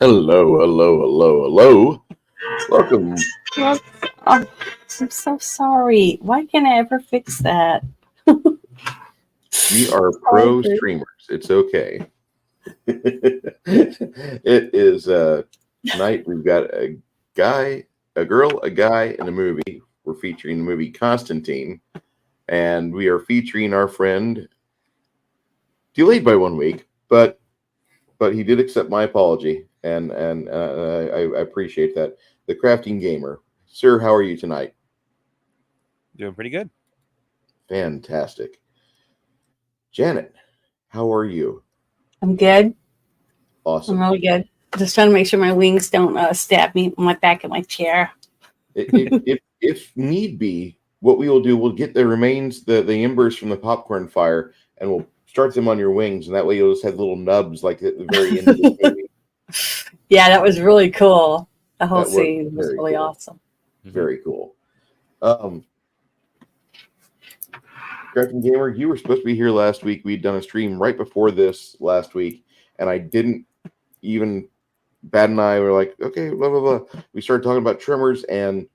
Hello, hello, hello, hello. Welcome. Well, oh, I'm so sorry. Why can't I ever fix that? We are Oh, pro streamers. It's okay. It is tonight. We've got a guy, a girl, a guy, and a movie. We're featuring the movie Constantine, and we are featuring our friend, delayed by 1 week, but he did accept my apology, and I appreciate that. The crafting gamer, sir. How are you tonight? Doing pretty good. Fantastic. Janet, how are you? I'm good. I'm Awesome. really good. Just trying to make sure my wings don't stab me on my back of my chair. If need be, what we will do, we'll get the remains, the embers from the popcorn fire, and we'll start them on your wings, and that way you'll just have little nubs like at the very end of this movie. Yeah, that was really cool. The whole That was scene was very really cool. awesome. Very cool. Crafting Gamer, you were supposed to be here last week. We'd done a stream right before this last week, and I didn't even. Bad and I were like, okay, blah blah blah. We started talking about Tremors, and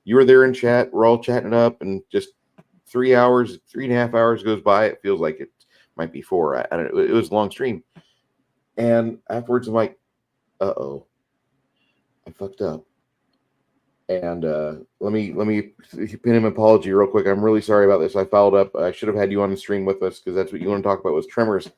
you were there in chat. We're all chatting it up, and just 3 hours, 3.5 hours goes by. It feels like it might be four. I don't know. It was a long stream, and afterwards, I'm like, oh, I fucked up. And let me pin him an apology real quick. I'm really sorry about this. I fouled up. I should have had you on the stream with us because that's what you want to talk about was Tremors.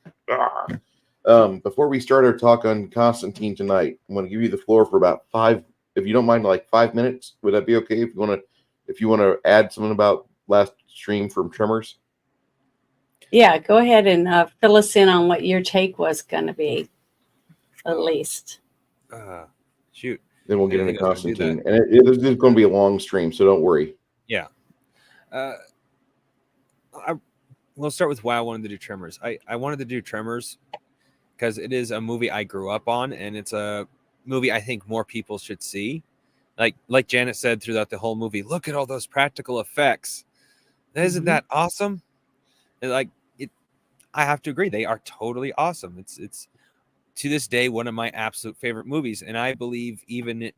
Before we start our talk on Constantine tonight, I'm going to give you the floor for about five, if you don't mind, like 5 minutes. Would that be okay? If you want to add something about last stream from Tremors. Yeah, go ahead and fill us in on what your take was going to be, at least. Shoot. Then we'll I get didn't into think I was gonna do Constantine, and this is going to be a long stream, so don't worry. Yeah. We'll start with why I wanted to do Tremors. I wanted to do Tremors because it is a movie I grew up on, and it's a movie I think more people should see. Like Janet said throughout the whole movie, look at all those practical effects. Isn't that awesome? And I have to agree, they are totally awesome. It's to this day one of my absolute favorite movies, and I believe even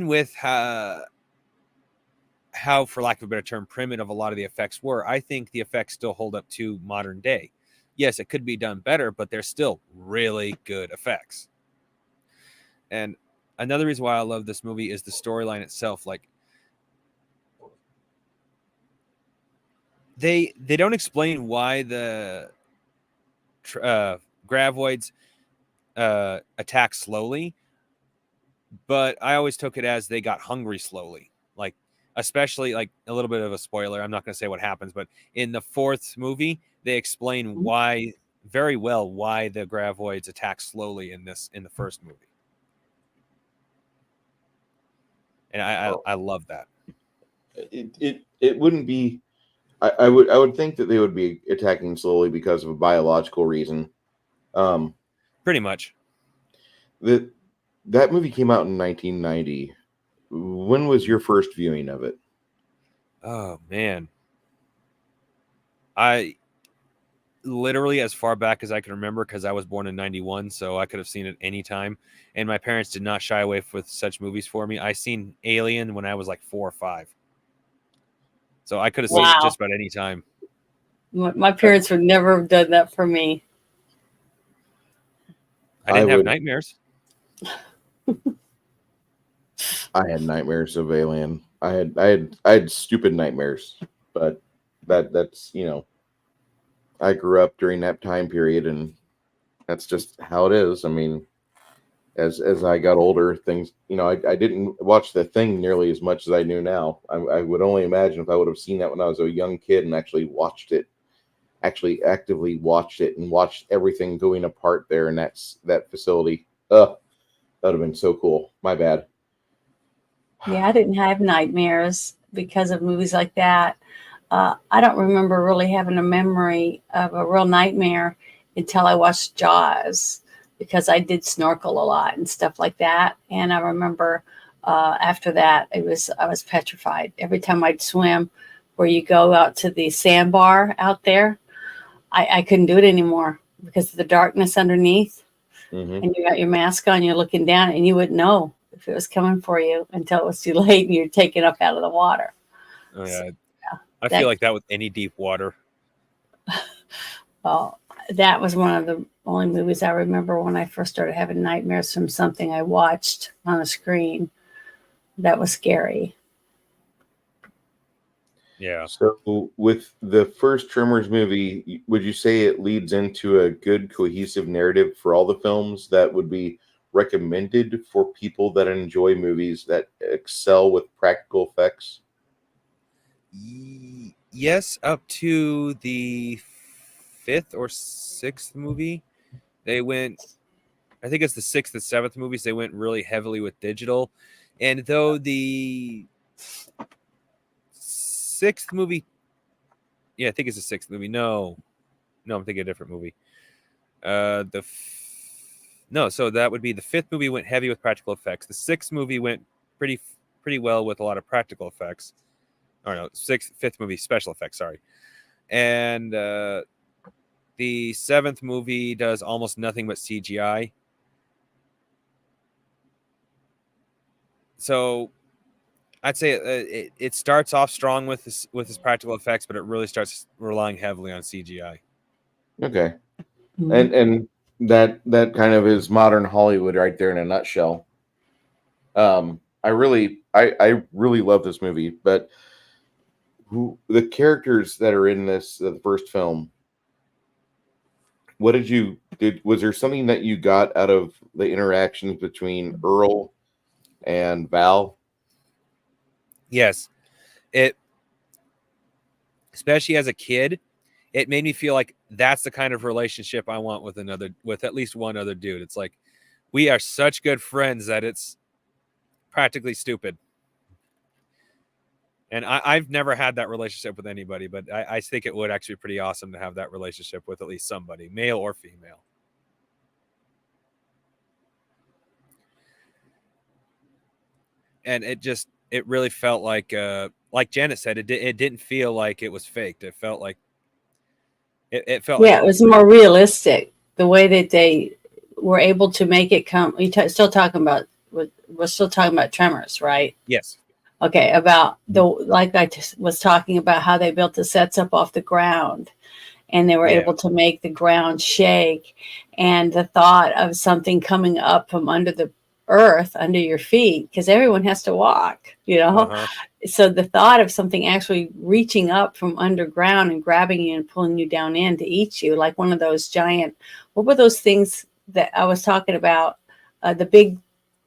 with how, for lack of a better term, primitive a lot of the effects were, I think the effects still hold up to modern day. Yes, it could be done better, but they're still really good effects. And another reason why I love this movie is the storyline itself. Like, they don't explain why the Gravoids attack slowly, but I always took it as they got hungry slowly. Like, especially, like, a little bit of a spoiler, I'm not going to say what happens, but in the fourth movie, they explain very well why the Gravoids attack slowly in the first movie. And I love that. It wouldn't be. I would think that they would be attacking slowly because of a biological reason. Pretty much. That movie came out in 1990. When was your first viewing of it? Oh man, I literally as far back as I can remember, because I was born in 91, so I could have seen it anytime. And my parents did not shy away with such movies for me. I seen Alien when I was like 4 or 5. So I could have seen it just about any time. My parents would never have done that for me. I didn't have nightmares. I had nightmares of Alien. I had stupid nightmares, but that's I grew up during that time period, and that's just how it is. I mean, as I got older, things I didn't watch The Thing nearly as much as I do now. I would only imagine if I would have seen that when I was a young kid and actually actively watched it and watched everything going apart there in that facility. That would have been so cool. My bad. Yeah, I didn't have nightmares because of movies like that. I don't remember really having a memory of a real nightmare until I watched Jaws, because I did snorkel a lot and stuff like that. And I remember after that, I was petrified. Every time I'd swim, where you go out to the sandbar out there, I couldn't do it anymore because of the darkness underneath. Mhm. and you got your mask on, you're looking down, and you wouldn't know if it was coming for you until it was too late and you're taken up out of the water. Oh, So, yeah. yeah, I feel that like that with any deep water. well, that was one of the only movies I remember when I first started having nightmares from something I watched on a screen. That was scary. Yeah. So, with the first Tremors movie, would you say it leads into a good, cohesive narrative for all the films that would be recommended for people that enjoy movies that excel with practical effects? Yes, up to the fifth or sixth movie, they went. I think it's the sixth and seventh movies. They went really heavily with digital, and though the sixth movie, yeah, I think it's the sixth movie. No, I'm thinking a different movie. No, so that would be the fifth movie went heavy with practical effects. The sixth movie went pretty well with a lot of practical effects. Or no, fifth movie special effects. Sorry, and the seventh movie does almost nothing but CGI. So I'd say it starts off strong with this practical effects, but it really starts relying heavily on CGI. Okay, Mhm. and that kind of is modern Hollywood right there in a nutshell. I really love this movie, but who the characters that are in this the first film? What did was there something that you got out of the interactions between Earl and Val? Yes, it especially as a kid, it made me feel like that's the kind of relationship I want with at least one other dude. It's like we are such good friends that it's practically stupid. And I've never had that relationship with anybody, but I think it would actually be pretty awesome to have that relationship with at least somebody, male or female. And it really felt like Janet said, it didn't feel like it was faked. It felt like it felt like Yeah, it it was was real. more realistic the way that they were able to make it come. Still talking about, we're still talking about Tremors, right? Yes. Okay, about like I just was talking about how they built the sets up off the ground and they were Yeah. able to make the ground shake, and the thought of something coming up from under the earth under your feet, because everyone has to walk, Uh-huh. so the thought of something actually reaching up from underground and grabbing you and pulling you down in to eat you, like one of those giant, what were those things that I was talking about, the big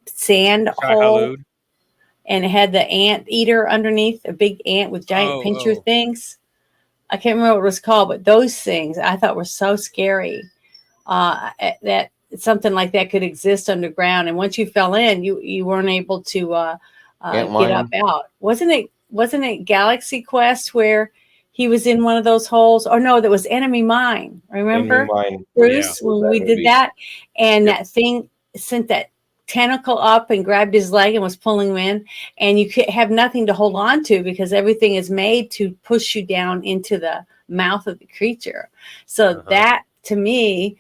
sand Shai hole, Halud. and it had the ant eater underneath, a big ant with giant pincher Oh. things. I can't remember what it was called, but those things I thought were so scary, that something like that could exist underground. And once you fell in, you weren't able to get up Antlion, out. Wasn't it Galaxy Quest where he was in one of those holes? Or no, that was Enemy Mine. Enemy Remember, Mine Yeah. Bruce, was when that we did movie. that, and Yep. that thing sent that tentacle up and grabbed his leg and was pulling him in, and you could have nothing to hold on to because everything is made to push you down into the mouth of the creature. So Uh-huh. that, to me,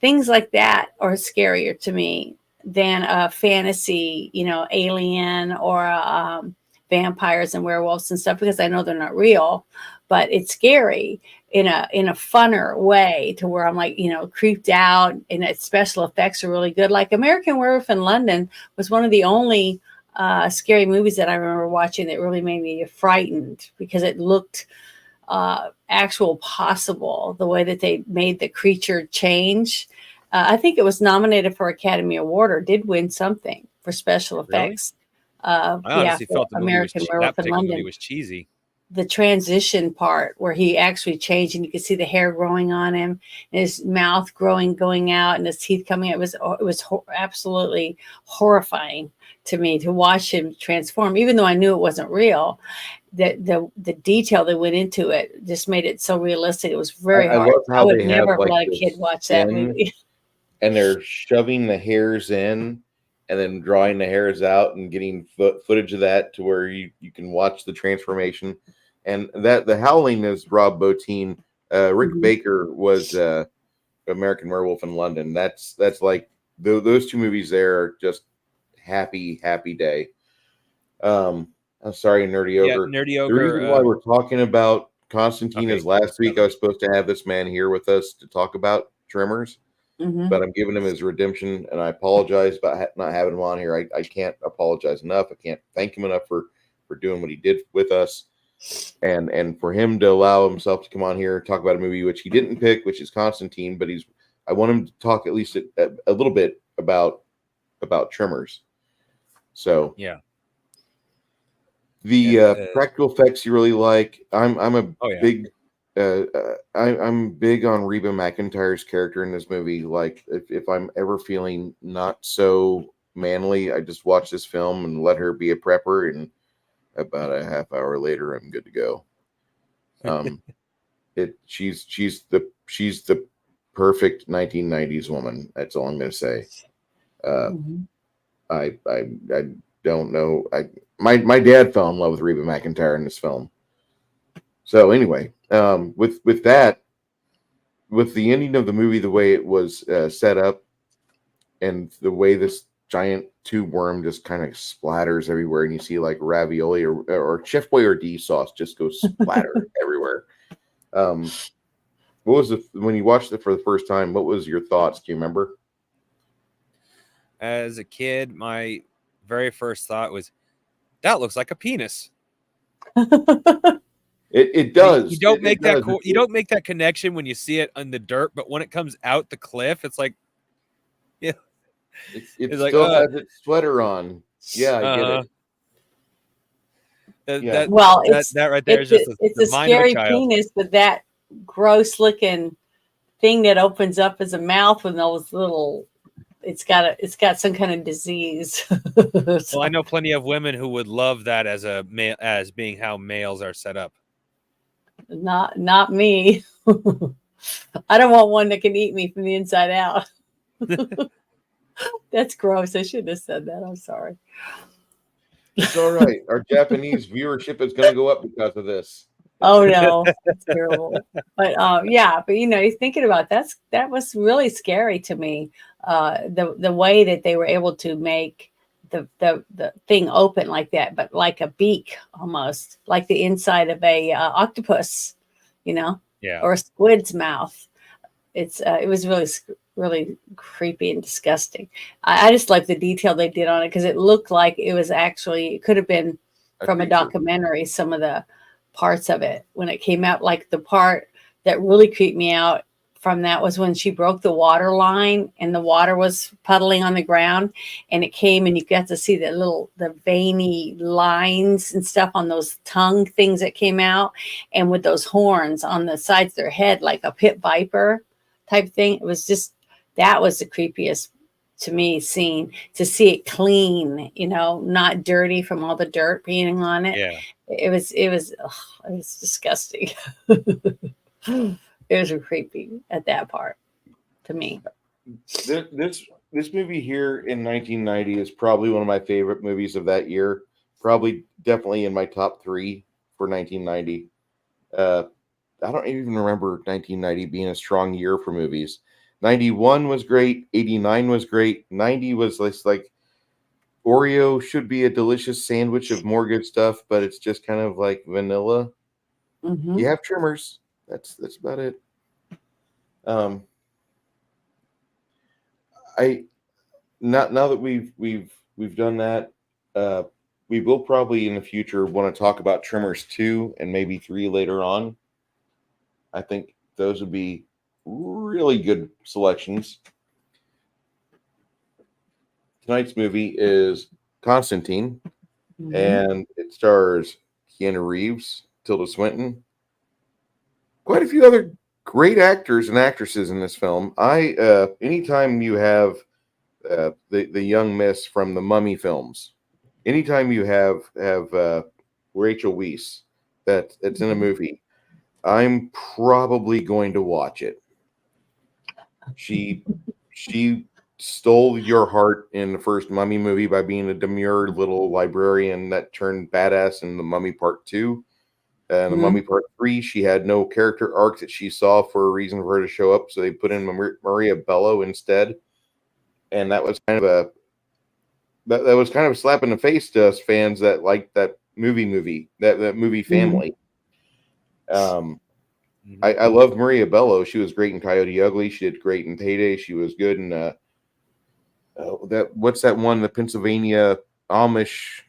things like that are scarier to me than a fantasy, alien or vampires and werewolves and stuff, because I know they're not real, but it's scary in a funner way, to where I'm like, creeped out, and its special effects are really good. Like American Werewolf in London was one of the only scary movies that I remember watching that really made me frightened, because it looked actual possible, the way that they made the creature change. I think it was nominated for Academy Award, or did win something for special Really? effects. I Yeah, honestly for felt American that Werewolf in particular movie London. was cheesy. The transition part where he actually changed, and you could see the hair growing on him, and his mouth going out, and his teeth coming out. It was absolutely horrifying to me to watch him transform, even though I knew it wasn't real. The detail that went into it just made it so realistic. It was very I hard. love I how would they have never have like let a the kid watch that skin movie. and they're shoving the hairs in and then drawing the hairs out and getting footage of that to where you can watch the transformation. And that the Howling is Rob Bottin. Rick Mhm. Baker was American Werewolf in London. That's like those two movies there are just happy day. I'm sorry, Nerdy Yeah, Ogre. Nerdy The reason why Ogre. we're talking about Constantine Okay, is last week I seven. was supposed to have this man here with us to talk about Tremors, Hmm. but I'm giving him his redemption, and I apologize about not having him on here. I can't apologize enough. I can't thank him enough for doing what he did with us, and for him to allow himself to come on here and talk about a movie which he didn't pick, which is Constantine, but I want him to talk at least a little bit about Tremors. So Yeah. the And practical effects you really like. I'm a oh yeah. big I'm big on Reba McEntire's character in this movie. Like if I'm ever feeling not so manly, I just watch this film and let her be a prepper, and about a half hour later I'm good to go. She's the perfect 1990s woman. That's all I'm gonna say. Uh, Hmm. I don't know. My dad fell in love with Reba McEntire in this film. So anyway, with that, with the ending of the movie, the way it was set up, and the way this giant tube worm just kind of splatters everywhere, and you see like ravioli or Chef Boyardee sauce just goes splatter everywhere. What was when you watched it for the first time? What was your thoughts? Do you remember? As a kid, my very first thought was, that looks like a penis. It And does. you don't It make that does. you don't make that connection when you see it on the dirt, but when it comes out the cliff, it's like, yeah, It it's like, still has its sweater on. Yeah, I get uh-huh. it. That, Yeah. that Well, that right there is just it's the a mind of a scary child. penis, but that gross looking thing that opens up as a mouth with those little, it's got some kind of disease. Well, I So, know plenty of women who would love that as a male, as being how males are set up. not me. I don't want one that can eat me from the inside out. That's gross. I shouldn't have said that. I'm sorry. It's all right. Our Japanese viewership is going to go up because of this. Oh no, that's terrible. But yeah, but you're thinking about that was really scary to me. The way that they were able to make the thing open like that, but like a beak almost, like the inside of a octopus, you know, Yeah. or a squid's mouth. It was really creepy and disgusting. I just like the detail they did on it because it looked like it could have been A from a creature. documentary, some of the parts of it when it came out. Like the part that really creeped me out from that was when she broke the water line and the water was puddling on the ground, and it came and you got to see the veiny lines and stuff on those tongue things that came out, and with those horns on the sides of their head like a pit viper type thing. It was just, that was the creepiest to me scene, to see it clean, not dirty from all the dirt being on it. Yeah. It was disgusting. It was creepy at that part to me. This movie here in 1990 is probably one of my favorite movies of that year. Probably definitely in my top 3 for 1990. I don't even remember 1990 being a strong year for movies. 91 was great. 89 was great. 90 was like Oreo should be a delicious sandwich of more good stuff, but it's just kind of like vanilla. Hmm. You have Tremors. That's about it. I now that we've done that, we will probably in the future want to talk about Tremors 2 and maybe 3 later on. I think those would be really good selections. Tonight's movie is Constantine, Hmm. and it stars Keanu Reeves, Tilda Swinton, quite a few other great actors and actresses in this film. Anytime you have the young miss from the Mummy films, anytime you have Rachel Weisz that's in a movie, I'm probably going to watch it. She stole your heart in the first Mummy movie by being a demure little librarian that turned badass in the Mummy Part 2. And the Hmm. Mummy Part 3, she had no character arc that she saw for a reason for her to show up, so they put in Maria Bello instead. and that was kind of a that was kind of a slap in the face to us fans that liked that that movie family. I love Maria Bello. She was great in Coyote Ugly. She did great in Payday. She was good in that what's that one, the Pennsylvania Amish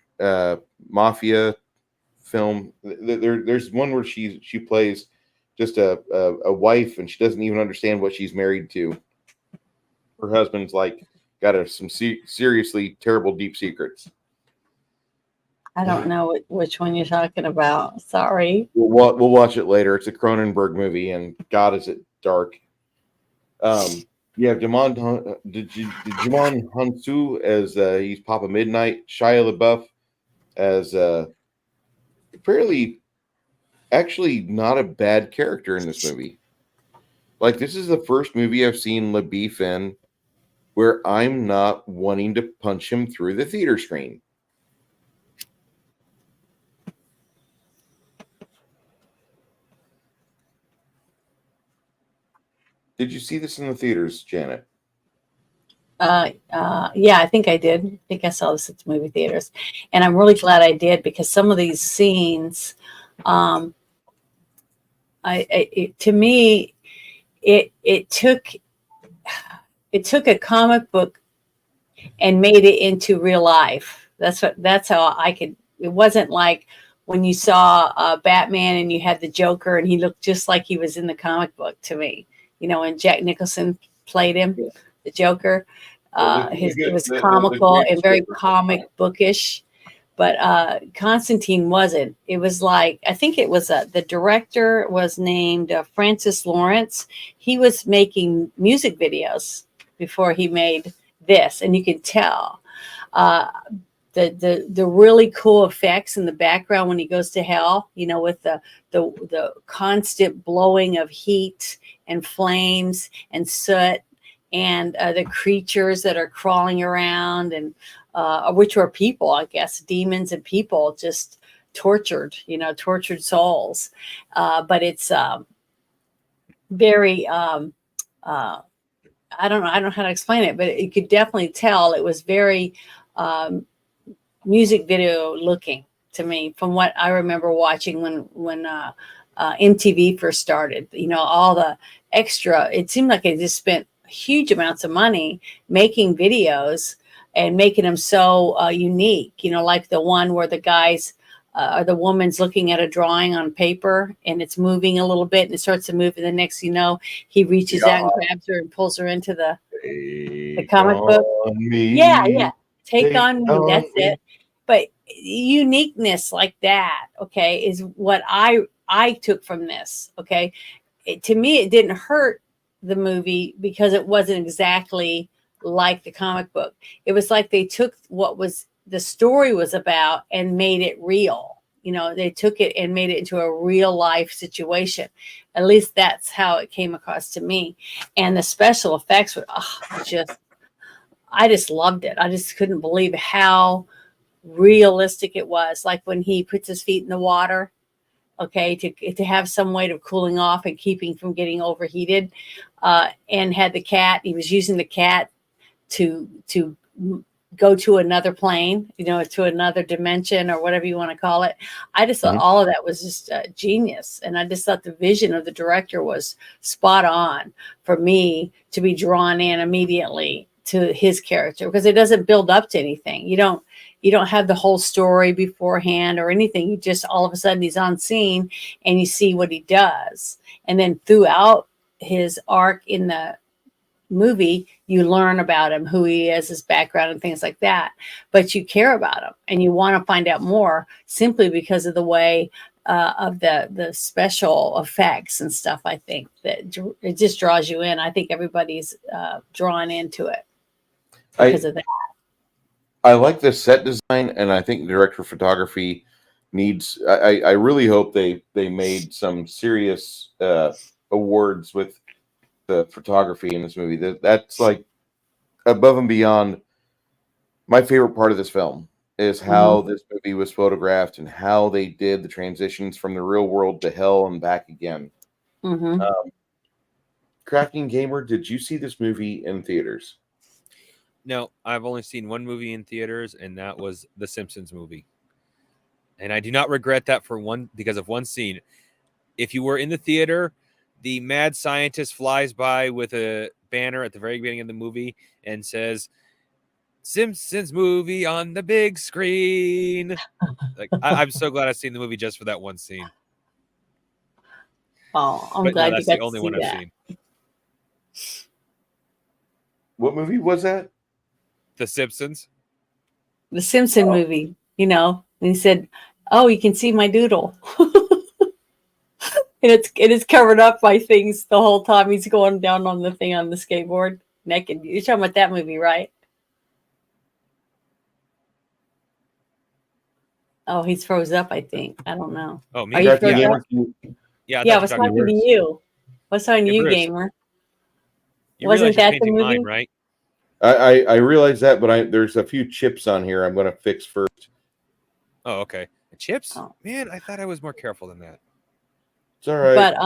mafia film. There's one where she plays just a wife, and she doesn't even understand what she's married to. Her husband's like got some seriously terrible deep secrets. I don't know which one you're talking about. Sorry. We'll watch it later. It's a Cronenberg movie, and God, is it dark. You have Digimon Hansu as he's Papa Midnight. Shia LaBeouf as fairly, actually not a bad character in this movie. Like, this is the first movie I've seen LaBeouf in where I'm not wanting to punch him through the theater screen. Did you see this in the theaters, Janet? Yeah, I think I did. I think I saw this at the movie theaters, and I'm really glad I did, because some of these scenes, to me, it took a comic book and made it into real life. That's how I could. It wasn't like when you saw Batman and you had the Joker and he looked just like he was in the comic book to me. You know, when Jack Nicholson played him, the Joker. It was comical and very comic bookish, but Constantine wasn't. It was like, I think it was the director was named Francis Lawrence. He was making music videos before he made this, and you can tell the really cool effects in the background when he goes to hell, you know, with the constant blowing of heat and flames and soot, and the creatures that are crawling around, and which are people, I guess, demons and people, just tortured souls. But it's very I don't know how to explain it, but you could definitely tell it was very music video looking to me, from what I remember watching when MTV first started. You know, all the extra, it seemed like they just spent huge amounts of money making videos and making them so unique, you know, like the one where the guys or the woman's looking at a drawing on paper and it's moving a little bit and it starts to move, and the next he reaches out and grabs her and pulls her into the comic book. Yeah, take on me, that's it. But uniqueness like that, okay, is what I took from this. Okay, to me, it didn't hurt the movie because it wasn't exactly like the comic book. It was like they took what was the story was about and made it real. You know, they took it and made it into a real life situation. At least that's how it came across to me. And the special effects were I just loved it. I just couldn't believe how realistic it was. Like when he puts his feet in the water, okay, to have some way of cooling off and keeping from getting overheated, and had the cat. He was using the cat to go to another plane, you know, to another dimension or whatever you want to call it. I just thought all of that was just genius. And I just thought the vision of the director was spot on for me to be drawn in immediately to his character, because it doesn't build up to anything. You don't have the whole story beforehand or anything. You just, all of a sudden he's on scene and you see what he does. And then throughout his arc in the movie, you learn about him, who he is, his background and things like that. But you care about him and you want to find out more simply because of the way of the special effects and stuff. I think that it just draws you in. I think everybody's drawn into it because of that. I like the set design, and I think the director of photography needs. I really hope they made some serious awards with the photography in this movie. That's like above and beyond. My favorite part of this film is how this movie was photographed and how they did the transitions from the real world to hell and back again. Crafting Gamer, did you see this movie in theaters? No, I've only seen one movie in theaters, and that was the Simpsons movie. And I do not regret that because of one scene. If you were in the theater, the mad scientist flies by with a banner at the very beginning of the movie and says, "Simpsons movie on the big screen." Like I'm so glad I've seen the movie just for that one scene. Oh, I'm But no, glad you that's the got to only see one I've that. seen. What movie was that? The Simpsons. The Simpson movie, and he said, "Oh, you can see my doodle." And it is covered up by things the whole time he's going down on the thing on the skateboard naked. You're talking about that movie, right? Oh, he's froze up, I think. I don't know. Oh, me? Are you Captain froze Gamer, up? Yeah, I Yeah, I thought was you were talking talking to Bruce. you. I was talking to Hey, you, Bruce, gamer. you Wasn't realize you're that the painting mine, movie? right? I realize that, but there's a few chips on here I'm going to fix first. Oh, okay. Chips? Oh. Man, I thought I was more careful than that. It's all right. But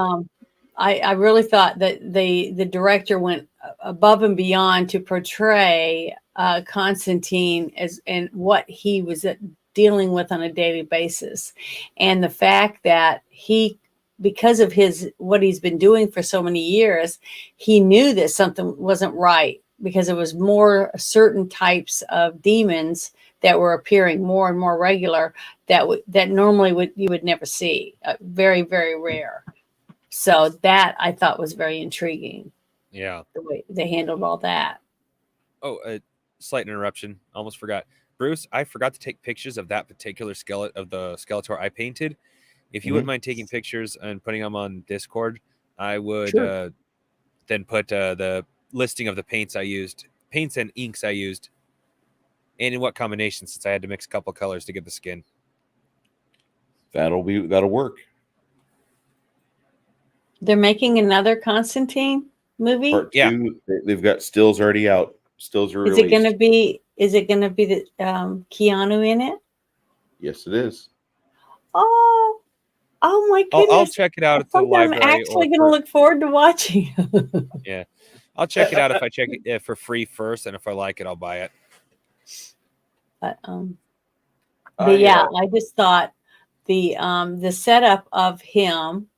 I really thought that the director went above and beyond to portray Constantine and what he was dealing with on a daily basis, and the fact that because of what he's been doing for so many years, he knew that something wasn't right because it was more certain types of demons that were appearing more and more regular that normally you would never see, very, very rare. So that I thought was very intriguing, Yeah. the way they handled all that. Oh, slight interruption. Almost forgot. Bruce, I forgot to take pictures of that particular of the Skeletor I painted. If you wouldn't mind taking pictures and putting them on Discord, I would then put the listing of the paints and inks I used, and in what combination, since I had to mix a couple colors to get the skin. That'll work. They're making another Constantine movie. Part 2. They've got stills already out. Stills are Is released. it gonna be the Keanu in it? Yes, it is. Oh my goodness! I'll check it out at the library. I'm actually going to look forward to watching. Yeah, I'll check it out if I check it for free first, and if I like it, I'll buy it. But yeah, I just thought the setup of him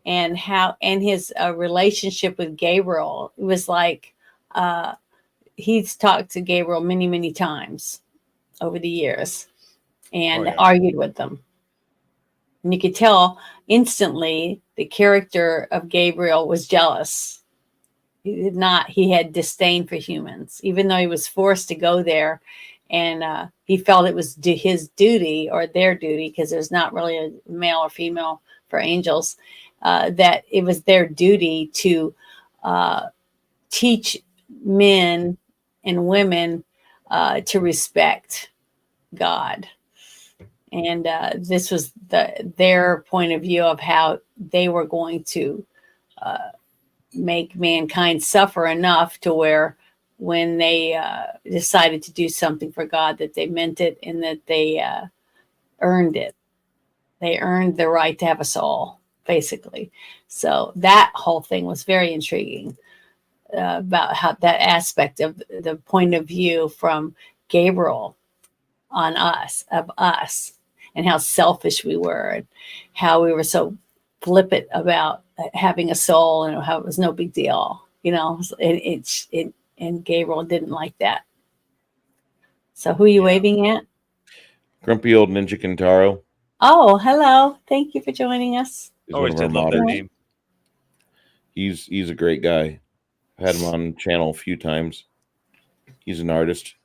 and his relationship with Gabriel, it was like he's talked to Gabriel many, many times over the years and argued with them. And you could tell instantly the character of Gabriel was jealous. He had disdain for humans, even though he was forced to go there. And he felt it was his duty or their duty, because there's not really a male or female for angels, that it was their duty to teach men and women to respect God. And this was their point of view of how they were going to make mankind suffer enough to where when they decided to do something for God, that they meant it and that they earned it. They earned the right to have a soul, basically. So that whole thing was very intriguing about how that aspect of the point of view from Gabriel on us, and how selfish we were, and how we were so flippant about having a soul, and how it was no big deal, and Gabriel didn't like that. So who are you waving at? Grumpy old Ninja Kintaro. Oh, hello. Thank you for joining us. Always did love that name. He's a great guy. I've had him on the channel a few times. He's an artist.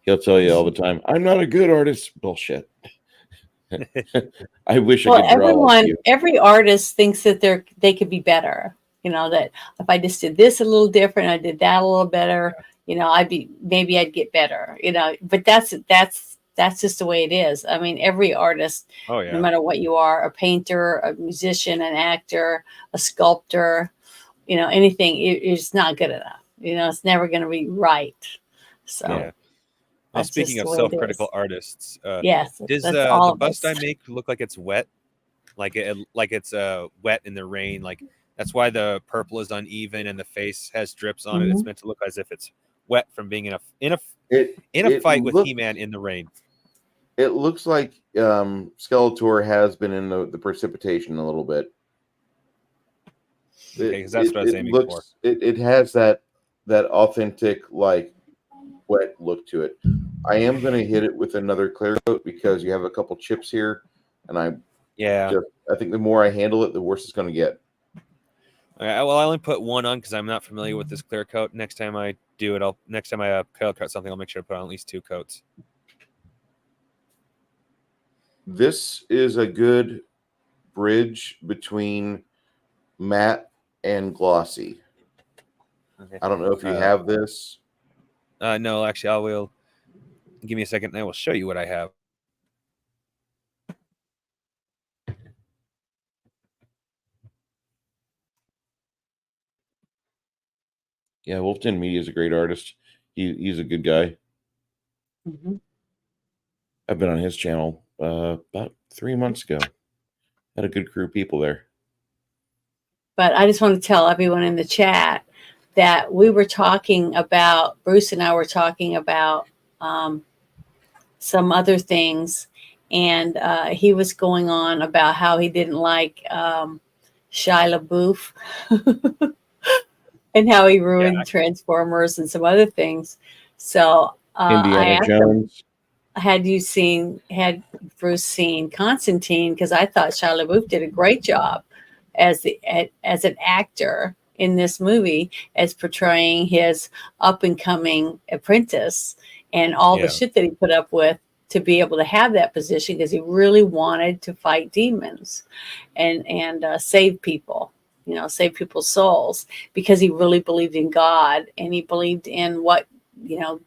He'll tell you all the time, I'm not a good artist. Bullshit. I wish I could draw like you. Every artist thinks that they could be better. That if I just did this a little different, I did that a little better, maybe I'd get better, but that's just the way it is. I mean, every artist, no matter what you are, a painter, a musician, an actor, a sculptor, anything, it's not good enough. It's never going to be right. So. Yeah. Well, speaking of self-critical artists, yes, does the bust I make look like it's wet? Like it's wet in the rain? Like that's why the purple is uneven and the face has drips on it. It's meant to look as if it's wet from being in a It fight with look He-Man in the rain. it looks like Skeletor has been in the precipitation a little bit. Okay, because that's what I was aiming for. It has that authentic like wet look to it. I am going to hit it with another clear coat because you have a couple chips here, and I think the more I handle it, the worse it's going to get. All right, well, I only put one on because I'm not familiar with this clear coat. Next time I do it, next time I clear coat something, I'll make sure to put on at least 2 coats. This is a good bridge between matte and glossy. Okay. I don't know if you have this. No, actually, I will. Give me a second, and I will show you what I have. Yeah, Wolfden Media is a great artist. He's a good guy. Mm-hmm. I've been on his channel about 3 months ago. Had a good crew of people there. But I just want to tell everyone in the chat that we were talking about, Bruce and I were talking about some other things. And he was going on about how he didn't like Shia LaBeouf and how he ruined Transformers and some other things. So I asked Jones. him, had Bruce seen Constantine? Because I thought Shia LaBeouf did a great job as an actor in this movie, as portraying his up and coming apprentice and all the shit that he put up with to be able to have that position, because he really wanted to fight demons and save people, save people's souls, because he really believed in God, and he believed in what,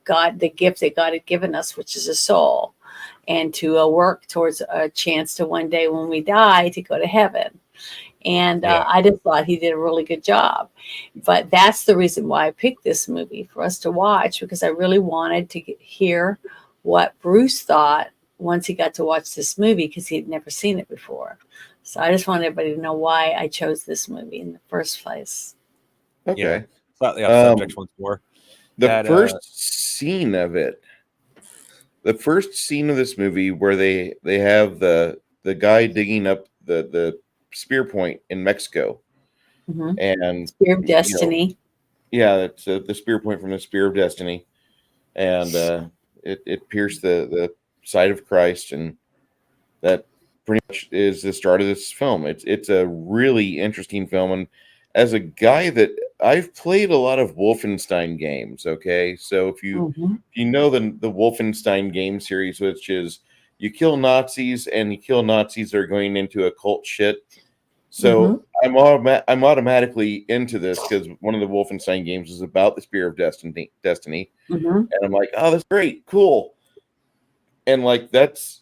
God, the gift that God had given us, which is a soul, and to work towards a chance to one day when we die to go to heaven. And I just thought he did a really good job. But that's the reason why I picked this movie for us to watch, because I really wanted to hear what Bruce thought once he got to watch this movie, because he had never seen it before. So I just wanted everybody to know why I chose this movie in the first place. Okay. Yeah, slightly off subject once more. The first scene of this movie where they have the guy digging up the spear point in Mexico, and Spear of Destiny. It's the spear point from the Spear of Destiny, and it pierced the side of Christ, and that pretty much is the start of this film. It's a really interesting film, and as a guy that I've played a lot of Wolfenstein games, okay, so if you know the Wolfenstein game series, which is you kill Nazis and you kill Nazis that are going into occult shit. So I'm automatically into this because one of the Wolfenstein games is about the Spear of Destiny, and I'm like, oh, that's great, cool, and like that's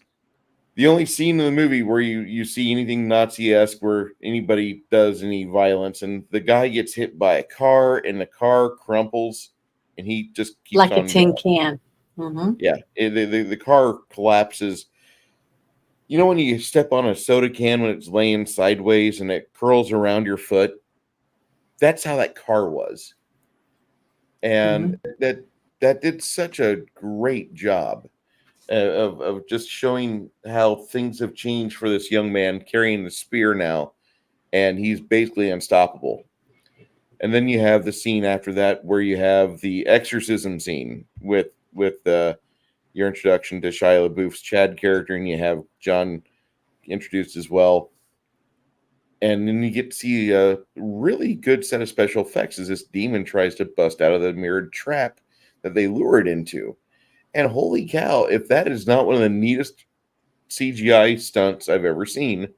the only scene in the movie where you see anything Nazi-esque, where anybody does any violence, and the guy gets hit by a car, and the car crumples, and he just keeps like on a tin going. can. Yeah, the car collapses. You know when you step on a soda can when it's laying sideways and it curls around your foot? That's how that car was. And that did such a great job of just showing how things have changed for this young man carrying the spear now, and he's basically unstoppable. And then you have the scene after that where you have the exorcism scene with your introduction to Shia LaBeouf's Chad character, and you have John introduced as well. And then you get to see a really good set of special effects as this demon tries to bust out of the mirrored trap that they lure it into. And holy cow, if that is not one of the neatest CGI stunts I've ever seen,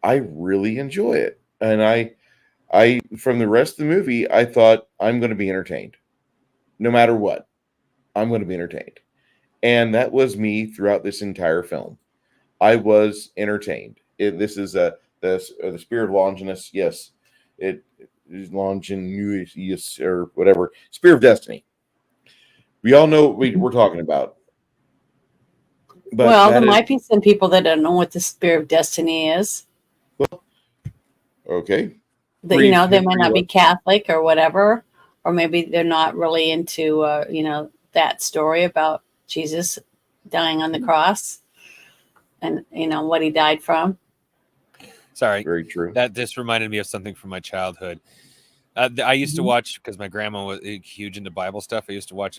I really enjoy it. And I from the rest of the movie, I thought I'm going to be entertained. No matter what, I'm going to be entertained. And that was me throughout this entire film. I was entertained. This is the Spear of Longinus. Yes, it is Longinus or whatever. Spear of Destiny. We all know what we're talking about. But well, there might be some people that don't know what the Spear of Destiny is. Well, okay. That they might not be Catholic or whatever, or maybe they're not really into that story about Jesus dying on the cross and what he died from. Sorry, Very true. that just reminded me of something from my childhood. I used to watch, because my grandma was huge into Bible stuff. I used to watch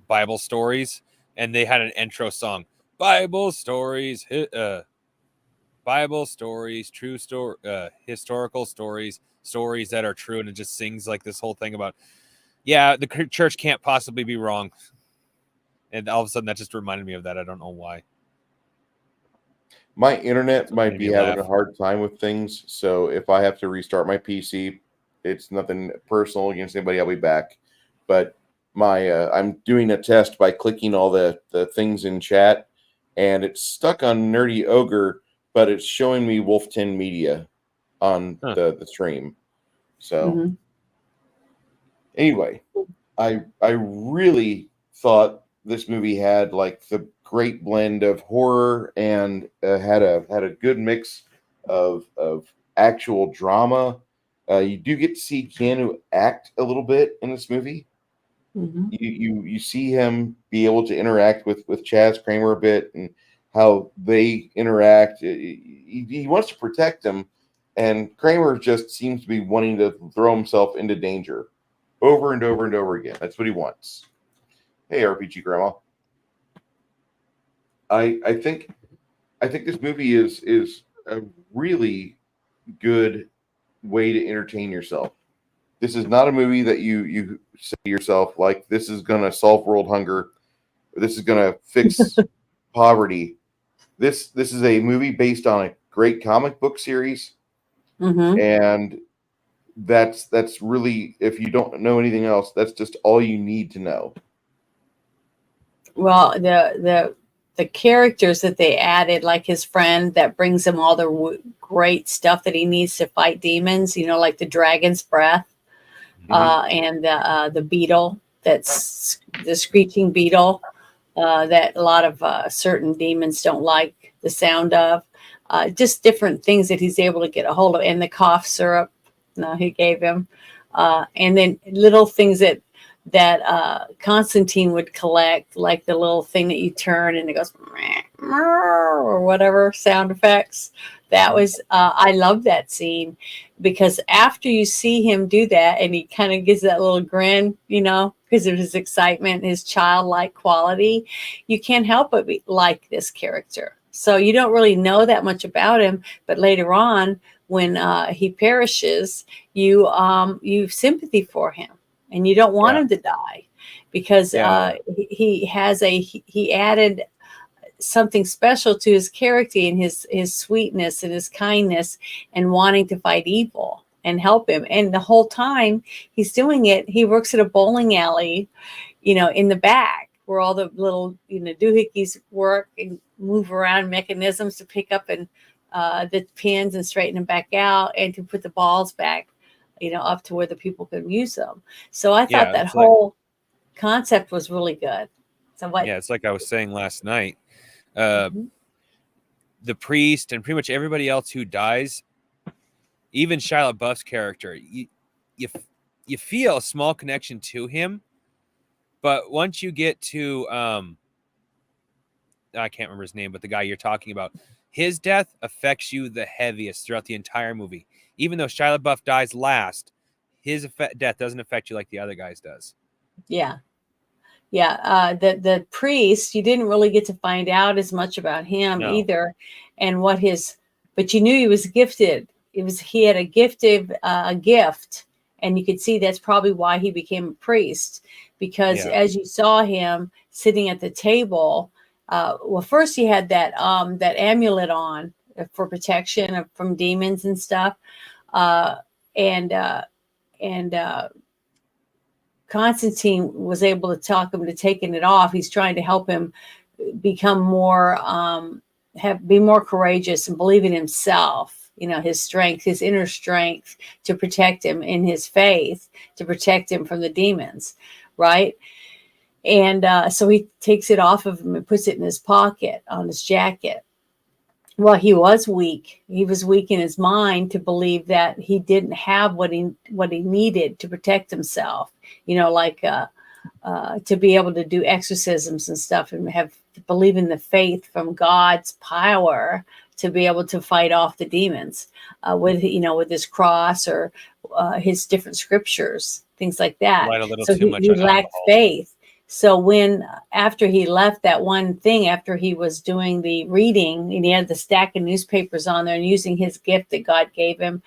Bible stories, and they had an intro song: Bible stories, Bible stories, true story, historical stories, stories that are true, and it just sings like this whole thing about, the church can't possibly be wrong. And all of a sudden, that just reminded me of that. I don't know why. My internet might made be me having laugh. a hard time with things, so if I have to restart my PC, it's nothing personal against anybody. I'll be back. But I'm doing a test by clicking all the things in chat, and it's stuck on Nerdy Ogre, but it's showing me Wolf 10 Media on the stream. So anyway, I really thought this movie had like the great blend of horror and had a good mix of actual drama. You do get to see Keanu act a little bit in this movie. You see him be able to interact with Chaz Kramer a bit and how they interact. He wants to protect him, and Kramer just seems to be wanting to throw himself into danger over and over and over again. That's what he wants. Hey, RPG Grandma. I think this movie is a really good way to entertain yourself. This is not a movie that you say to yourself like this is gonna solve world hunger, or this is gonna fix poverty. This is a movie based on a great comic book series, and that's really, if you don't know anything else, that's just all you need to know. Well, the characters that they added, like his friend that brings him all the great stuff that he needs to fight demons, like the dragon's breath, and the beetle, that's the screeching beetle, that a lot of certain demons don't like the sound of. Just different things that he's able to get a hold of, and the cough syrup he gave him, and then little things that Constantine would collect, like the little thing that you turn and it goes or whatever sound effects. That was I love that scene, because after you see him do that and he kind of gives that little grin, because of his excitement, his childlike quality, you can't help but like this character. So you don't really know that much about him, but later on, when he perishes, you sympathy for him, and you don't want him to die, because he added something special to his character, and his sweetness and his kindness, and wanting to fight evil and help him. And the whole time he's doing it, he works at a bowling alley, in the back, where all the little doohickeys work and move around mechanisms to pick up and the pins and straighten them back out, and to put the balls back up to where the people could use them. So I thought that whole concept was really good. So what? Yeah, it's like I was saying last night. The priest and pretty much everybody else who dies, even Shia LaBeouf's character, you feel a small connection to him, but once you get to I can't remember his name, but the guy you're talking about, his death affects you the heaviest throughout the entire movie. Even though Shia LaBeouf dies last, his death doesn't affect you like the other guys does. Yeah. The priest, you didn't really get to find out as much about him either, and but you knew he was gifted. He had a gift, and you could see that's probably why he became a priest, because as you saw him sitting at the table, first he had that amulet on for protection from demons and stuff, and Constantine was able to talk him to taking it off. He's trying to help him become more, be more courageous and believe in himself, his strength, his inner strength, to protect him in his faith, to protect him from the demons. Right. And so he takes it off of him and puts it in his pocket on his jacket. Well, he was weak. He was weak in his mind to believe that he didn't have what he needed to protect himself. Like to be able to do exorcisms and stuff, and have believe in the faith from God's power to be able to fight off the demons with his cross or his different scriptures, things like that. Relied a little So too he, much he on lacked alcohol. faith. So when after he left that one thing, after he was doing the reading, and he had the stack of newspapers on there and using his gift that God gave him,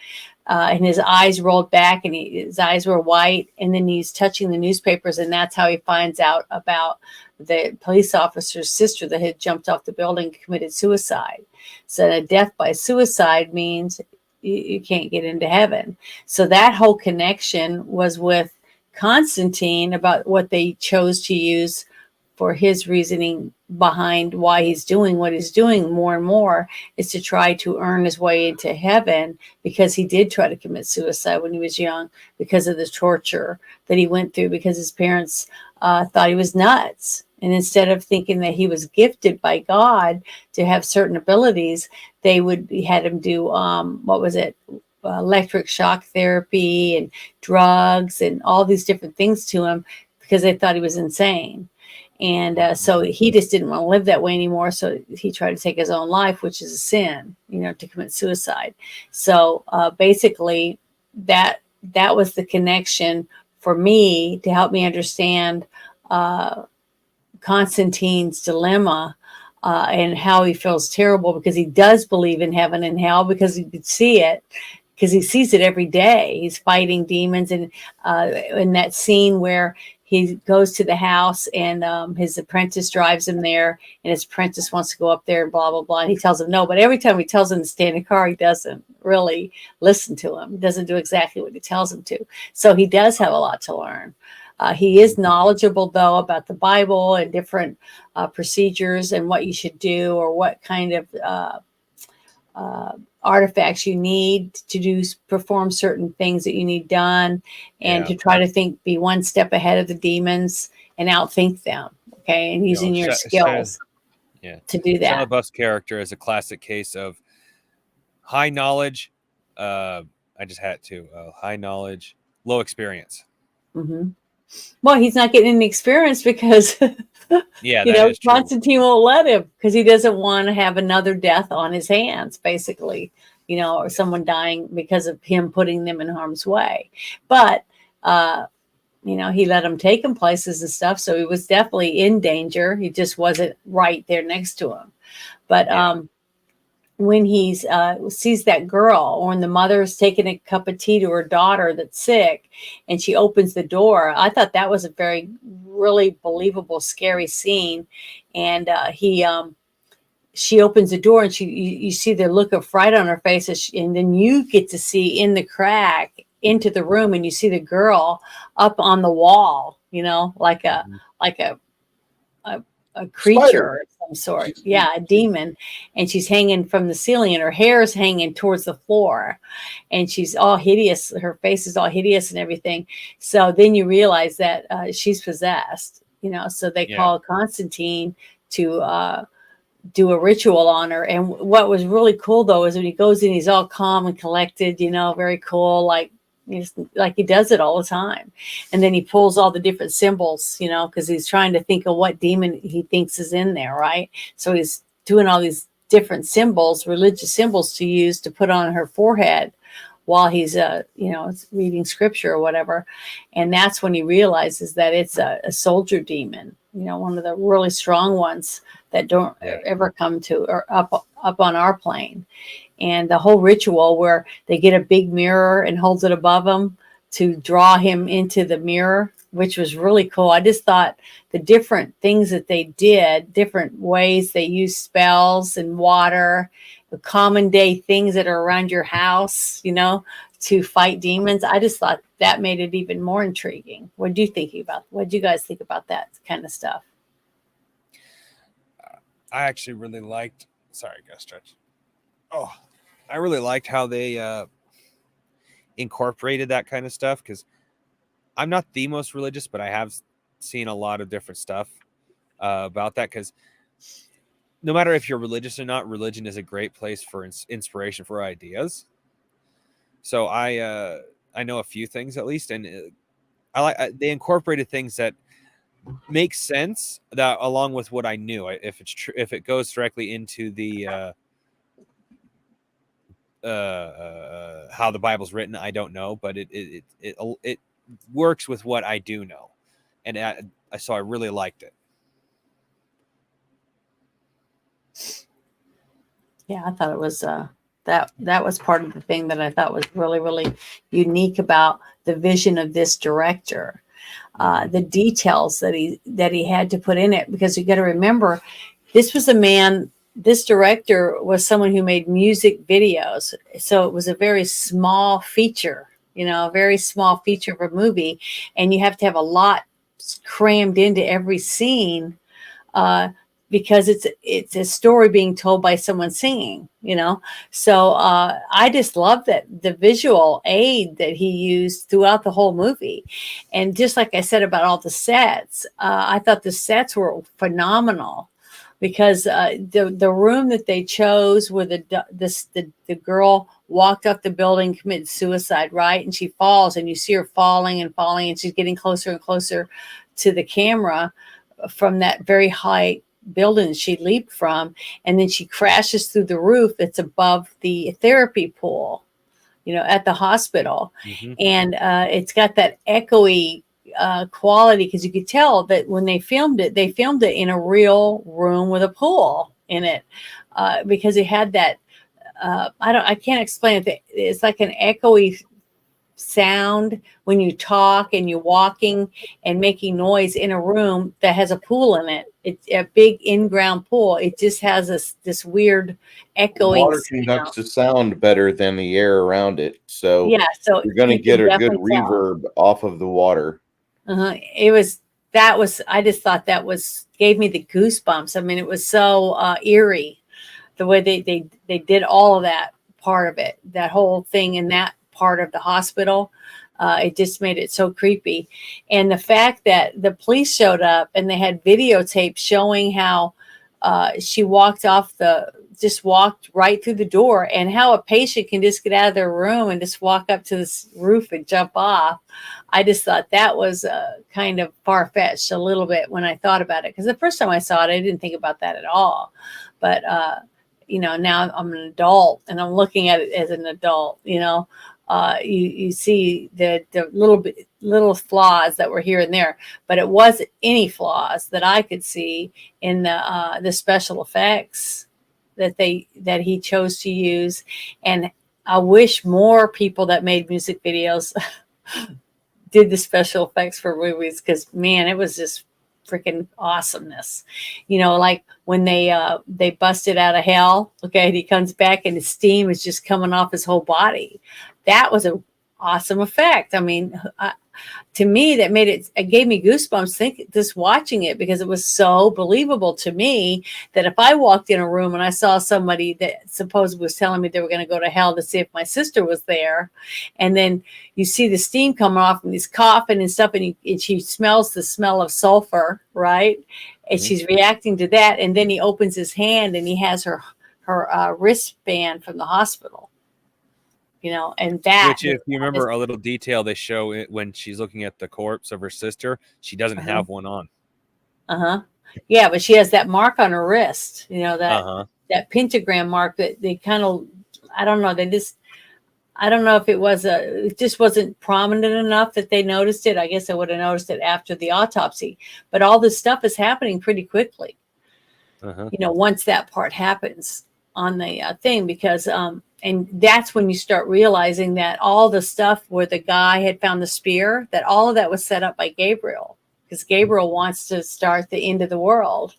and his eyes rolled back and his eyes were white, and then he's touching the newspapers, and that's how he finds out about the police officer's sister that had jumped off the building and committed suicide. So a death by suicide means you can't get into heaven. So that whole connection was with Constantine about what they chose to use for his reasoning behind why he's doing what he's doing more and more, is to try to earn his way into heaven, because he did try to commit suicide when he was young because of the torture that he went through, because his parents thought he was nuts. And instead of thinking that he was gifted by God to have certain abilities, they had him do electric shock therapy and drugs and all these different things to him, because they thought he was insane. And so he just didn't want to live that way anymore. So he tried to take his own life, which is a sin, to commit suicide. So basically, that was the connection for me to help me understand Constantine's dilemma, and how he feels terrible because he does believe in heaven and hell, because he could see it, because he sees it every day. He's fighting demons. And in that scene where he goes to the house and his apprentice drives him there, and his apprentice wants to go up there and blah, blah, blah. And he tells him no. But every time he tells him to stay in the car, he doesn't really listen to him. He doesn't do exactly what he tells him to. So he does have a lot to learn. He is knowledgeable, though, about the Bible and different procedures and what you should do, or what kind of artifacts you need to perform certain things that you need done, and to try to be one step ahead of the demons and outthink them. Okay, and using your skills to do that. Shia LaBeouf's character is a classic case of high knowledge. I just had to high knowledge, low experience. Mm-hmm. Well, he's not getting any experience because Constantine won't let him, because he doesn't want to have another death on his hands, basically, or someone dying because of him putting them in harm's way. But he let him take him places and stuff, so he was definitely in danger. He just wasn't right there next to him. But when he sees that girl, or when the mother's taking a cup of tea to her daughter that's sick, and she opens the door, I thought that was a really believable, scary scene. And she opens the door, and you see the look of fright on her face, and then you get to see in the crack into the room, and you see the girl up on the wall, like a creature Spider. of some sort. A demon. And she's hanging from the ceiling, and her hair is hanging towards the floor, and she's all hideous. Her face is all hideous and everything. So then you realize that she's possessed, so they call Constantine to do a ritual on her. And what was really cool, though, is when he goes in, he's all calm and collected, very cool, like he does it all the time. And then he pulls all the different symbols, because he's trying to think of what demon he thinks is in there, right? So he's doing all these different symbols, religious symbols, to use to put on her forehead while he's reading scripture or whatever. And that's when he realizes that it's a soldier demon, one of the really strong ones that don't ever come to or up on our plane. And the whole ritual where they get a big mirror and holds it above him to draw him into the mirror, which was really cool. I just thought the different things that they did, different ways they use spells and water, the common day things that are around your house, to fight demons. I just thought that made it even more intriguing. What do you guys think about that kind of stuff? I actually really liked, sorry, I got stretched. I really liked how they incorporated that kind of stuff, because I'm not the most religious, but I have seen a lot of different stuff about that, because no matter if you're religious or not, religion is a great place for inspiration for ideas. So I know a few things at least, and they incorporated things that make sense that along with what I knew. If it's true, if it goes directly into the how the Bible's written, I don't know, but it works with what I do know, and so I really liked it. Yeah, I thought it was that was part of the thing that I thought was really, really unique about the vision of this director. The details that he had to put in it, because you got to remember, this was a man. This director was someone who made music videos, so it was a very small feature, a very small feature of a movie, and you have to have a lot crammed into every scene. Because it's a story being told by someone singing, So I just love that the visual aid that he used throughout the whole movie. And just like I said about all the sets, I thought the sets were phenomenal, because the room that they chose where the girl walked up the building, committed suicide, right? And she falls, and you see her falling and falling, and she's getting closer and closer to the camera from that very high building she leaped from, and then she crashes through the roof that's above the therapy pool, at the hospital. Mm-hmm. And it's got that echoey quality, because you could tell that when they filmed it in a real room with a pool in it, because it had that I can't explain it. It's like an echoey sound when you talk and you're walking and making noise in a room that has a pool in it. It's a big in-ground pool. It just has this weird echoing Water conducts the sound better than the air around it, so yeah, so you're going to get a good reverb off of the water. I just thought gave me the goosebumps. I mean, it was so eerie, the way they did all of that part of it, that whole thing in that part of the hospital. It just made it so creepy. And the fact that the police showed up and they had videotape showing how she walked right through the door, and how a patient can just get out of their room and just walk up to this roof and jump off. I just thought that was kind of far-fetched a little bit when I thought about it, because the first time I saw it, I didn't think about that at all. But now I'm an adult and I'm looking at it as an adult. You see the little flaws that were here and there, but it wasn't any flaws that I could see in the special effects that he chose to use. And I wish more people that made music videos did the special effects for movies, because man, it was just freaking awesomeness. Like when they busted out of hell, okay, and he comes back and the steam is just coming off his whole body. That was an awesome effect. I mean, to me, it gave me goosebumps just watching it, because it was so believable to me that if I walked in a room and I saw somebody that supposedly was telling me they were going to go to hell to see if my sister was there, and then you see the steam coming off and he's coughing and stuff, and she smells the smell of sulfur, right? And Mm-hmm. she's reacting to that, and then he opens his hand and he has her wristband from the hospital. And that. Which, if you remember a little detail, they show it when she's looking at the corpse of her sister. She doesn't have one on. Yeah, but she has that mark on her wrist. That pentagram mark that they kind of. I don't know. I don't know if it just wasn't prominent enough that they noticed it. I guess I would have noticed it after the autopsy. But all this stuff is happening pretty quickly. Once that part happens on the thing, because and that's when you start realizing that all the stuff where the guy had found the spear, that all of that was set up by Gabriel, because Gabriel wants to start the end of the world.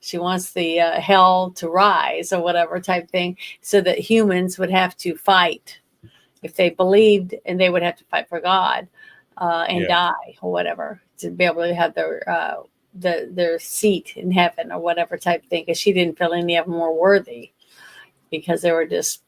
She wants the hell to rise or whatever type thing, so that humans would have to fight if they believed, and they would have to fight for God and die or whatever, to be able to have their seat in heaven or whatever type thing, because she didn't feel any of them were worthy, because they were just,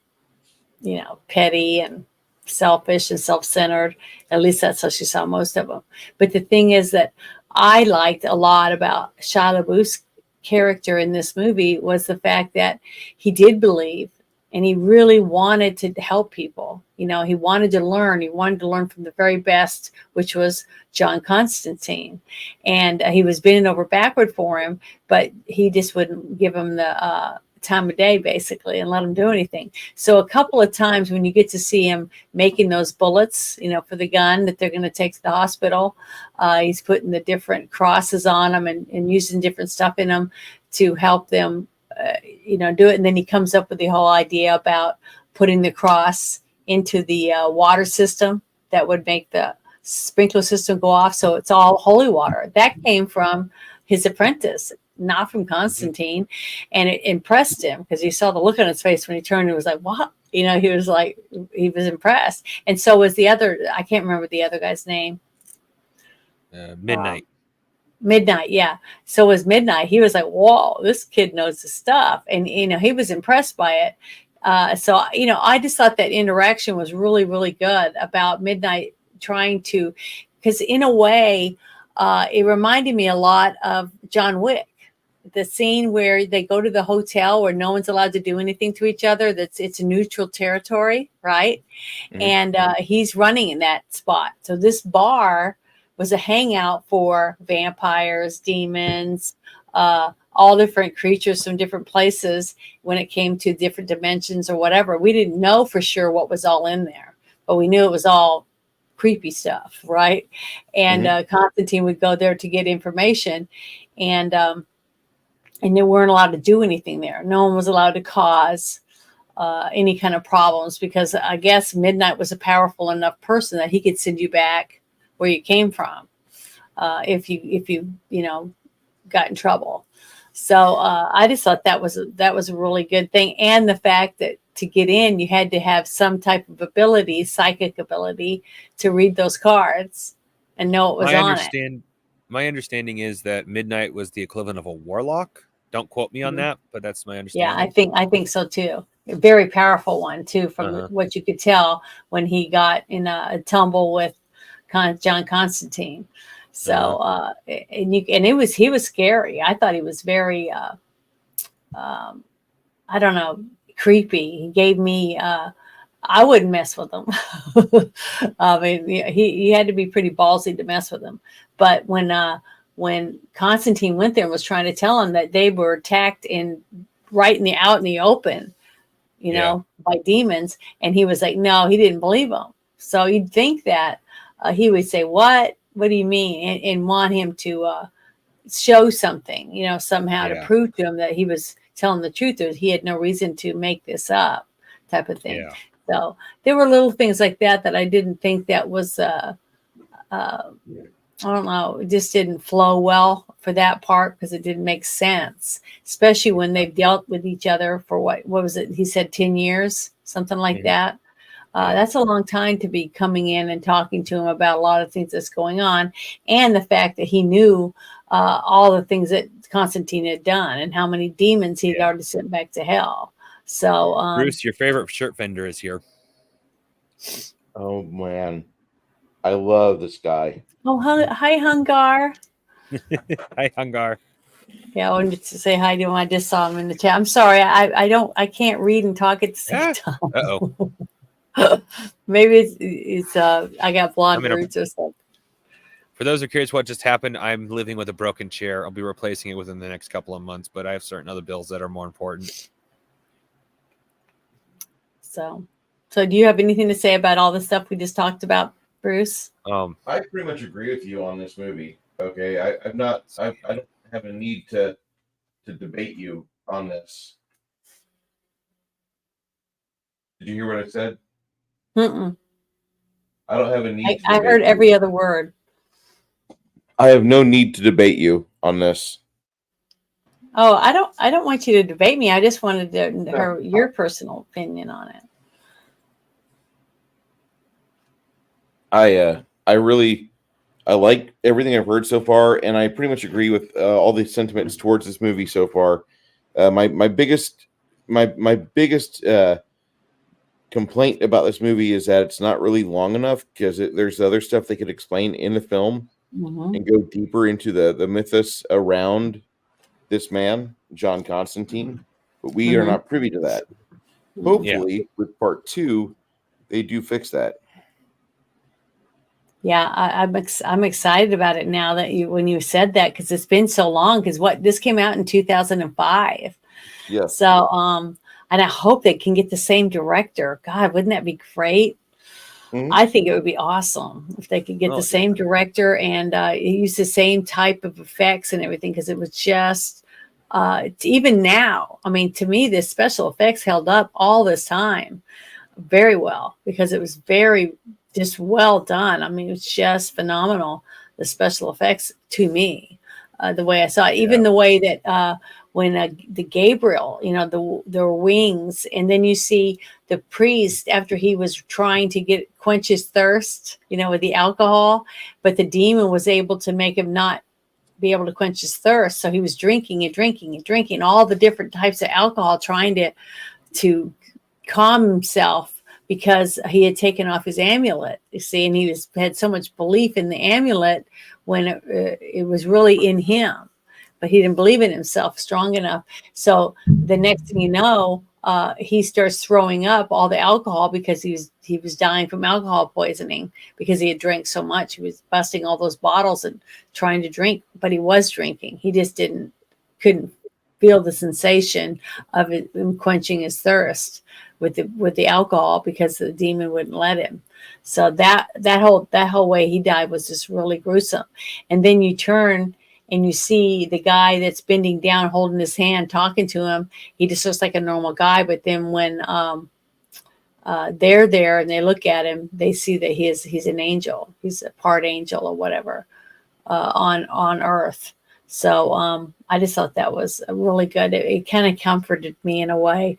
petty and selfish and self-centered. At least that's how she saw most of them. But the thing is that I liked a lot about Shia LaBeouf character in this movie was the fact that he did believe and he really wanted to help people. You know, he wanted to learn. He wanted to learn from the very best, which was John Constantine. And he was bending over backward for him, but he just wouldn't give him the time of day, basically, and let him do anything. So a couple of times when you get to see him making those bullets, you know, for the gun that they're going to take to the hospital, he's putting the different crosses on them and using different stuff in them to help them you know, do it. And then he comes up with the whole idea about putting the cross into the water system that would make the sprinkler system go off. So it's all holy water. That came from his apprentice, not from Constantine. And it impressed him because he saw the look on his face when he turned and was like, what? You know, he was like, he was impressed. And so was the other, I can't remember the other guy's name. Midnight. Midnight, yeah. So was Midnight. He was like, whoa, this kid knows the stuff. And, you know, he was impressed by it. So, you know, I just thought that interaction was really, really good about Midnight trying to, because in a way, it reminded me a lot of John Wick. The scene where they go to the hotel where no one's allowed to do anything to each other. It's a neutral territory, right? Mm-hmm. And he's running in that spot. So this bar was a hangout for vampires, demons, all different creatures from different places when it came to different dimensions or whatever. We didn't know for sure what was all in there, but we knew it was all creepy stuff, right? And Constantine would go there to get information, and they weren't allowed to do anything there. No one was allowed to cause any kind of problems because I guess Midnight was a powerful enough person that he could send you back where you came from if you know got in trouble. So I just thought that was a really good thing, and the fact that to get in you had to have some type of ability, psychic ability, to read those cards and know what was on it. My understanding is that Midnight was the equivalent of a warlock. Don't quote me on that, but that's my understanding. Yeah, I think so too. A very powerful one too, from what you could tell when he got in a tumble with John Constantine. So he was scary. I thought he was very I don't know, creepy. He gave me I wouldn't mess with him. I mean, he had to be pretty ballsy to mess with him. But when Constantine went there and was trying to tell him that they were attacked out in the open, you know, by demons, and he was like, no, he didn't believe him. So you'd think that he would say, what do you mean? And want him to show something, you know, somehow to prove to him that he was telling the truth, or he had no reason to make this up, type of thing. So there were little things like that I didn't think that was I don't know, it just didn't flow well for that part because it didn't make sense, especially when they've dealt with each other for what was it? He said 10 years, something like that. That's a long time to be coming in and talking to him about a lot of things that's going on. And the fact that he knew all the things that Constantine had done and how many demons he'd already sent back to hell. So, Bruce, your favorite shirt vendor is here. Oh, man. I love this guy. Oh, hi, Hungar. Hi, Hungar. Yeah, I wanted to say hi to him. I just saw him in the chat. I'm sorry. I can't read and talk at the same time. Uh-oh. Maybe it's I got blonde roots or something. For those who are curious what just happened, I'm living with a broken chair. I'll be replacing it within the next couple of months, but I have certain other bills that are more important. So do you have anything to say about all the stuff we just talked about, Bruce? I pretty much agree with you on this movie. Okay, I don't have a need to debate you on this. Did you hear what I said? Mm-mm. I don't have a need. I heard every other word. I have no need to debate you on this. Oh, I don't want you to debate me. I just wanted to hear your personal opinion on it. I like everything I've heard so far, and I pretty much agree with all the sentiments towards this movie so far. My biggest complaint about this movie is that it's not really long enough because there's other stuff they could explain in the film and go deeper into the mythos around this man, John Constantine, but we are Mhm. not privy to that. Hopefully, with part 2, they do fix that. Yeah, I'm excited about it now that when you said that, because it's been so long. Because this came out in 2005. Yes. So and I hope they can get the same director. God, wouldn't that be great? Mhm. I think it would be awesome if they could get the same director and use the same type of effects and everything, because it was just even now. I mean, to me, the special effects held up all this time very well, because it was very just well done. I mean, it was just phenomenal, the special effects to me, the way I saw it, even the way that when the Gabriel, the wings, and then you see the priest after he was trying to quench his thirst, with the alcohol, but the demon was able to make him not be able to quench his thirst. So he was drinking and drinking and drinking all the different types of alcohol, trying to calm himself, because he had taken off his amulet, you see, and he had so much belief in the amulet when it was really in him, but he didn't believe in himself strong enough. So the next thing you know, he starts throwing up all the alcohol, because he was dying from alcohol poisoning, because he had drank so much. He was busting all those bottles and trying to drink, but he was drinking. He just couldn't feel the sensation of him quenching his thirst with the alcohol, because the demon wouldn't let him. So that whole way he died was just really gruesome. And then you turn and you see the guy that's bending down, holding his hand, talking to him. He just looks like a normal guy. But then when they're there and they look at him, they see that he's an angel. He's a part angel or whatever on Earth. So I just thought that was really good. It kind of comforted me in a way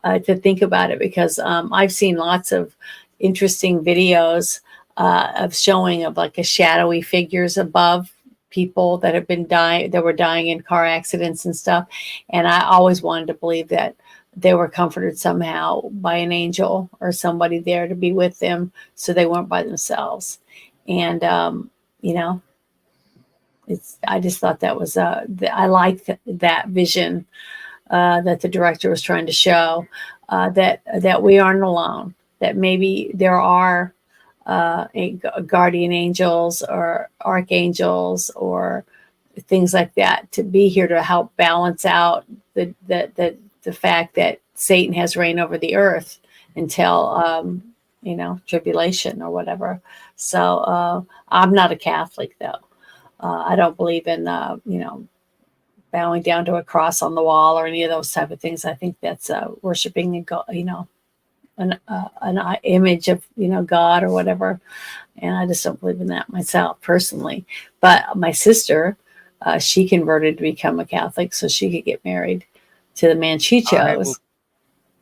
to think about it, because I've seen lots of interesting videos of showing of like a shadowy figures above people that have been dying, that were dying in car accidents and stuff. And I always wanted to believe that they were comforted somehow by an angel or somebody there to be with them, so they weren't by themselves. And I just thought that was I liked that vision that the director was trying to show, that we aren't alone, that maybe there are guardian angels or archangels or things like that to be here to help balance out the fact that Satan has reign over the earth until tribulation or whatever. So I'm not a Catholic, though. I don't believe in bowing down to a cross on the wall or any of those type of things. I think that's worshiping an image of God or whatever, and I just don't believe in that myself personally. But my sister, she converted to become a Catholic so she could get married to the man she chose.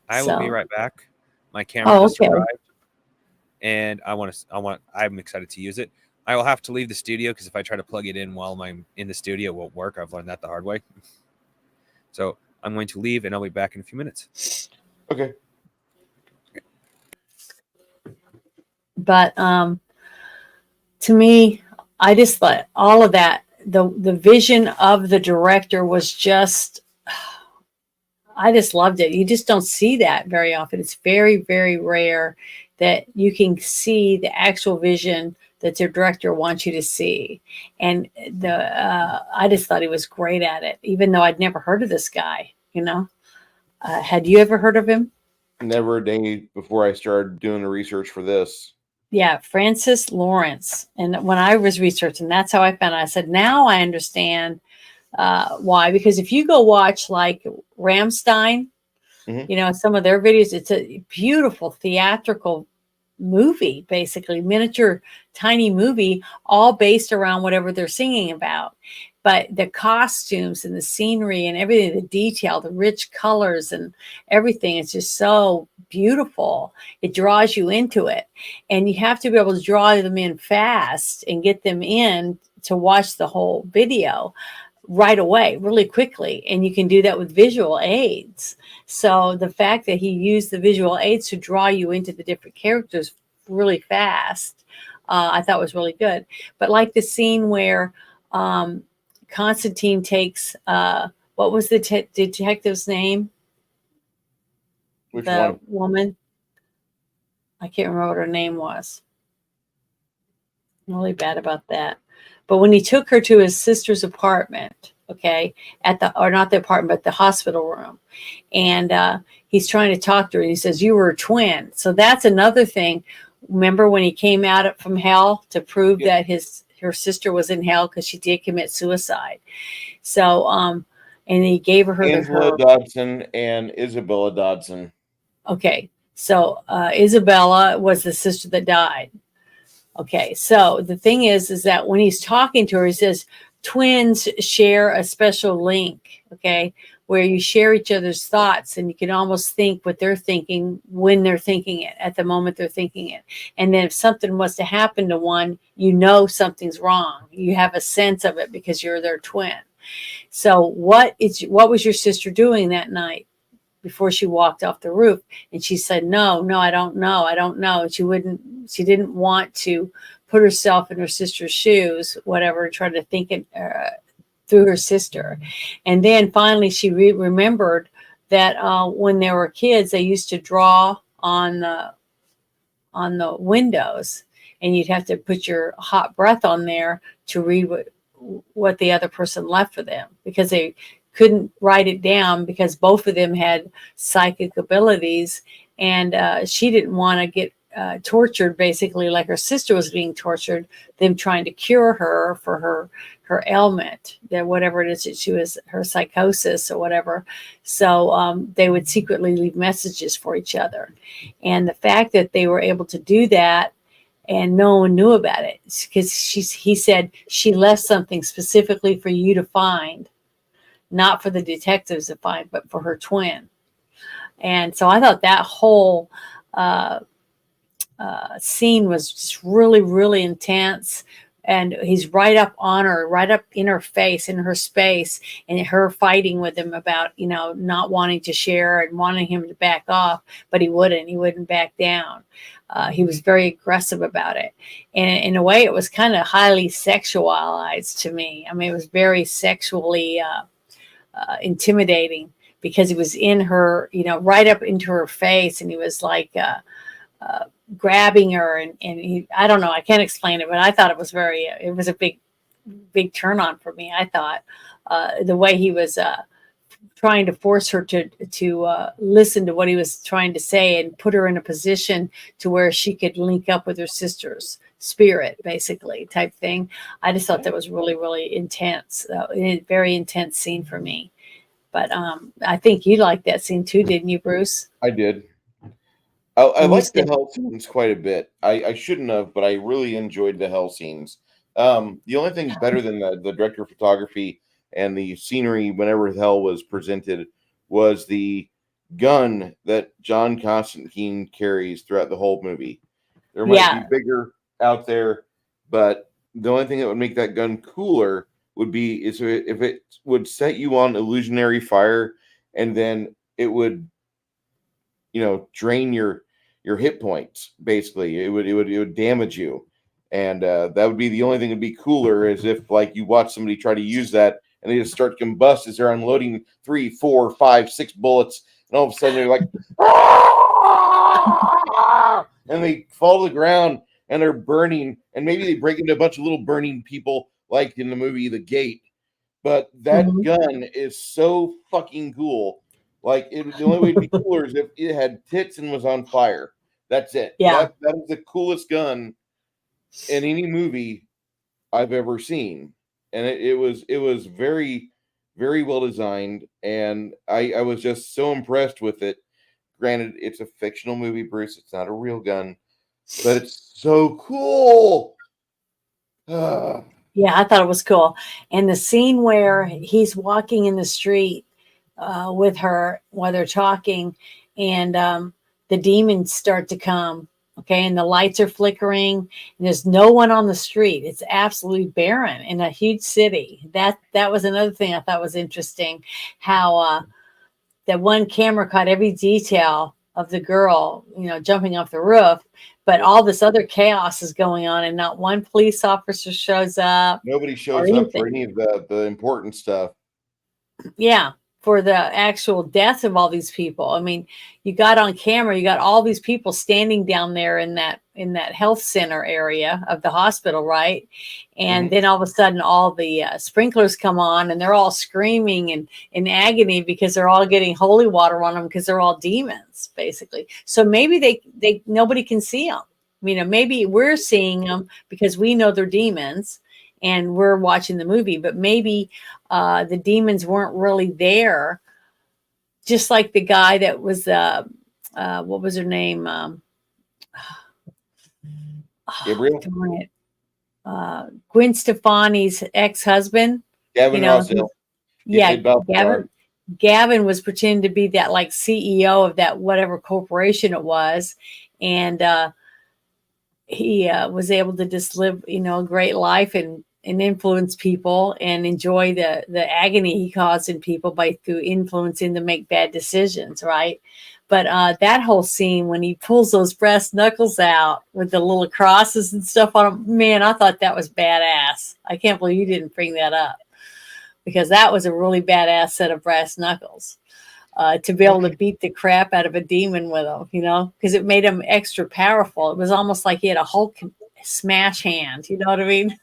I will be right back. My camera just okay. arrived, and I'm excited to use it. I will have to leave the studio, because if I try to plug it in while I'm in the studio, it won't work. I've learned that the hard way. So I'm going to leave, and I'll be back in a few minutes. Okay. But to me, I just thought all of that, the vision of the director was just, I just loved it. You just don't see that very often. It's very, very rare that you can see the actual vision that the director wants you to see. And I just thought he was great at it, even though I'd never heard of this guy. Had you ever heard of him? Never a day before I started doing the research for this. Yeah, Francis Lawrence. And when I was researching, that's how I found it. I said, now I understand why. Because if you go watch like Rammstein, some of their videos, it's a beautiful theatrical movie, basically miniature tiny movie, all based around whatever they're singing about. But the costumes and the scenery and everything, the detail, the rich colors and everything, it's just so beautiful. It draws you into it, and you have to be able to draw them in fast and get them in to watch the whole video right away, really quickly. And you can do that with visual aids. So the fact that he used the visual aids to draw you into the different characters really fast, I thought was really good. But like the scene where Constantine takes What was the detective's name? Which The one? woman. I can't remember what her name was. I'm really bad about that. But when he took her to his sister's apartment, okay, or not the apartment, but the hospital room, and he's trying to talk to her. He says, "You were a twin." So that's another thing. Remember when he came out from hell to prove that her sister was in hell because she did commit suicide. So and he gave her Angela Dodson and Isabella Dodson. Okay, so Isabella was the sister that died. Okay, so the thing is that when he's talking to her, he says twins share a special link. Okay, where you share each other's thoughts, and you can almost think what they're thinking when they're thinking it at the moment they're thinking it. And then if something was to happen to one, you know something's wrong. You have a sense of it because you're their twin. So what was your sister doing that night before she walked off the roof? And she said, no, I don't know. And she didn't want to put herself in her sister's shoes, whatever, trying to think it through her sister. And then finally she remembered that when they were kids, they used to draw on the windows, and you'd have to put your hot breath on there to read what the other person left for them, because they couldn't write it down because both of them had psychic abilities, and she didn't want to get tortured, basically like her sister was being tortured, them trying to cure her for her ailment, that whatever it is that she was, her psychosis or whatever. So they would secretly leave messages for each other, and the fact that they were able to do that and no one knew about it because he said she left something specifically for you to find, not for the detectives to find, but for her twin. And so I thought that whole scene was just really, really intense. And he's right up on her, right up in her face, in her space, and her fighting with him about, not wanting to share and wanting him to back off, but he wouldn't back down. He was very aggressive about it. And in a way, it was kind of highly sexualized to me. I mean, it was very sexually intimidating because he was in her, right up into her face, and he was like grabbing her, and he, I don't know, I can't explain it, but I thought it was a big turn on for me. I thought the way he was trying to force her to listen to what he was trying to say and put her in a position to where she could link up with her sister's spirit, basically, type thing. I just thought that was really, really intense, a very intense scene for me. But I think you liked that scene too, didn't you, Bruce? I did. I liked the hell scenes quite a bit. I shouldn't have, but I really enjoyed the hell scenes. The only thing better than the director of photography and the scenery whenever hell was presented was the gun that John Constantine carries throughout the whole movie. There might be bigger out there, but the only thing that would make that gun cooler would be if it would set you on illusionary fire, and then it would, drain your hit points. Basically, it would damage you, and that would be the only thing that'd be cooler, is if like you watch somebody try to use that and they just start to combust as they're unloading 3, 4, 5, 6 bullets, and all of a sudden they're like, "Ah!" and they fall to the ground and they're burning, and maybe they break into a bunch of little burning people like in the movie The Gate. But that gun is so fucking cool. Like, the only way to be cooler is if it had tits and was on fire. That's it. Yeah. That is the coolest gun in any movie I've ever seen. And it was very, very well designed, and I was just so impressed with it. Granted, it's a fictional movie, Bruce. It's not a real gun, but it's so cool. Yeah, I thought it was cool. And the scene where he's walking in the street with her while they're talking, and the demons start to come. Okay, and the lights are flickering, and there's no one on the street. It's absolutely barren in a huge city. That was another thing I thought was interesting. How that one camera caught every detail of the girl, jumping off the roof, but all this other chaos is going on, and not one police officer shows up. Nobody shows up for any of the important stuff. Yeah, for the actual death of all these people. I mean, you got on camera, you got all these people standing down there in that health center area of the hospital, right? And then all of a sudden, all the sprinklers come on, and they're all screaming and in agony because they're all getting holy water on them because they're all demons, basically. So maybe they nobody can see them. You know, maybe we're seeing them because we know they're demons and we're watching the movie, but maybe the demons weren't really there. Just like the guy that was, what was her name? Gabriel? Darn it. Gwen Stefani's ex-husband. Gavin You know, Rossdale. He yeah, played Balthazar. Gavin was pretending to be that like CEO of that whatever corporation it was, and he was able to just live, you know, a great life and influence people and enjoy the agony he caused in people by through influencing them to make bad decisions, right? But that whole scene when he pulls those brass knuckles out with the little crosses and stuff on them, man, I thought that was badass. I can't believe you didn't bring that up because that was a really badass set of brass knuckles. To be able to beat the crap out of a demon with them, you know, because it made him extra powerful. It was almost like he had a Hulk smash hand, you know what I mean?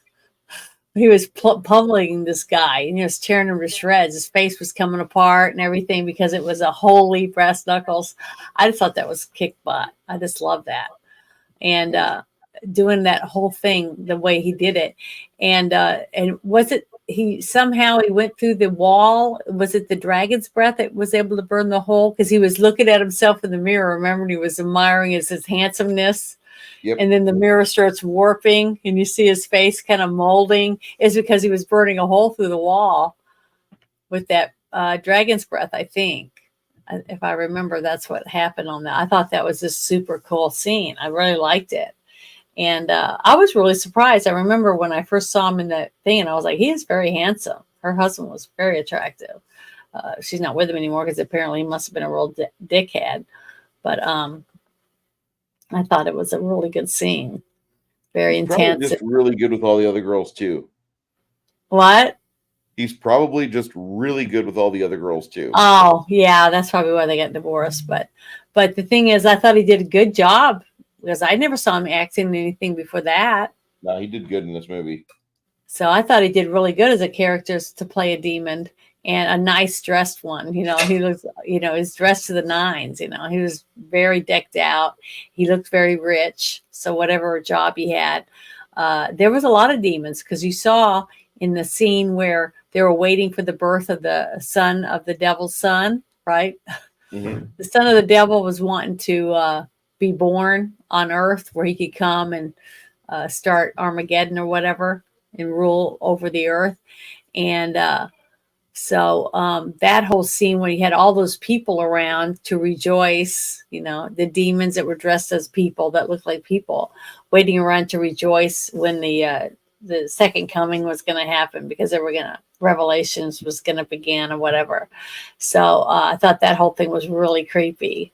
He was pummeling this guy and he was tearing him to shreds. His face was coming apart and everything because it was a holy brass knuckles. I just thought that was kick butt. I just love that. And doing that whole thing the way he did it. And was it he somehow he went through the wall? Was it the dragon's breath that was able to burn the hole? Because he was looking at himself in the mirror. Remember, he was admiring his handsomeness. Yep. And then the mirror starts warping and you see his face kind of molding. Is because he was burning a hole through the wall with that dragon's breath, I think. If I remember, that's what happened on that. I thought that was a super cool scene. I really liked it. And I was really surprised. I remember when I first saw him in that thing, and I was like, he is very handsome. Her husband was very attractive. She's not with him anymore because apparently he must have been a real dickhead. But I thought it was a really good scene. Very He's probably intense. just really good with all the other girls too. What? He's probably just really good with all the other girls too. Oh, yeah, that's probably why they got divorced. But the thing is, I thought he did a good job because I never saw him acting in anything before that. No, he did good in this movie. So I thought he did really good as a character to play a demon and a nice dressed one. You know, he looks, you know, he's dressed to the nines. You know, he was very decked out. He looked very rich. So whatever job he had, there was a lot of demons because you saw in the scene where they were waiting for the birth of the son of the devil's son, right? Mm-hmm. The son of the devil was wanting to be born on earth where he could come and start Armageddon or whatever and rule over the earth. And so that whole scene when he had all those people around to rejoice, you know, the demons that were dressed as people that looked like people waiting around to rejoice when the second coming was going to happen because they were going to Revelations was going to begin or whatever. So I thought that whole thing was really creepy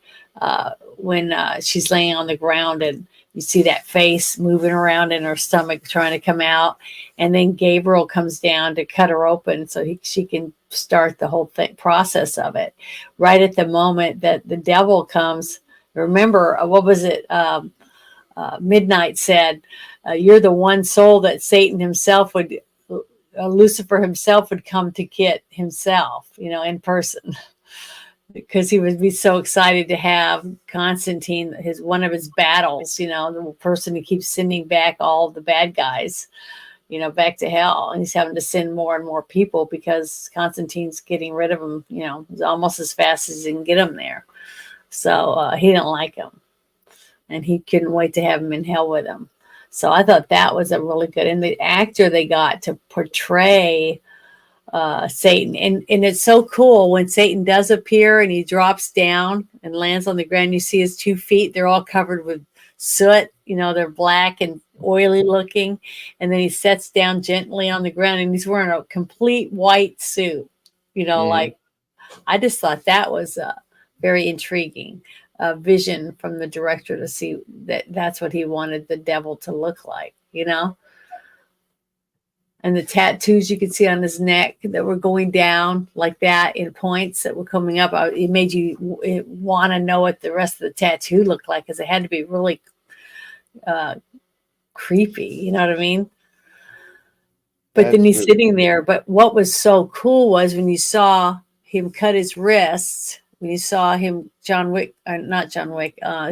when she's laying on the ground and you see that face moving around in her stomach trying to come out. And then Gabriel comes down to cut her open so she can start the whole process of it. Right at the moment that the devil comes, remember, what was it? Midnight said, you're the one soul that Satan himself would, Lucifer himself would come to get himself, you know, in person. Because he would be so excited to have Constantine, one of his battles, you know, the person who keeps sending back all the bad guys, you know, back to hell. And he's having to send more and more people because Constantine's getting rid of them, you know, almost as fast as he can get them there. So he didn't like him. And he couldn't wait to have him in hell with him. So I thought that was a really good. And the actor they got to portray Satan. And it's so cool when Satan does appear and he drops down and lands on the ground. You see his 2 feet. They're all covered with soot. You know, they're black and oily looking. And then he sets down gently on the ground and he's wearing a complete white suit. You know, like I just thought that was very intriguing. Vision from the director to see that's what he wanted the devil to look like, you know? And the tattoos you could see on his neck that were going down like that in points that were coming up. It made you want to know what the rest of the tattoo looked like, because it had to be really creepy. You know what I mean? But then he's sitting there. But what was so cool was when you saw him cut his wrists, when you saw him,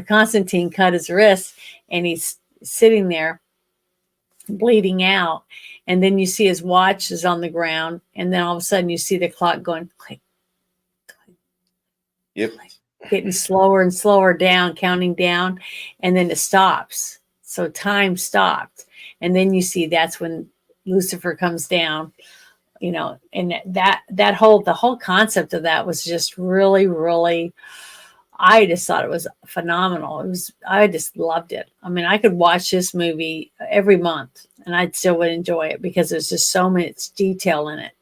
Constantine cut his wrists, and he's sitting there bleeding out. And then you see his watch is on the ground. And then all of a sudden you see the clock going click, click, Yep. click, getting slower and slower down, counting down. And then it stops. So time stopped. And then you see that's when Lucifer comes down, you know, and the whole concept of that was just really, really, I just thought it was phenomenal. I just loved it. I mean, I could watch this movie every month and I still would enjoy it because there's just so much detail in it.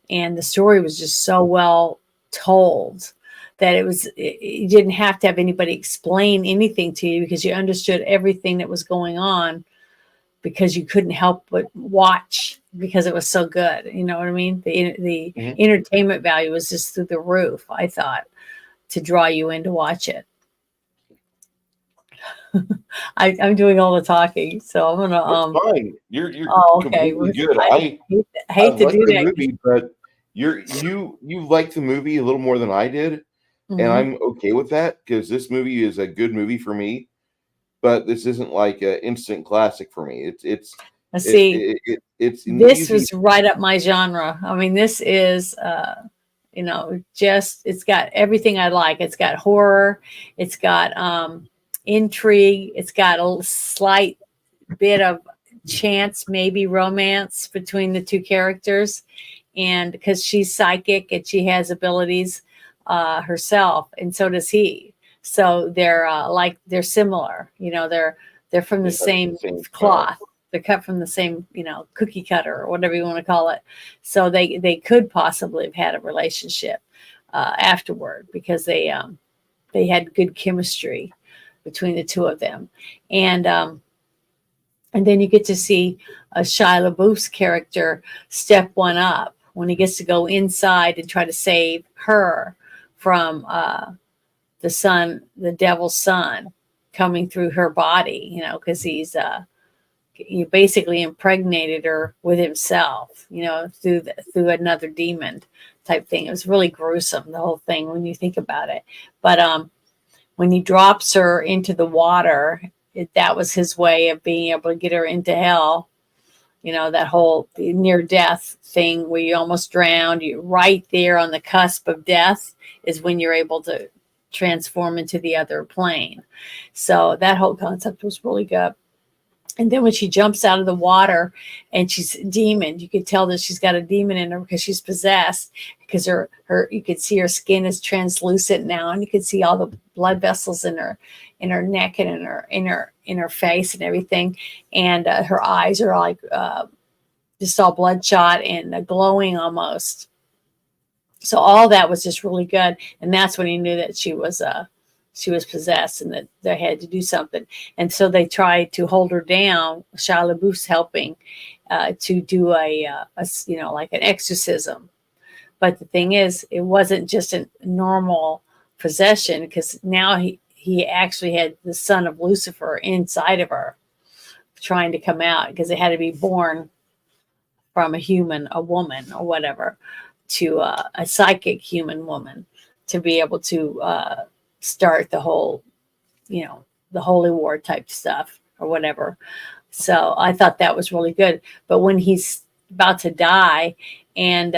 And the story was just so well told that you didn't have to have anybody explain anything to you, because you understood everything that was going on, because you couldn't help but watch because it was so good. You know what I mean? The entertainment value was just through the roof, I thought, to draw you in to watch it. I'm doing all the talking, so I'm gonna. That's fine. You're okay. completely good. I hate to do that. Movie, but you like the movie a little more than I did, and I'm okay with that, because this movie is a good movie for me. But this isn't like an instant classic for me. It's this was right up my genre. I mean, this is you know, just, it's got everything I like. It's got horror, it's got intrigue, it's got a slight bit of chance, maybe romance between the two characters, and because she's psychic and she has abilities herself, and so does he. So they're similar, you know, they're from the same cloth. They're cut from the same, you know, cookie cutter or whatever you want to call it. So they could possibly have had a relationship afterward, because they had good chemistry between the two of them. And then you get to see Shia LaBeouf's character step one up when he gets to go inside and try to save her from the devil's son coming through her body, you know, because he basically impregnated her with himself, you know, through another demon type thing. It was really gruesome, the whole thing, when you think about it. But when he drops her into the water, that was his way of being able to get her into hell. You know, that whole near death thing where you almost drowned, you right there on the cusp of death is when you're able to transform into the other plane. So that whole concept was really good. And then when she jumps out of the water and she's a demon, you could tell that she's got a demon in her because she's possessed, because her you could see her skin is translucent now, and you could see all the blood vessels in her neck and in her face and everything. And her eyes are like just all bloodshot and glowing almost. So all that was just really good. And that's when he knew that she was possessed and that they had to do something. And so they tried to hold her down. Shia LaBeouf's helping to do a you know, like an exorcism. But the thing is, it wasn't just a normal possession, because now he actually had the son of Lucifer inside of her trying to come out, because it had to be born from a woman or whatever, to a psychic human woman to be able to start the whole, you know, the holy war type stuff or whatever. So I thought that was really good. But when he's about to die, and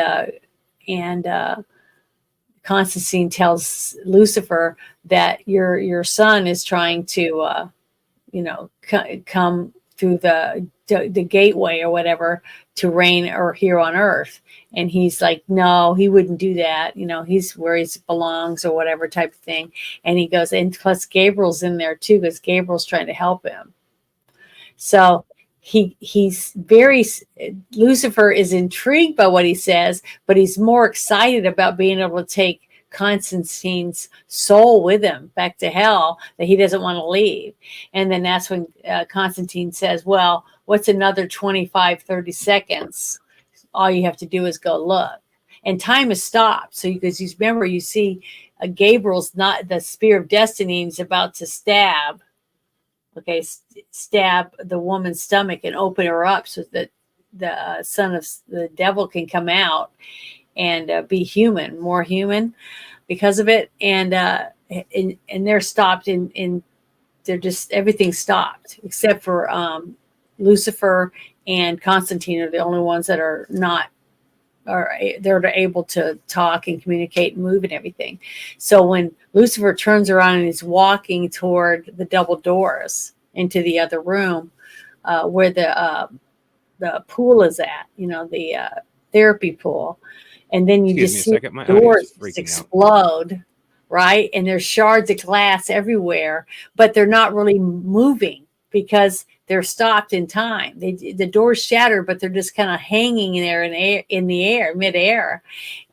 Constantine tells Lucifer that your son is trying to you know, come through the gateway or whatever to reign or here on earth. And he's like, no, he wouldn't do that. You know, he's where he belongs or whatever type of thing. And he goes, and plus Gabriel's in there too, because Gabriel's trying to help him. So Lucifer is intrigued by what he says, but he's more excited about being able to take Constantine's soul with him back to hell, that he doesn't want to leave. And then that's when Constantine says, well, what's another 25, 30 seconds? All you have to do is go look. And time is stopped. So because you remember, you see Gabriel's not the spear of destiny is about to stab. Okay, stab the woman's stomach and open her up so that the son of the devil can come out and be human, more human because of it. And they're stopped in they're just everything stopped except for Lucifer and Constantine are the only ones that are not or they're able to talk and communicate and move and everything. So when Lucifer turns around and is walking toward the double doors into the other room where the pool is at, the therapy pool, and then you just see doors explode, right? And there's shards of glass everywhere, but they're not really moving because they're stopped in time. The doors shatter, but they're just kind of hanging there in the air, midair.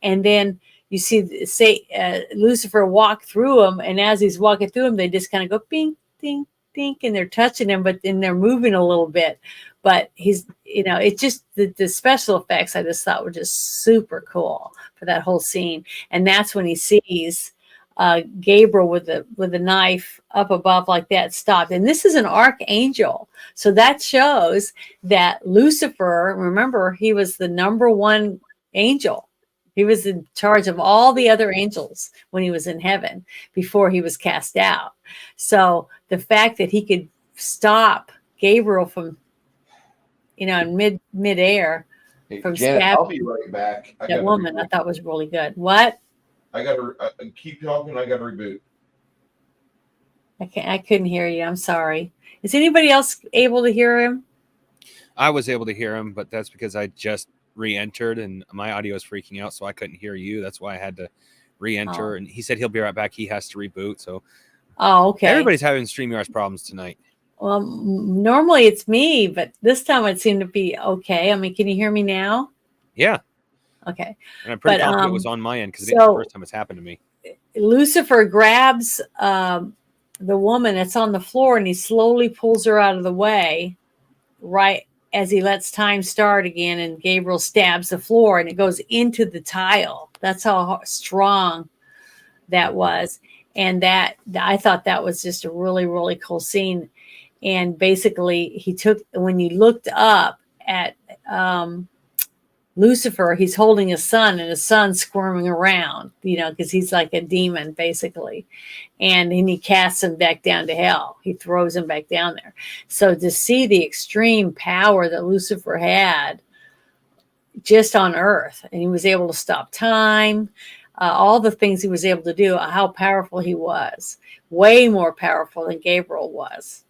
And then you see, Lucifer walk through them, and as he's walking through them, they just kind of go bing, ding, ding, and they're touching him, but then they're moving a little bit. But he's, it's just the special effects I just thought were just super cool for that whole scene. And that's when he sees Gabriel with a knife up above like that stopped. And this is an archangel. So that shows that Lucifer, remember, he was the number one angel. He was in charge of all the other angels when he was in heaven before he was cast out. So the fact that he could stop Gabriel from, in midair from Janet, stabbing I'll be right back. that woman, I thought was really good. What? I got to keep talking. I got to reboot. I couldn't hear you. I'm sorry. Is anybody else able to hear him? I was able to hear him, but that's because I just re-entered and my audio is freaking out, so I couldn't hear you. That's why I had to re-enter. And he said he'll be right back. He has to reboot. So, okay. Everybody's having StreamYard's problems tonight. Well, normally it's me, but this time it seemed to be okay. I mean, can you hear me now? Yeah. Okay. And I'm pretty confident it was on my end because it's the first time it's happened to me. Lucifer grabs the woman that's on the floor and he slowly pulls her out of the way right as he lets time start again, and Gabriel stabs the floor and it goes into the tile. That's how strong that was. And that I thought that was just a really, really cool scene. And basically when you looked up at Lucifer, he's holding his son and his son's squirming around, because he's like a demon basically. And then he casts him back down to hell. He throws him back down there. So to see the extreme power that Lucifer had just on earth, and he was able to stop time, all the things he was able to do, how powerful he was, way more powerful than Gabriel was.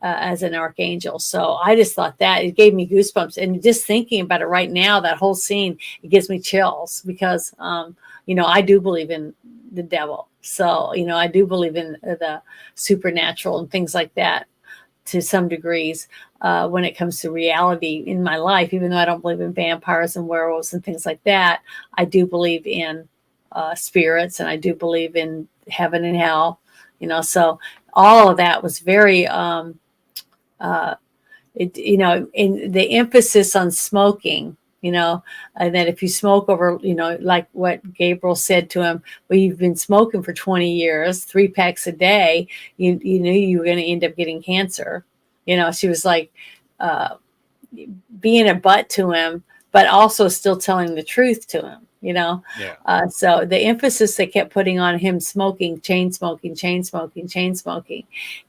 As an archangel. So I just thought that it gave me goosebumps, and just thinking about it right now, that whole scene, it gives me chills because, I do believe in the devil. So, I do believe in the supernatural and things like that to some degrees when it comes to reality in my life, even though I don't believe in vampires and werewolves and things like that. I do believe in spirits, and I do believe in heaven and hell, so all of that was very, in the emphasis on smoking, and that if you smoke over, like what Gabriel said to him, well, you've been smoking for 20 years, 3 packs a day, you knew you were going to end up getting cancer. She was like being a butt to him, but also still telling the truth to him. Yeah. So the emphasis they kept putting on him smoking, chain smoking.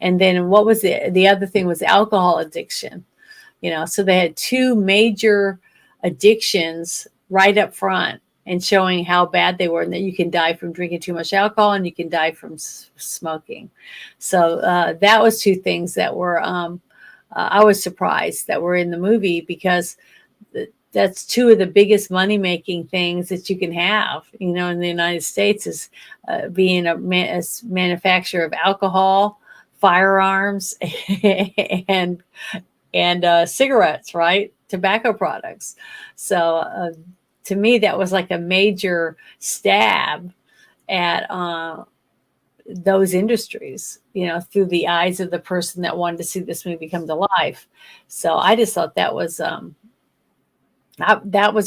And then what was the other thing was alcohol addiction, so they had 2 major addictions right up front and showing how bad they were, and that you can die from drinking too much alcohol and you can die from smoking. So that was 2 things that were, I was surprised that were in the movie, because that's 2 of the biggest money-making things that you can have, in the United States, is being a manufacturer of alcohol, firearms, and cigarettes, right? Tobacco products. So to me, that was like a major stab at those industries, through the eyes of the person that wanted to see this movie come to life. So I just thought that was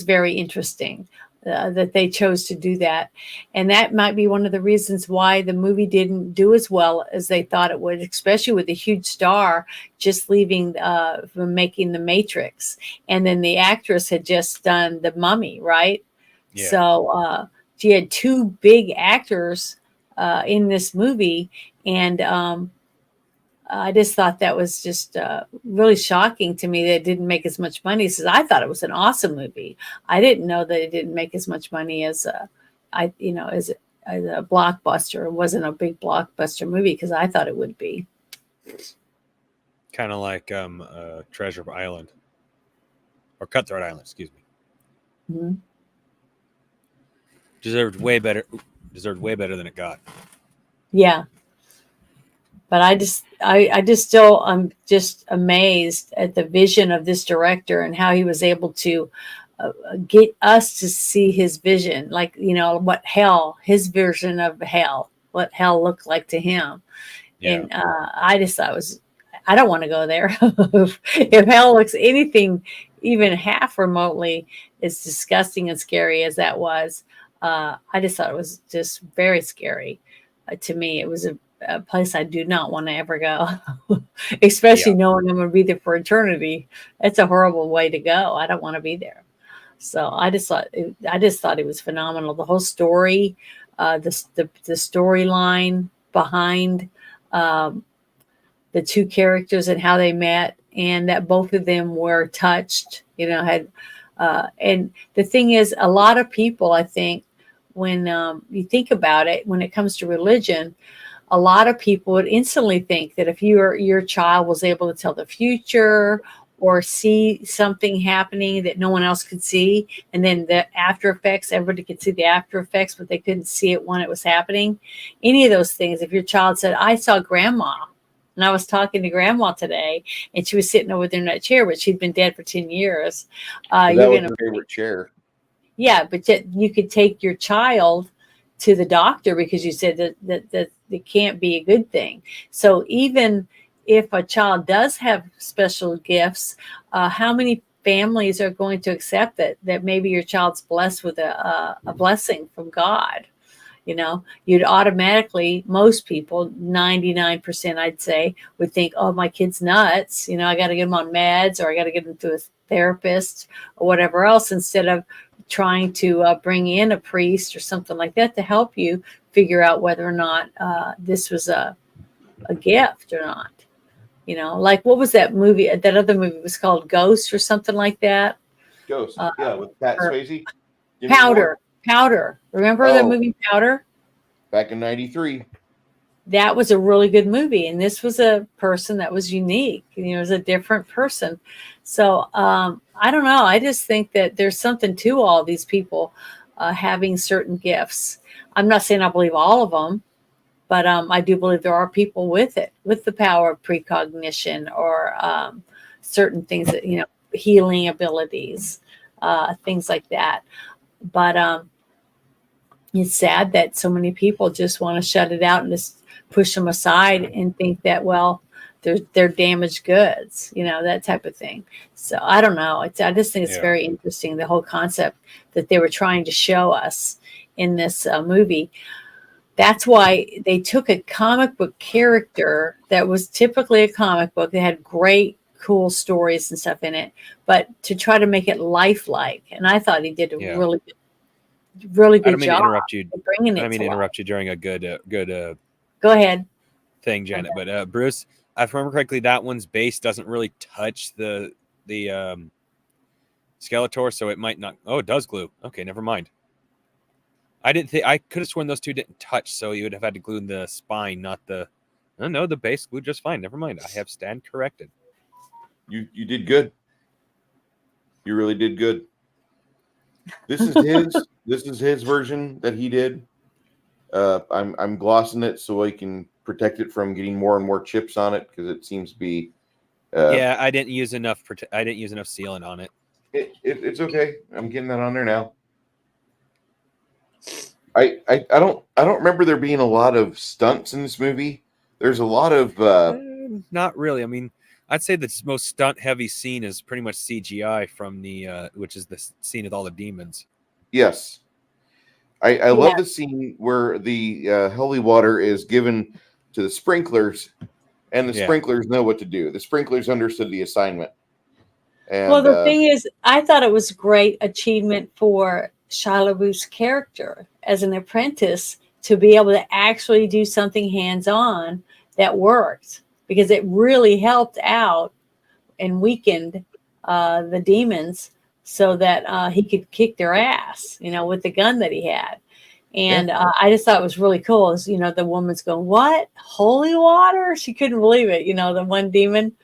very interesting, that they chose to do that. And that might be one of the reasons why the movie didn't do as well as they thought it would, especially with a huge star just leaving from making The Matrix. And then the actress had just done The Mummy, right? Yeah. So she had two big actors in this movie. And I just thought that was just really shocking to me that it didn't make as much money. Because I thought it was an awesome movie. I didn't know that it didn't make as much money as as a blockbuster. It wasn't a big blockbuster movie because I thought it would be. Kind of like Treasure Island or Cutthroat Island, excuse me. Mm-hmm. Deserved way better than it got. Yeah. But I just still, I'm just amazed at the vision of this director and how he was able to get us to see his vision, like, his version of hell, what hell looked like to him. Yeah. And I just thought I don't want to go there. If hell looks anything even half remotely as disgusting and scary as that was, I just thought it was just very scary. To me, it was a place I do not want to ever go, especially knowing I'm going to be there for eternity. It's a horrible way to go. I don't want to be there. So I just thought it was phenomenal. The whole story, the storyline behind the two characters and how they met, and that both of them were touched, and the thing is, a lot of people, I think, when you think about it, when it comes to religion, a lot of people would instantly think that if your child was able to tell the future or see something happening that no one else could see, and then the after effects, everybody could see the after effects, but they couldn't see it when it was happening. Any of those things, if your child said, I saw grandma, and I was talking to grandma today, and she was sitting over there in that chair, but she'd been dead for 10 years. That was her favorite chair. Yeah, but you could take your child to the doctor because you said that it can't be a good thing. So even if a child does have special gifts, how many families are going to accept that maybe your child's blessed with a blessing from God? You'd automatically, most people, 99%, I'd say, would think, oh, my kid's nuts. I got to get him on meds, or I got to get him to a therapist or whatever else, instead of trying to bring in a priest or something like that to help you figure out whether or not this was a gift or not. Like, what was that movie? That other movie was called Ghost or something like that. Ghost, with Pat Swayze. Powder. Remember the movie Powder? Back in '93. That was a really good movie, and this was a person that was unique. It was a different person. So I don't know. I just think that there's something to all these people having certain gifts. I'm not saying I believe all of them, but I do believe there are people with the power of precognition or certain things that, healing abilities, things like that. But it's sad that so many people just want to shut it out and just push them aside and think that, well, they're damaged goods, that type of thing. So I don't know. I just think it's very interesting, the whole concept that they were trying to show us in this movie. That's why they took a comic book character that was typically a comic book that had great, cool stories and stuff in it, but to try to make it lifelike. And I thought he did a really good job. I don't mean to interrupt you during a good go ahead thing, Janet. But Bruce, if I remember correctly, that one's base doesn't really touch the Skeletor, so it might not. Oh, it does glue. Okay, never mind. I could have sworn those two didn't touch, so you would have had to glue the spine, not the. No, the base glued just fine. Never mind. I have stand corrected. You did good. You really did good. This is his version that he did. I'm glossing it so I can protect it from getting more and more chips on it, because it seems to be. I didn't use enough. I didn't use enough sealant on it. It's okay. I'm getting that on there now. I don't remember there being a lot of stunts in this movie. There's a lot of Not really. I mean, I'd say the most stunt heavy scene is pretty much CGI from the which is the scene with all the demons. yes. I Yeah. love the scene where the holy water is given to the sprinklers, and the Yeah. sprinklers know what to do. The sprinklers understood the assignment, Well, and the thing is, I thought it was a great achievement for Shia LaBeouf's character as an apprentice to be able to actually do something hands-on that worked, because it really helped out and weakened the demons so that he could kick their ass, with the gun that he had. And I just thought it was really cool. As the woman's going, "What? Holy water?" She couldn't believe it. The one demon,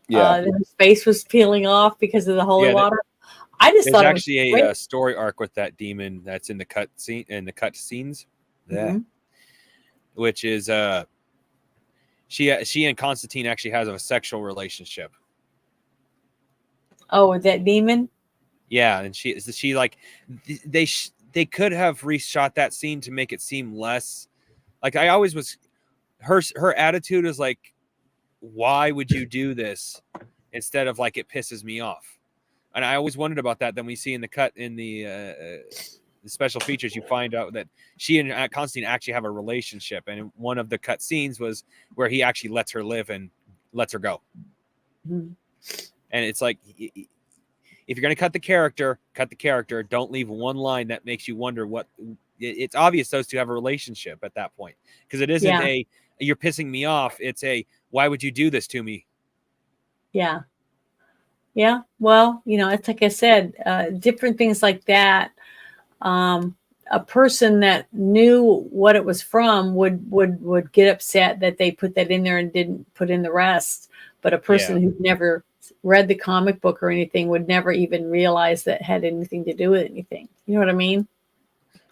his face was peeling off because of the holy Yeah, water. I just there's thought it was actually great. a story arc with that demon that's in the cut scene in the cut scenes. Yeah. Mhm. Which is she and Constantine actually has a sexual relationship. Oh, with that demon? Yeah, and she like they could have reshot that scene to make it seem less like I always was her attitude is like, why would you do this, instead of like, it pisses me off. And I always wondered about that. Then we see in the cut in the special features, you find out that she and Constantine actually have a relationship, and one of the cut scenes was where he actually lets her live and lets her go. Mhm. And it's like, if you're going to cut the character, don't leave one line that makes you wonder what. It's obvious those two have a relationship at that point, because it isn't Yeah. you're pissing me off. It's why would you do this to me? Yeah. Yeah. Well, it's like I said, different things like that. A person that knew what it was from would get upset that they put that in there and didn't put in the rest. But a person who'd never read the comic book or anything would never even realize that had anything to do with anything. You know what I mean?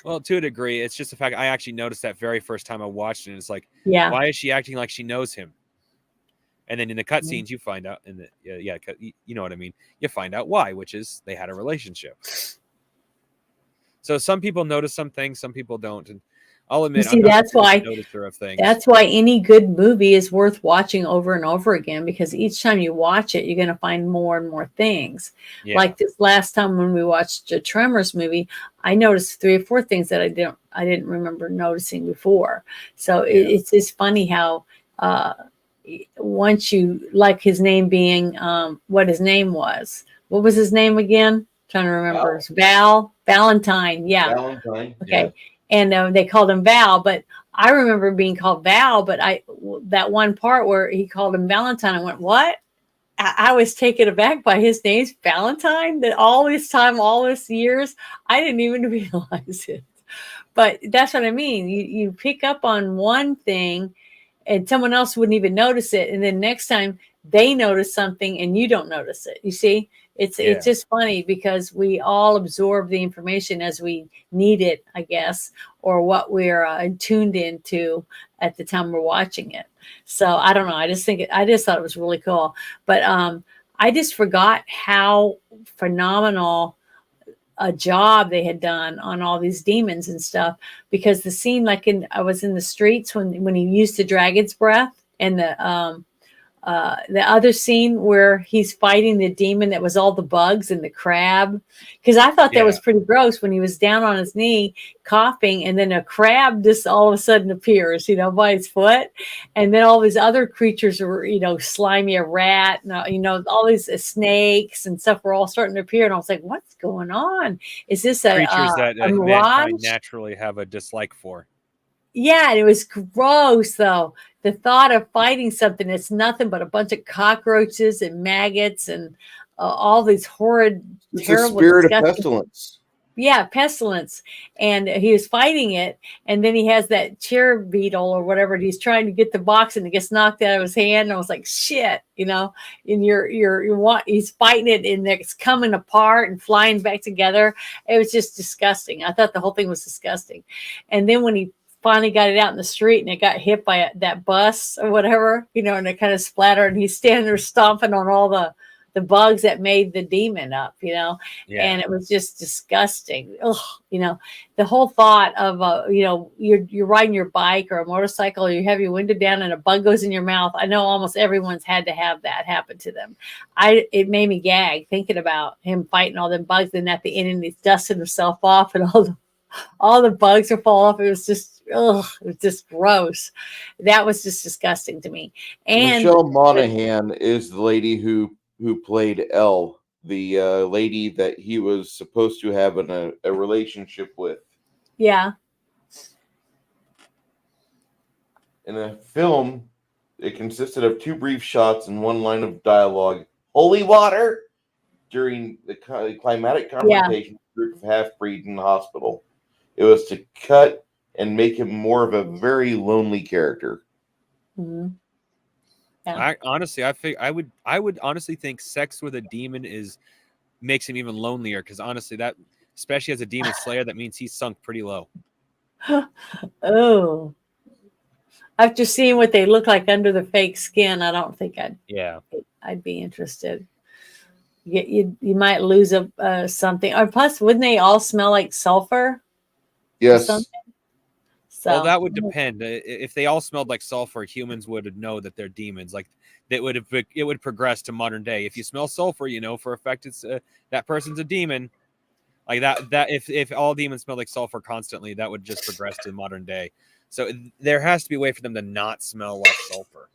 Well, to a degree, it's just the fact I actually noticed that very first time I watched it. And it's like, Yeah. why is she acting like she knows him? And then in the cutscenes, you find out in the you know what I mean. You find out why, which is they had a relationship. So some people notice some things, some people don't, and I'll admit, See, I'm not that's the why noticer of things. That's why any good movie is worth watching over and over again, because each time you watch it, you're going to find more and more things. Yeah. Like this last time when we watched the Tremors movie, I noticed 3 or 4 things that I didn't remember noticing before. So it's just funny how once you, like his name being what his name was. What was his name again? Trying to remember. Valentine. Yeah. Valentine. Okay. Yeah. And they called him Val, but I remember being called Val, but that one part where he called him Valentine, I went, what? I was taken aback by his name's Valentine, that all this time, all this years, I didn't even realize it. But that's what I mean. You pick up on one thing and someone else wouldn't even notice it. And then next time they notice something and you don't notice it. You see, it's just funny because we all absorb the information as we need it, I guess, or what we're tuned into at the time we're watching it. So I don't know. I just thought it was really cool. But I just forgot how phenomenal a job they had done on all these demons and stuff, because the scene, like I was in the streets when he used the dragon's breath, and the other scene where he's fighting the demon that was all the bugs and the crab, because I thought that was pretty gross when he was down on his knee coughing and then a crab just all of a sudden appears, by his foot, and then all these other creatures were, slimy, a rat, and, all these snakes and stuff were all starting to appear, and I was like, what's going on? Is this creatures that a mankind mirage? naturally have a dislike for? Yeah, and it was gross, though. The thought of fighting something that's nothing but a bunch of cockroaches and maggots and all these horrid, It's terrible, a spirit disgusting. of pestilence. Yeah, pestilence. And he was fighting it, and then he has that chair beetle or whatever. And he's trying to get the box, and it gets knocked out of his hand. And I was like, shit, and he's fighting it, and it's coming apart and flying back together. It was just disgusting. I thought the whole thing was disgusting. And then when he finally got it out in the street and it got hit by that bus or whatever, and it kind of splattered, and he's standing there stomping on all the the bugs that made the demon up, you know, Yeah. and it was just disgusting. Ugh, you know, the whole thought of you know, you're riding your bike or a motorcycle, or you have your window down and a bug goes in your mouth. I know almost everyone's had to have that happen to them. It made me gag thinking about him fighting all them bugs, and at the end he's dusting himself off, and all the bugs are falling off. It was just, ugh, it was just gross. That was just disgusting to me. And Michelle Monaghan is the lady who played Elle, the lady that he was supposed to have a relationship with. yeah, In the film, it consisted of 2 brief shots and 1 line of dialogue. Holy water! During the climatic yeah, confrontation with a group of half-breeds in the hospital. It was to cut and make him more of a very lonely character. mhm, yeah. I honestly, I would honestly think sex with a demon makes him even lonelier, because honestly, that, especially as a demon slayer, that means he's sunk pretty low. Oh, after seeing what they look like under the fake skin, I don't think I'd be interested. You might lose a something, or plus, wouldn't they all smell like sulfur or Yes. something? Well, So that would depend. If they all smelled like sulfur, humans would know that they're demons. Like it would progress to modern day. If you smell sulfur, you know for a fact it's that person's a demon. Like that if all demons smell like sulfur constantly, that would just progress to modern day. So there has to be a way for them to not smell like sulfur.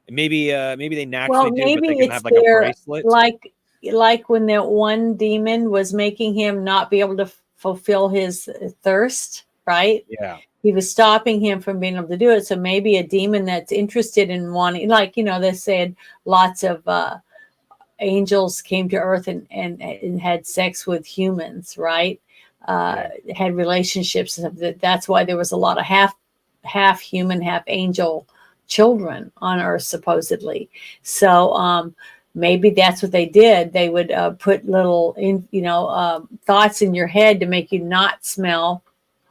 Maybe they naturally do, but maybe they can it's have like a their bracelet. like when that one demon was making him not be able to fulfill his thirst, right? Yeah. He was stopping him from being able to do it. So maybe a demon that's interested in wanting, like, you know, they said lots of angels came to earth and had sex with humans, right? Had relationships. That's why there was a lot of half human, half angel children on earth, supposedly. So maybe that's what they did. They would put little thoughts in your head to make you not smell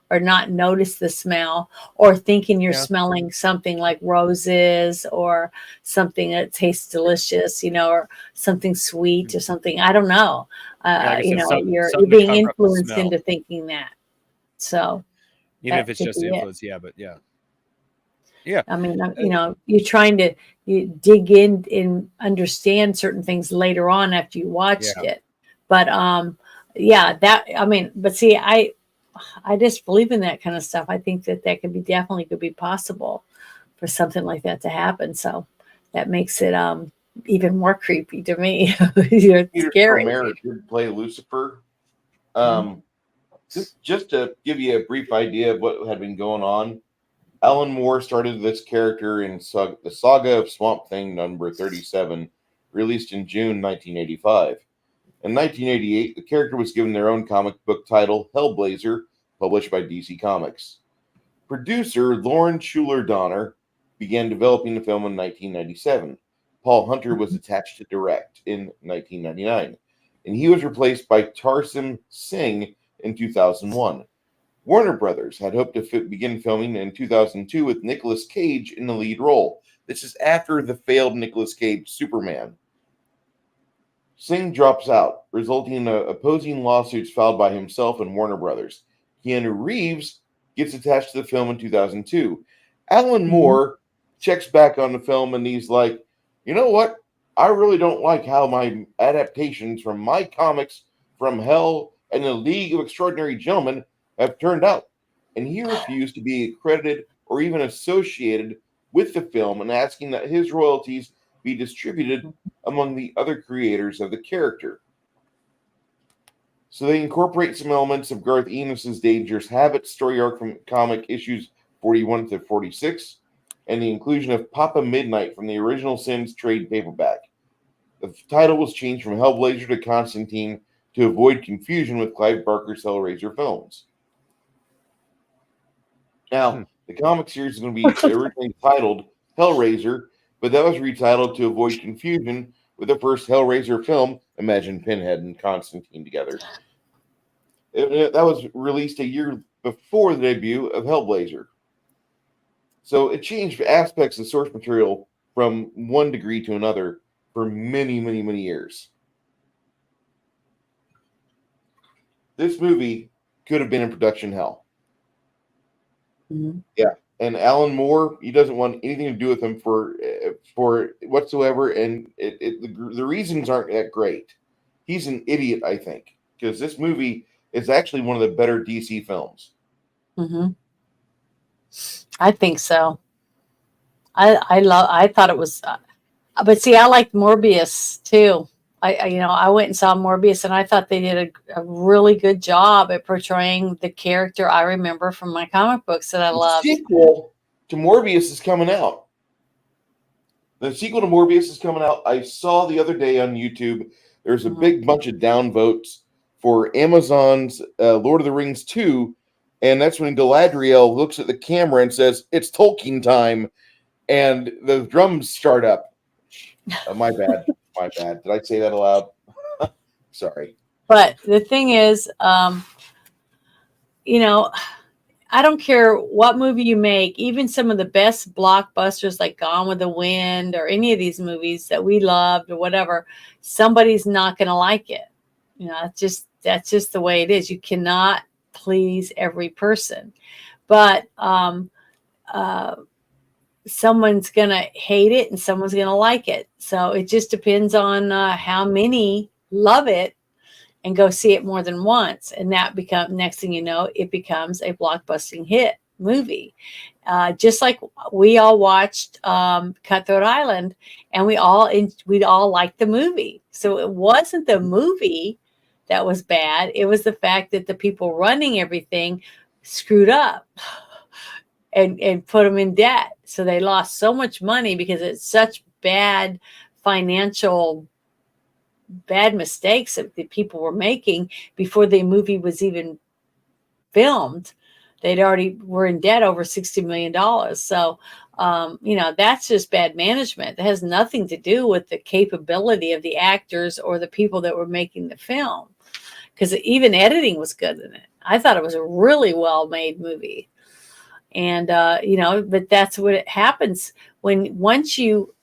or not notice the smell, or thinking you're smelling something like roses or something that tastes delicious, you know, or something sweet or something. I don't know. Like I said, You're something to being cover up the influenced smell. into thinking that. So Even if that it's could just be it. influence, yeah. I mean, you know, you're trying to dig in and understand certain things later on after you watched it. But yeah, that, I mean, but see, I just believe in that kind of stuff. I think that could be possible for something like that to happen. So that makes it even more creepy to me. You're Peter scary. Stormare did play Lucifer. Mhm. Just to give you a brief idea of what had been going on, Alan Moore started this character in the Saga of Swamp Thing number 37, released in June 1985. In 1988, the character was given their own comic book title, Hellblazer, published by DC Comics. Producer Lauren Schuler Donner began developing the film in 1997. Paul Hunter was attached to direct in 1999, and he was replaced by Tarsim Singh in 2001. Warner Brothers had hoped to begin filming in 2002 with Nicolas Cage in the lead role. This is after the failed Nicolas Cage Superman. Singh drops out, resulting in opposing lawsuits filed by himself and Warner Brothers. Keanu Reeves gets attached to the film in 2002. Alan Moore checks back on the film and he's like, you know what? I really don't like how my adaptations from my comics from Hell and the League of Extraordinary Gentlemen have turned out. And he refused to be credited or even associated with the film, and asking that his royalties be distributed among the other creators of the character. So they incorporate some elements of Garth Ennis's Dangerous Habits story arc from comic issues 41 to 46, and the inclusion of Papa Midnight from the original Sins trade paperback. The title was changed from Hellblazer to Constantine to avoid confusion with Clive Barker's Hellraiser films. Now, the comic series is going to be originally titled Hellraiser, but that was retitled to avoid confusion with the first Hellraiser film. Imagine Pinhead and Constantine together. That was released a year before the debut of Hellblazer. So it changed aspects of source material from one degree to another for many, many, many years. This movie could have been in production hell. Mm-hmm. Yeah, and Alan Moore, he doesn't want anything to do with him for whatsoever, and the reasons aren't that great. He's an idiot, I think, because this movie is actually one of the better DC films. Mm-hmm. I think so. I thought it was, but see, I liked Morbius too. I went and saw Morbius, and I thought they did a really good job at portraying the character I remember from my comic books that I The loved. sequel to Morbius is coming out. The sequel to Morbius is coming out. I saw the other day on YouTube. There's a big bunch of downvotes for Amazon's Lord of the Rings 2, and that's when Galadriel looks at the camera and says, "It's Tolkien time," and the drums start up. My bad. My bad. Did I say that aloud? Sorry. But the thing is, you know, I don't care what movie you make, even some of the best blockbusters like Gone with the Wind or any of these movies that we loved or whatever, somebody's not going to like it. That's just the way it is. You cannot please every person. But someone's going to hate it and someone's going to like it. So it just depends on how many love it and go see it more than once. And that next thing you know, it becomes a blockbusting hit movie. Just like we all watched Cutthroat Island, and we'd all liked the movie. So it wasn't the movie that was bad. It was the fact that the people running everything screwed up and put them in debt. So they lost so much money because it's such bad financial bad mistakes that the people were making before the movie was even filmed. They'd already were in debt over $60 million. So, that's just bad management. That has nothing to do with the capability of the actors or the people that were making the film. Because even editing was good in it. I thought it was a really well-made movie. And, but that's what it happens once you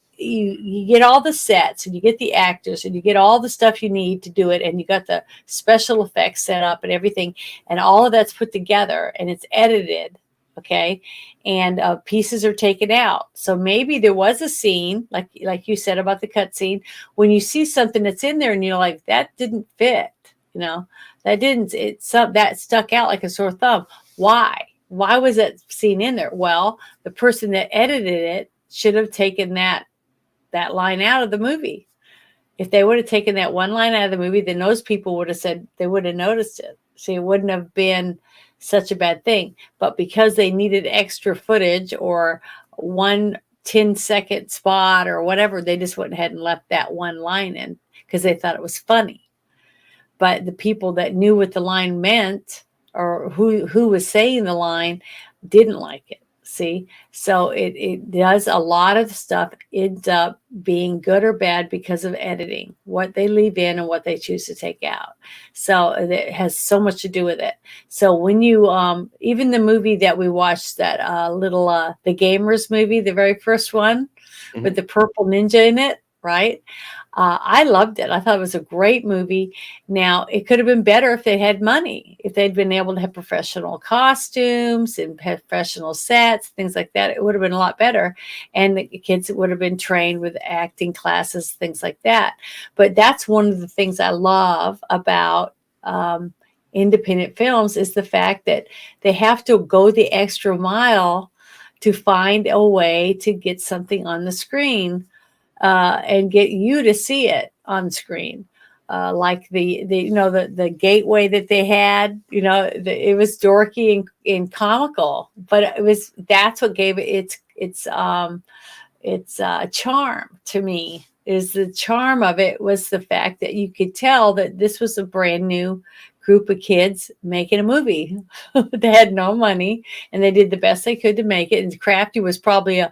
get all the sets and you get the actors and you get all the stuff you need to do it, and you got the special effects set up and everything, and all of that's put together and it's edited, okay, and pieces are taken out. So maybe there was a scene like you said about the cut scene, when you see something that's in there and you're like, that didn't fit, that stuck out like a sore thumb. Why was that scene in there? Well, the person that edited it should have taken that line out of the movie. If they would have taken that one line out of the movie, then those people would have said, they would have noticed it. So it wouldn't have been such a bad thing. But because they needed extra footage or 1 10-second spot or whatever, they just went ahead and left that one line in because they thought it was funny. But the people that knew what the line meant or who was saying the line didn't like it. See, so it does, a lot of stuff ends up being good or bad because of editing, what they leave in and what they choose to take out. So it has so much to do with it. So when you even the movie that we watched, that the Gamers movie, the very first one with the purple ninja in it, right? I loved it. I thought it was a great movie. Now, it could have been better if they had money, if they'd been able to have professional costumes and professional sets, things like that. It would have been a lot better. And the kids would have been trained with acting classes, things like that. But that's one of the things I love about independent films, is the fact that they have to go the extra mile to find a way to get something on the screen. And get you to see it on screen, like the gateway that they had. It was dorky and comical, but that's what gave it its charm to me. Is the charm of it was the fact that you could tell that this was a brand new group of kids making a movie. They had no money and they did the best they could to make it. And Crafty was probably a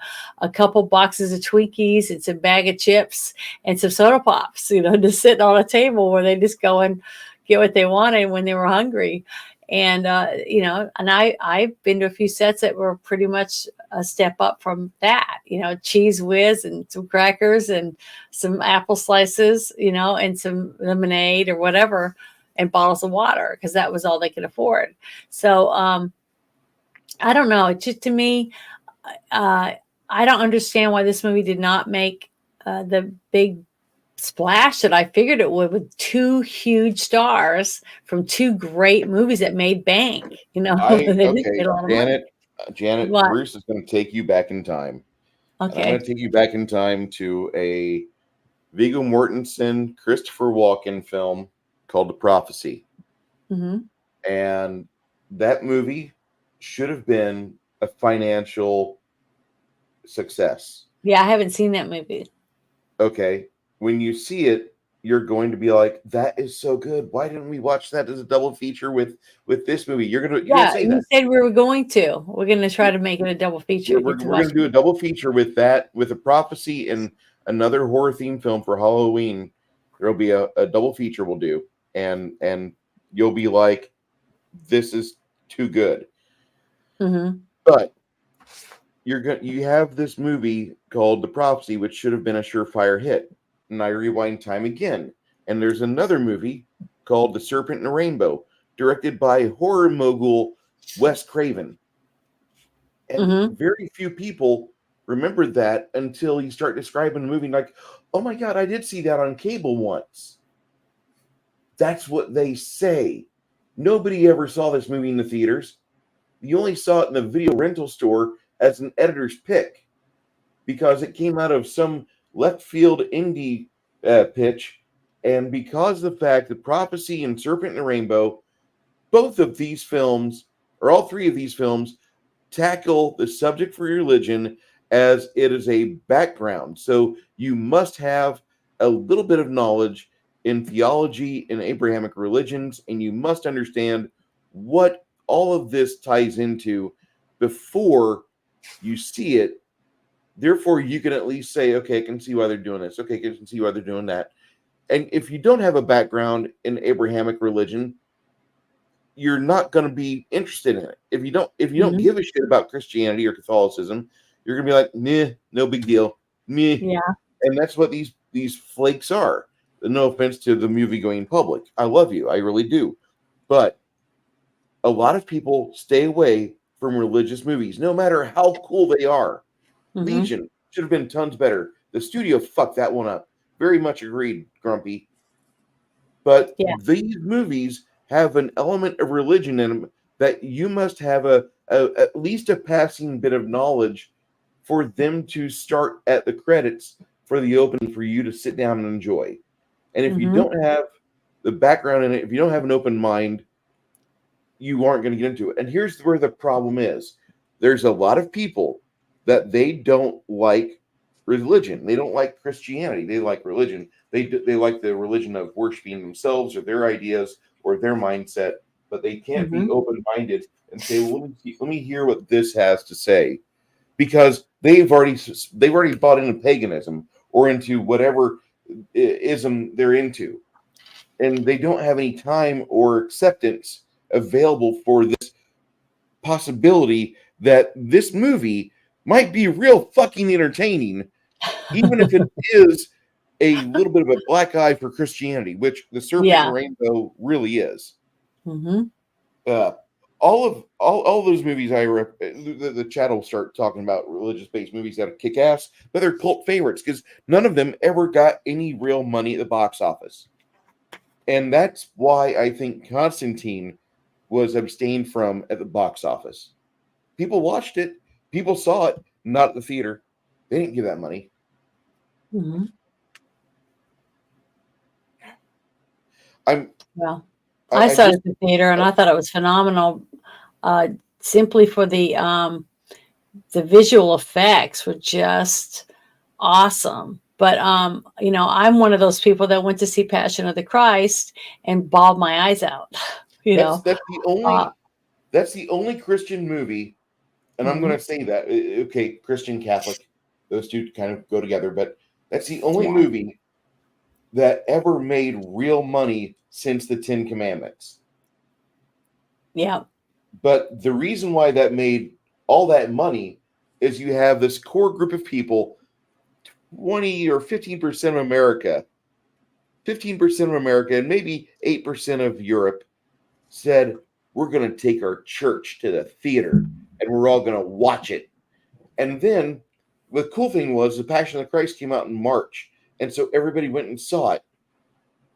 couple boxes of Twinkies and some bag of chips and some soda pops, just sitting on a table where they just go and get what they wanted when they were hungry. And and I've been to a few sets that were pretty much a step up from that. Cheese whiz and some crackers and some apple slices, and some lemonade or whatever, and bottles of water, because that was all they could afford. So I don't know. It just, to me, uh, I don't understand why this movie did not make the big splash that I figured it would, with two huge stars from two great movies that made bank. They did Okay, get a lot of money. Janet, What? Bruce is going to take you back in time, and I'm going Okay. to take you back in time to a Viggo Mortensen, Christopher Walken film called The Prophecy. Hmm. And that movie should have been a financial success. Yeah, I haven't seen that movie. Okay. When you see it, you're going to be like, that is so good. Why didn't we watch that as a double feature with this movie? You're gonna Yeah, say you that. said we were going to. We're going to try to make it a double feature. Get to We're watch gonna do a double feature with that, with A Prophecy and another horror theme film for Halloween. There'll be a double feature we'll do. And you'll be like, this is too good. Hmm. But you have this movie called The Prophecy, which should have been a surefire hit. And I rewind time again, and there's another movie called The Serpent and the Rainbow, directed by horror mogul Wes Craven. And Hmm. very few people remember that until you start describing the movie like, oh my God, I did see that on cable once. That's what they say. Nobody ever saw this movie in the theaters. You only saw it in the video rental store as an editor's pick, because it came out of some left field indie pitch. And because of the fact that Prophecy and Serpent and the Rainbow, both of these films, or all three of these films, tackle the subject for religion as it is a background. So you must have a little bit of knowledge in theology and Abrahamic religions, and you must understand what all of this ties into before you see it. Therefore, you can at least say, okay, I can see why they're doing this. Okay, I can see why they're doing that. And if you don't have a background in Abrahamic religion, you're not going to be interested in it. If you don't Hmm. give a shit about Christianity or Catholicism, you're going to be like, nah, no big deal. Meh. Yeah. And that's what these flakes are. No offense to the movie going public. I love you. I really do. But a lot of people stay away from religious movies, no matter how cool they are. Hmm. Legion should have been tons better. The studio fucked that one up. Very much agreed, Grumpy. But Yeah. these movies have an element of religion in them that you must have at least a passing bit of knowledge for them to start at the credits for the opening for you to sit down and enjoy. And if you Hmm. don't have the background in it, if you don't have an open mind, you aren't going to get into it. And here's where the problem is. There's a lot of people that they don't like religion. They don't like Christianity. They like religion. They like the religion of worshiping themselves or their ideas or their mindset, but they can't be Hmm. open-minded and say, well, let me hear what this has to say, because they've already bought into paganism or into whatever ism they're into, and they don't have any time or acceptance available for this possibility that this movie might be real fucking entertaining, even if it is a little bit of a black eye for Christianity, which The Serpent and the Yeah. Rainbow really is. Hmm. Uh, all those movies the chat will start talking about religious based movies that kick ass, but they're cult favorites because none of them ever got any real money at the box office. And that's why I think Constantine was abstained from at the box office. People watched it, people saw it, not at the theater. They didn't give that money. Hmm. I'm Well, I I saw it just at the theater, and I thought it was phenomenal. Uh, Simply for the visual effects were just awesome. But I'm one of those people that went to see Passion of the Christ and bawled my eyes out. You that's know. that's the Uh, only Christian movie, and I'm going mhm. to say that okay, Christian Catholic, those two kind of go together, but that's the only Yeah. movie that ever made real money since the Ten Commandments. Yeah. But the reason why that made all that money is you have this core group of people, 20 or 15% of America, 15% of America, and maybe 8% of Europe said, we're going to take our church to the theater and we're all going to watch it. And then the cool thing was the Passion of the Christ came out in March. And so everybody went and saw it.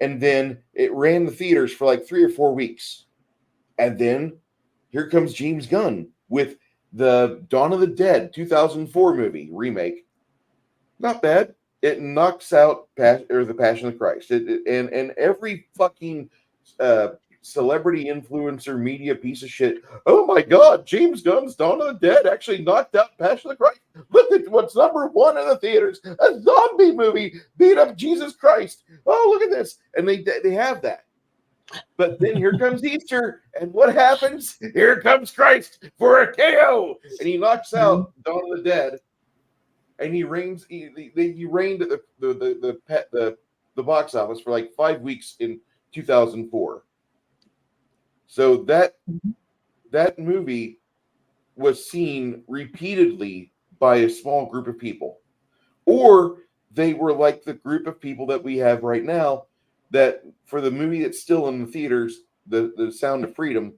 And then it ran the theaters for like 3 or 4 weeks. And then here comes James Gunn with the Dawn of the Dead 2004 movie remake. Not bad. It knocks out the Passion of the Christ. And every fucking celebrity influencer media piece of shit. Oh my God, James Gunn's Dawn of the Dead actually knocked out Passion of the Christ. Look at what's #1 in the theaters. A zombie movie beat up Jesus Christ. Oh, look at this. And they have that. But then here comes Easter, and what happens? Here comes Christ for a KO, and he knocks out Dawn of the Dead, and he reigns. He reigned at the box office for like 5 weeks in 2004. So that movie was seen repeatedly by a small group of people, or they were like the group of people that we have right now. That for the movie that's still in the theaters, the Sound of Freedom,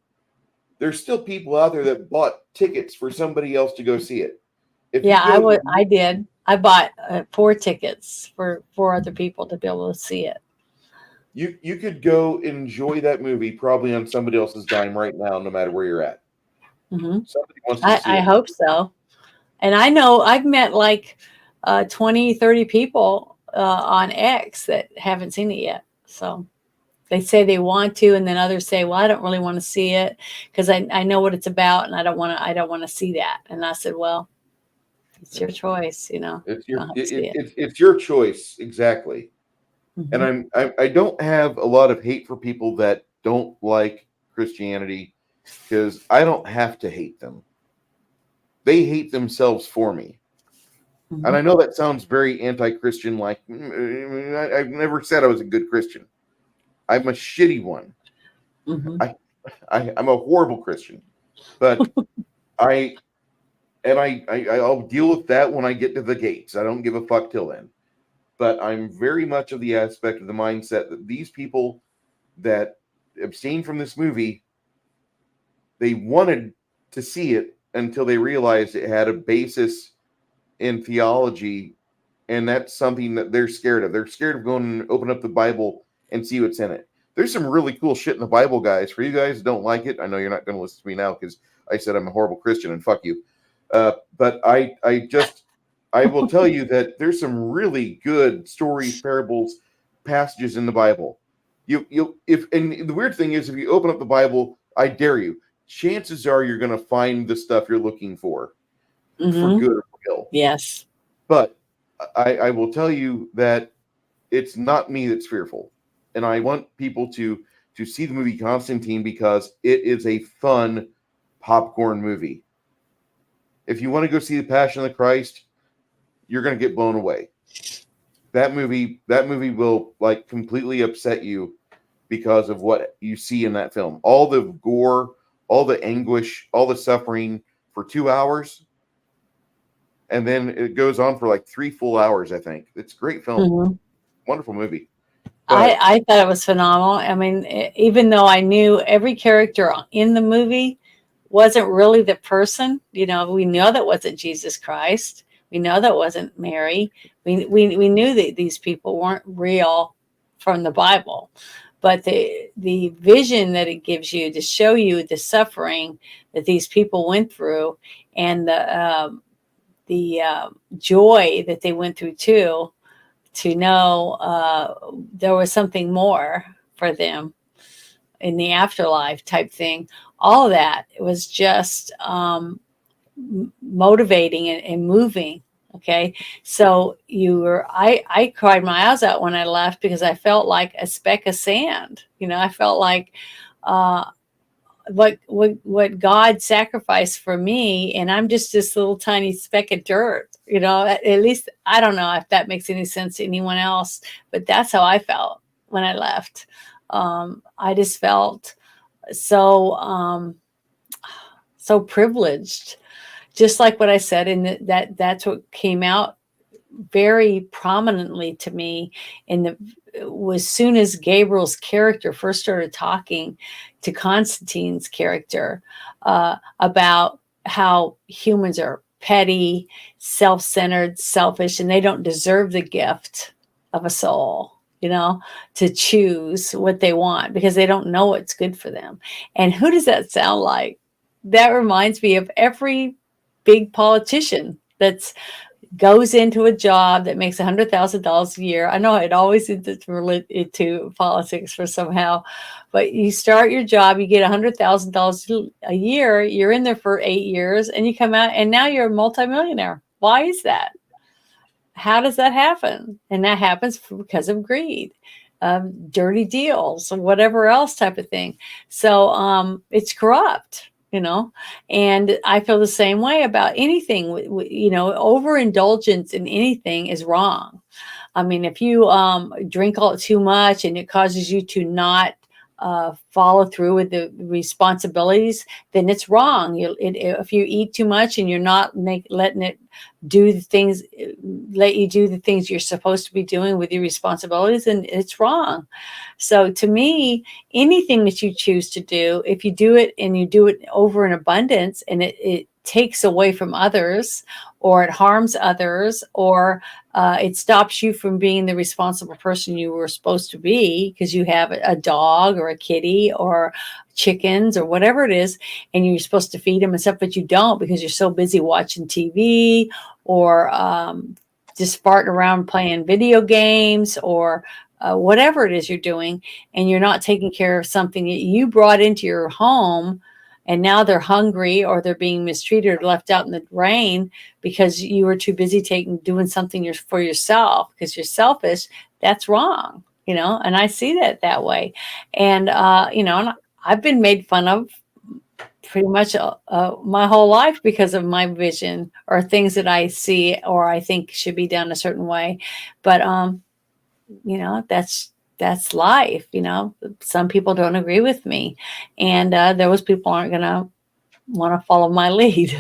there's still people out there that bought tickets for somebody else to go see it. I did. I bought 4 tickets for 4 other people to be able to see it. You could go enjoy that movie probably on somebody else's dime right now, no matter where you're at. Mm-hmm. Somebody wants to see it. I hope so. And I know I've met like 20, 30 people on X that haven't seen it yet. So they say they want to, and then others say, well, I don't really want to see it because I know what it's about and I don't want to see that. And I said, well, it's your choice, It's your choice, exactly. Mm-hmm. And I don't have a lot of hate for people that don't like Christianity because I don't have to hate them. They hate themselves for me. Mm-hmm. And I know that sounds very anti-Christian, like I've never said I was a good Christian. I'm a shitty one. Mm-hmm. I'm a horrible Christian. But I'll deal with that when I get to the gates. I don't give a fuck till then. But I'm very much of the aspect of the mindset that these people that abstain from this movie, they wanted to see it until they realized it had a basis in theology, and that's something that they're scared of. They're scared of going and open up the Bible and see what's in it. There's some really cool shit in the Bible, guys. For you guys who don't like it, I know you're not going to listen to me now because I said I'm a horrible Christian and fuck you. But I will tell you that there's some really good stories, parables, passages in the Bible. And the weird thing is, if you open up the Bible, I dare you, chances are you're going to find the stuff you're looking for good or for ill. Yes. But I will tell you that it's not me that's fearful. And I want people to see the movie Constantine because it is a fun popcorn movie. If you want to go see the Passion of the Christ, you're going to get blown away. That movie will like completely upset you because of what you see in that film. All the gore, all the anguish, all the suffering for 2 hours. And then it goes on for like 3 full hours, I think. It's a great film. Mm-hmm. Wonderful movie. But I thought it was phenomenal. I mean, even though I knew every character in the movie wasn't really the person, we know that wasn't Jesus Christ. We know that wasn't Mary. We knew that these people weren't real from the Bible. But the vision that it gives you to show you the suffering that these people went through and the joy that they went through too, to know there was something more for them in the afterlife type thing. All of that, it was just motivating and moving. Okay. So I cried my eyes out when I left because I felt like a speck of sand. I felt like what God sacrificed for me, and I'm just this little tiny speck of dirt. At least I don't know if that makes any sense to anyone else, but that's how I felt when I left. I just felt so so privileged, just like what I said, and that's what came out very prominently to me in the as soon as Gabriel's character first started talking to Constantine's character about how humans are petty, self-centered, selfish, and they don't deserve the gift of a soul, to choose what they want because they don't know what's good for them. And who does that sound like? That reminds me of every big politician that's goes into a job that makes $100,000 a year. I know it always related to politics for somehow, but you start your job, you get $100,000 a year. You're in there for 8 years, and you come out, and now you're a multimillionaire. Why is that? How does that happen? And that happens because of greed, dirty deals, or whatever else type of thing. So it's corrupt. And I feel the same way about anything. Overindulgence in anything is wrong. I mean, if you drink all too much and it causes you to not follow through with the responsibilities, then it's wrong. If you eat too much and you're not letting it do the things, let you do the things you're supposed to be doing with your responsibilities, then it's wrong. So to me, anything that you choose to do, if you do it and you do it over in abundance, and it takes away from others, or it harms others, or it stops you from being the responsible person you were supposed to be because you have a dog or a kitty or chickens or whatever it is, and you're supposed to feed them and stuff, but you don't because you're so busy watching TV or just farting around playing video games or whatever it is you're doing, and you're not taking care of something that you brought into your home, and now they're hungry or they're being mistreated or left out in the rain because you were too busy doing something for yourself because you're selfish. That's wrong, and I see that way. And, and I've been made fun of pretty much my whole life because of my vision or things that I see or I think should be done a certain way. But, that's life. Some people don't agree with me, and those people aren't going to want to follow my lead.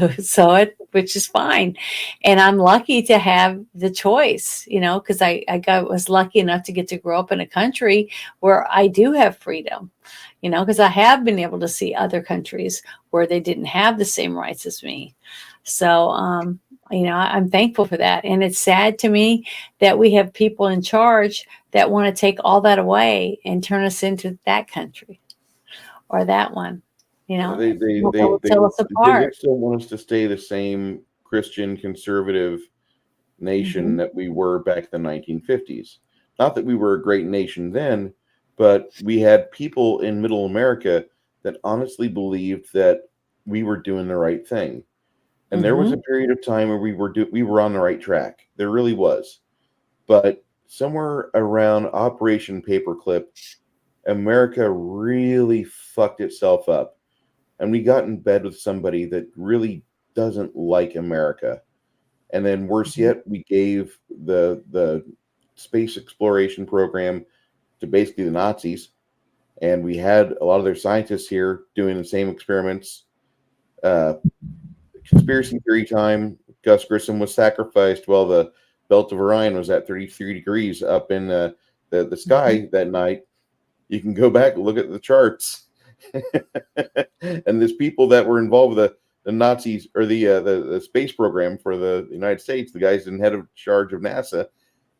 Which is fine. And I'm lucky to have the choice, because I was lucky enough to get to grow up in a country where I do have freedom, because I have been able to see other countries where they didn't have the same rights as me. So, I'm thankful for that. And it's sad to me that we have people in charge that want to take all that away and turn us into that country or that one. They tell us apart. still want us to stay the same Christian conservative nation that we were back in the 1950s. Not that we were a great nation then, but we had people in Middle America that honestly believed that we were doing the right thing. And there was a period of time where we were on the right track. There really was. But somewhere around Operation Paperclip, America really fucked itself up. And we got in bed with somebody that really doesn't like America. And then worse yet, we gave the space exploration program to basically the Nazis. And we had a lot of their scientists here doing the same experiments. Conspiracy theory time. Gus Grissom was sacrificed while the belt of Orion was at 33 degrees up in the sky that night. You can go back and look at the charts. And there's people that were involved with the Nazis or the space program for the United States, the guys in head of charge of NASA.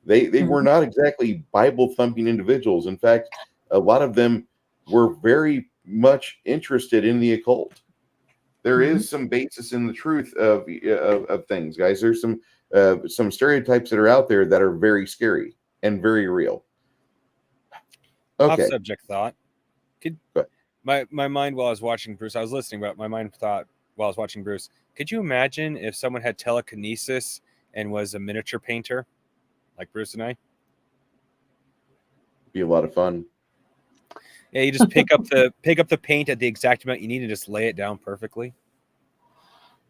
They were not exactly Bible thumping individuals. In fact, a lot of them were very much interested in the occult. There is some basis in the truth of things, guys. There's some stereotypes that are out there that are very scary and very real. Okay. Off subject thought. My mind while I was watching Bruce, I was listening, but my mind thought while I was watching Bruce, could you imagine if someone had telekinesis and was a miniature painter like Bruce and I? Be a lot of fun. Yeah, you just pick up the paint at the exact amount you need and just lay it down perfectly.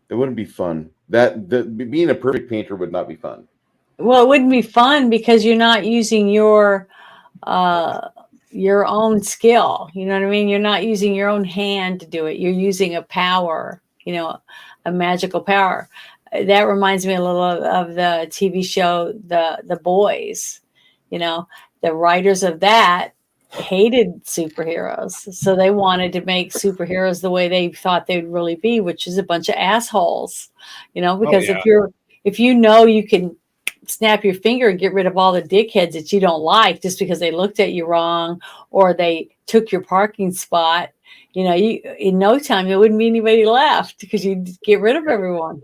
It wouldn't be fun. Being a perfect painter would not be fun. Well, it wouldn't be fun because you're not using your your own skill. You know what I mean? You're not using your own hand to do it. You're using a power, a magical power. That reminds me a little of the TV show, The Boys. The writers of that hated superheroes. So they wanted to make superheroes the way they thought they'd really be, which is a bunch of assholes, because yeah. if you can snap your finger and get rid of all the dickheads that you don't like just because they looked at you wrong or they took your parking spot, you in no time there wouldn't be anybody left because you'd get rid of everyone.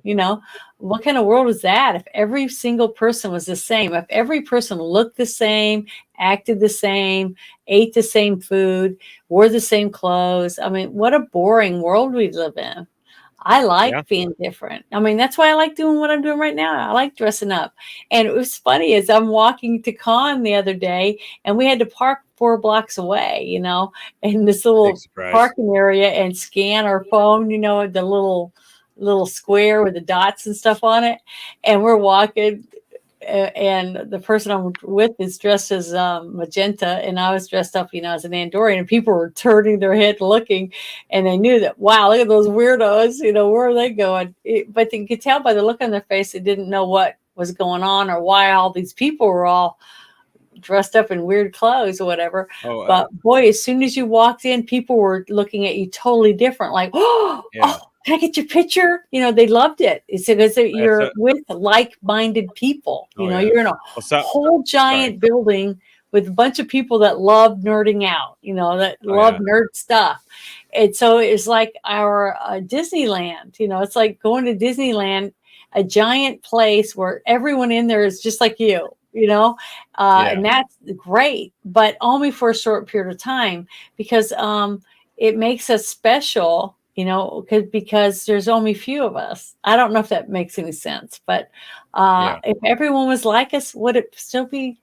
What kind of world is that? If every single person was the same, if every person looked the same, acted the same, ate the same food, wore the same clothes, I mean, what a boring world we live in. I like being different. I mean, that's why I like doing what I'm doing right now. I like dressing up. And it was funny as I'm walking to con the other day and we had to park 4 blocks away, in this little parking area and scan our phone, the little square with the dots and stuff on it. And we're walking and the person I'm with is dressed as magenta, and I was dressed up, as an Andorian, and people were turning their head looking, and they knew that, wow, look at those weirdos, where are they going? But you could tell by the look on their face, they didn't know what was going on or why all these people were all dressed up in weird clothes or whatever. But boy, as soon as you walked in, people were looking at you totally different, like, oh, can I get your picture? They loved it. It's because you're with like-minded people. You're in a whole giant building with a bunch of people that love nerding out, that love nerd stuff. And so it's like our Disneyland, it's like going to Disneyland, a giant place where everyone in there is just like you. And that's great, but only for a short period of time because it makes us special, because there's only few of us. I don't know if that makes any sense, but if everyone was like us, would it still be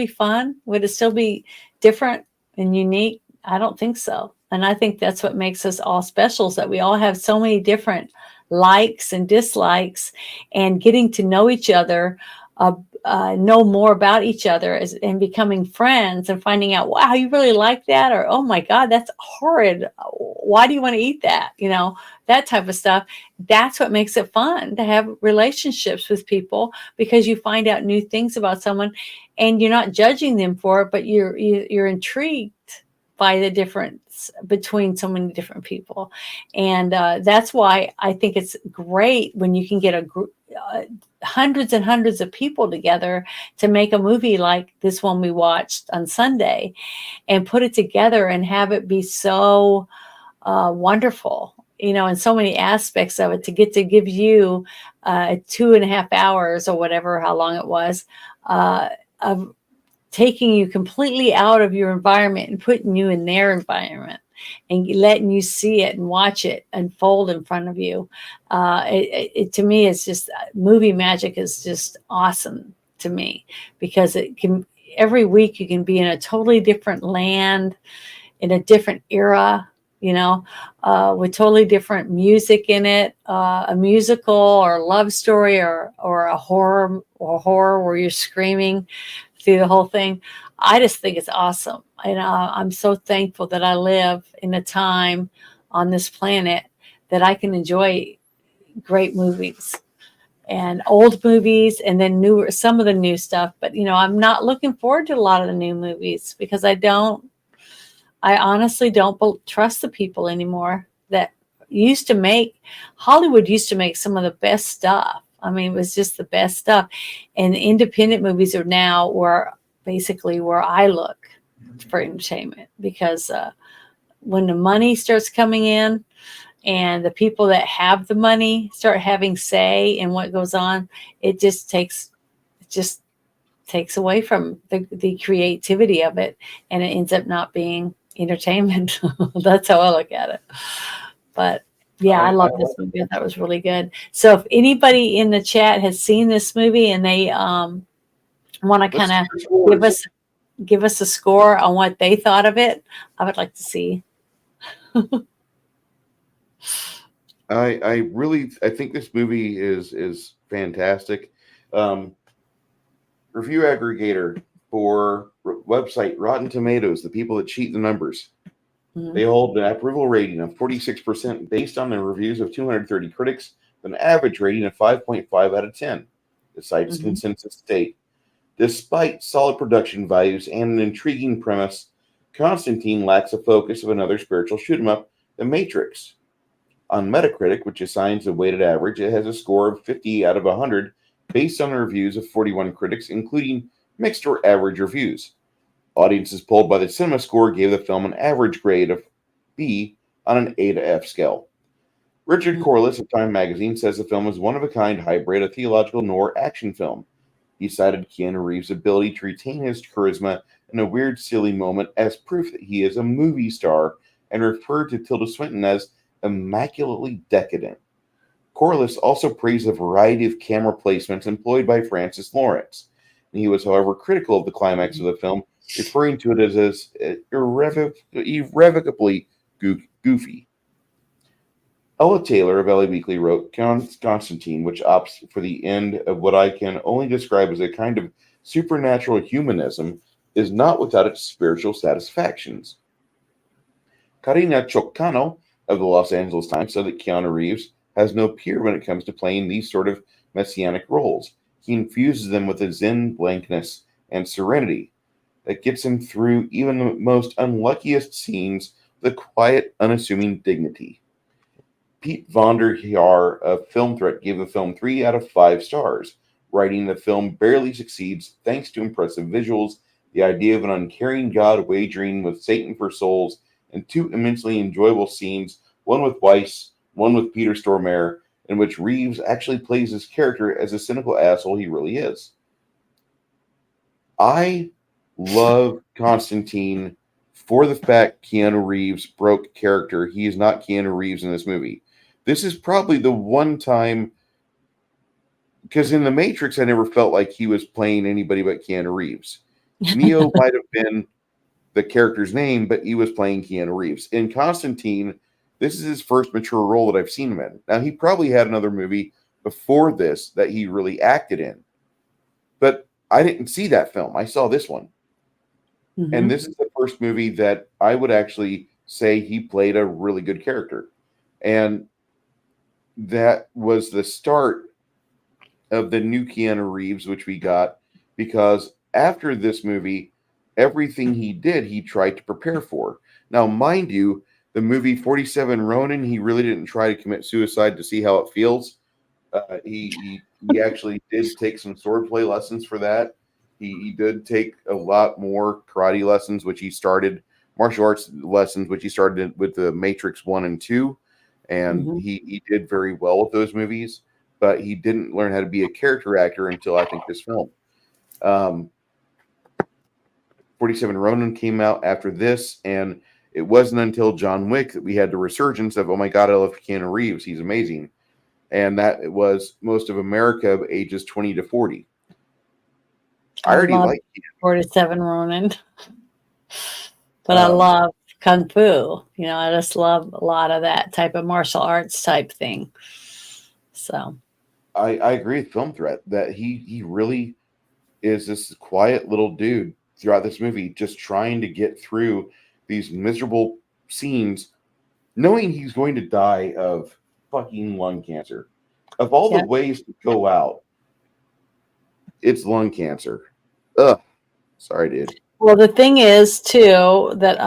fun? Would it still be different and unique? I don't think so. And I think that's what makes us all special, is that we all have so many different likes and dislikes, and getting to know each other, know more about each other and becoming friends and finding out, wow, you really like that? Or, oh my God, that's horrid. Why do you want to eat that? That type of stuff. That's what makes it fun to have relationships with people, because you find out new things about someone and you're not judging them for it, but you're intrigued by the difference between so many different people. And that's why I think it's great when you can get a group, hundreds and hundreds of people together to make a movie like this one we watched on Sunday, and put it together and have it be so wonderful, in so many aspects of it, to get to give you 2.5 hours or whatever, how long it was, of taking you completely out of your environment and putting you in their environment and letting you see it and watch it unfold in front of you. It to me, it's just, movie magic is just awesome to me, because it can, every week you can be in a totally different land, in a different era, with totally different music in it, a musical or a love story or a horror where you're screaming through the whole thing. I just think it's awesome. And I'm so thankful that I live in a time on this planet that I can enjoy great movies and old movies, and then some of the new stuff. But, I'm not looking forward to a lot of the new movies, because I honestly don't trust the people anymore that Hollywood used to make some of the best stuff. I mean, it was just the best stuff. And independent movies are now basically where I look for entertainment, because when the money starts coming in and the people that have the money start having say in what goes on, it just takes away from the creativity of it, and it ends up not being entertainment. That's how I look at it. But yeah, I love this movie. I thought it was really good. So if anybody in the chat has seen this movie and they want to kind of give us a score on what they thought of it, I would like to see. I think this movie is fantastic. Review aggregator for website Rotten Tomatoes, the people that cheat the numbers. Mhm. They hold an approval rating of 46% based on the reviews of 230 critics, with an average rating of 5.5 out of 10. The site's Mhm. consensus state. Despite solid production values and an intriguing premise, Constantine lacks a focus of another spiritual shoot 'em up, The Matrix. On Metacritic, which assigns a weighted average, it has a score of 50 out of 100 based on the reviews of 41 critics, including mixed or average reviews. Audiences polled by the Cinema Score gave the film an average grade of B on an A to F scale. Richard Mhm. Corliss of Time magazine says the film is one of a kind hybrid, a theological noir action film. He cited Keanu Reeves' ability to retain his charisma in a weird, silly moment as proof that he is a movie star and referred to Tilda Swinton as immaculately decadent. Corliss also praised a variety of camera placements employed by Francis Lawrence. He was, however, critical of the climax of the film, referring to it as irrevocably goofy. Ella Taylor of LA Weekly wrote, Constantine, which opts for the end of what I can only describe as a kind of supernatural humanism, is not without its spiritual satisfactions. Karina Choccano of the Los Angeles Times said that Keanu Reeves has no peer when it comes to playing these sort of messianic roles. He infuses them with a zen blankness and serenity that gets him through even the most unluckiest scenes with a quiet, unassuming dignity. Pete von der Jaar of Film Threat gave the film 3 out of 5 stars, writing the film barely succeeds thanks to impressive visuals, the idea of an uncaring God wagering with Satan for souls, and 2 immensely enjoyable scenes, one with Weiss, one with Peter Stormare, in which Reeves actually plays his character as a cynical asshole he really is. I love Constantine for the fact Keanu Reeves broke character. He is not Keanu Reeves in this movie. This is probably the one time, because in The Matrix, I never felt like he was playing anybody but Keanu Reeves. Neo might have been the character's name, but he was playing Keanu Reeves. In Constantine, this is his first mature role that I've seen him in. Now, he probably had another movie before this that he really acted in, but I didn't see that film. I saw this one. And Mhm. this is the first movie that I would actually say he played a really good character. And that was the start of the new Keanu Reeves, which we got, because after this movie, everything he did, he tried to prepare for. Now, mind you, the movie 47 Ronin, he really didn't try to commit suicide to see how it feels. He actually did take some swordplay lessons for that. He did take a lot more karate lessons, which he started, martial arts lessons, which he started with the Matrix 1 and 2. And Mhm. he did very well with those movies, but he didn't learn how to be a character actor until I think this film. Um, 47 Ronin came out after this, and it wasn't until John Wick that we had the resurgence of, oh my God, I love Keanu Reeves. He's amazing. And that was most of America ages 20 to 40. I I already love like 47 Ronin, but I um, love Kung Fu. I just love a lot of that type of martial arts type thing. So, I agree with Film Threat that he really is this quiet little dude throughout this movie, just trying to get through these miserable scenes, knowing he's going to die of fucking lung cancer. Of all the yeah. ways to go out, it's lung cancer. Ugh. Sorry, dude. Well, the thing is, too, that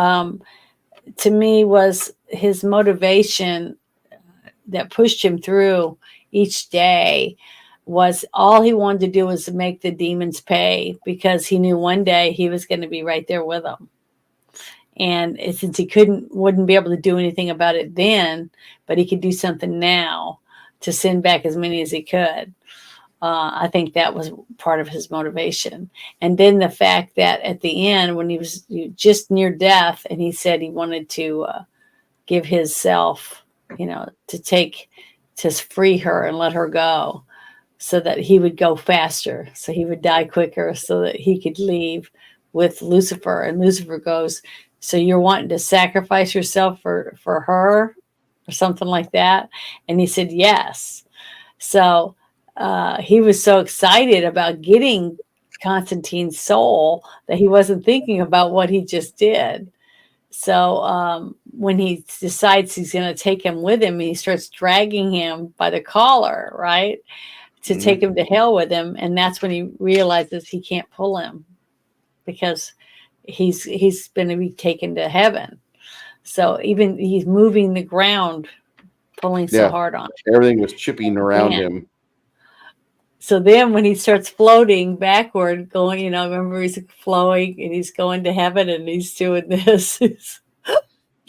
to me was his motivation that pushed him through each day was all he wanted to do was make the demons pay because he knew one day he was going to be right there with them. And since he wouldn't be able to do anything about it then, but he could do something now to send back as many as he could. I think that was part of his motivation. And then the fact that at the end, when he was just near death, and he said he wanted to give his self, to free her and let her go so that he would go faster, so he would die quicker, so that he could leave with Lucifer. And Lucifer goes, so you're wanting to sacrifice yourself for her or something like that? And he said, yes. So he was so excited about getting Constantine's soul that he wasn't thinking about what he just did. So when he decides he's going to take him with him, he starts dragging him by the collar, right, to take him to hell with him. And that's when he realizes he can't pull him because he's going to be taken to heaven. So even he's moving the ground, pulling so hard on it. Everything was chipping around him. So then when he starts floating backward, going, remember he's flowing and he's going to heaven and he's doing this. He's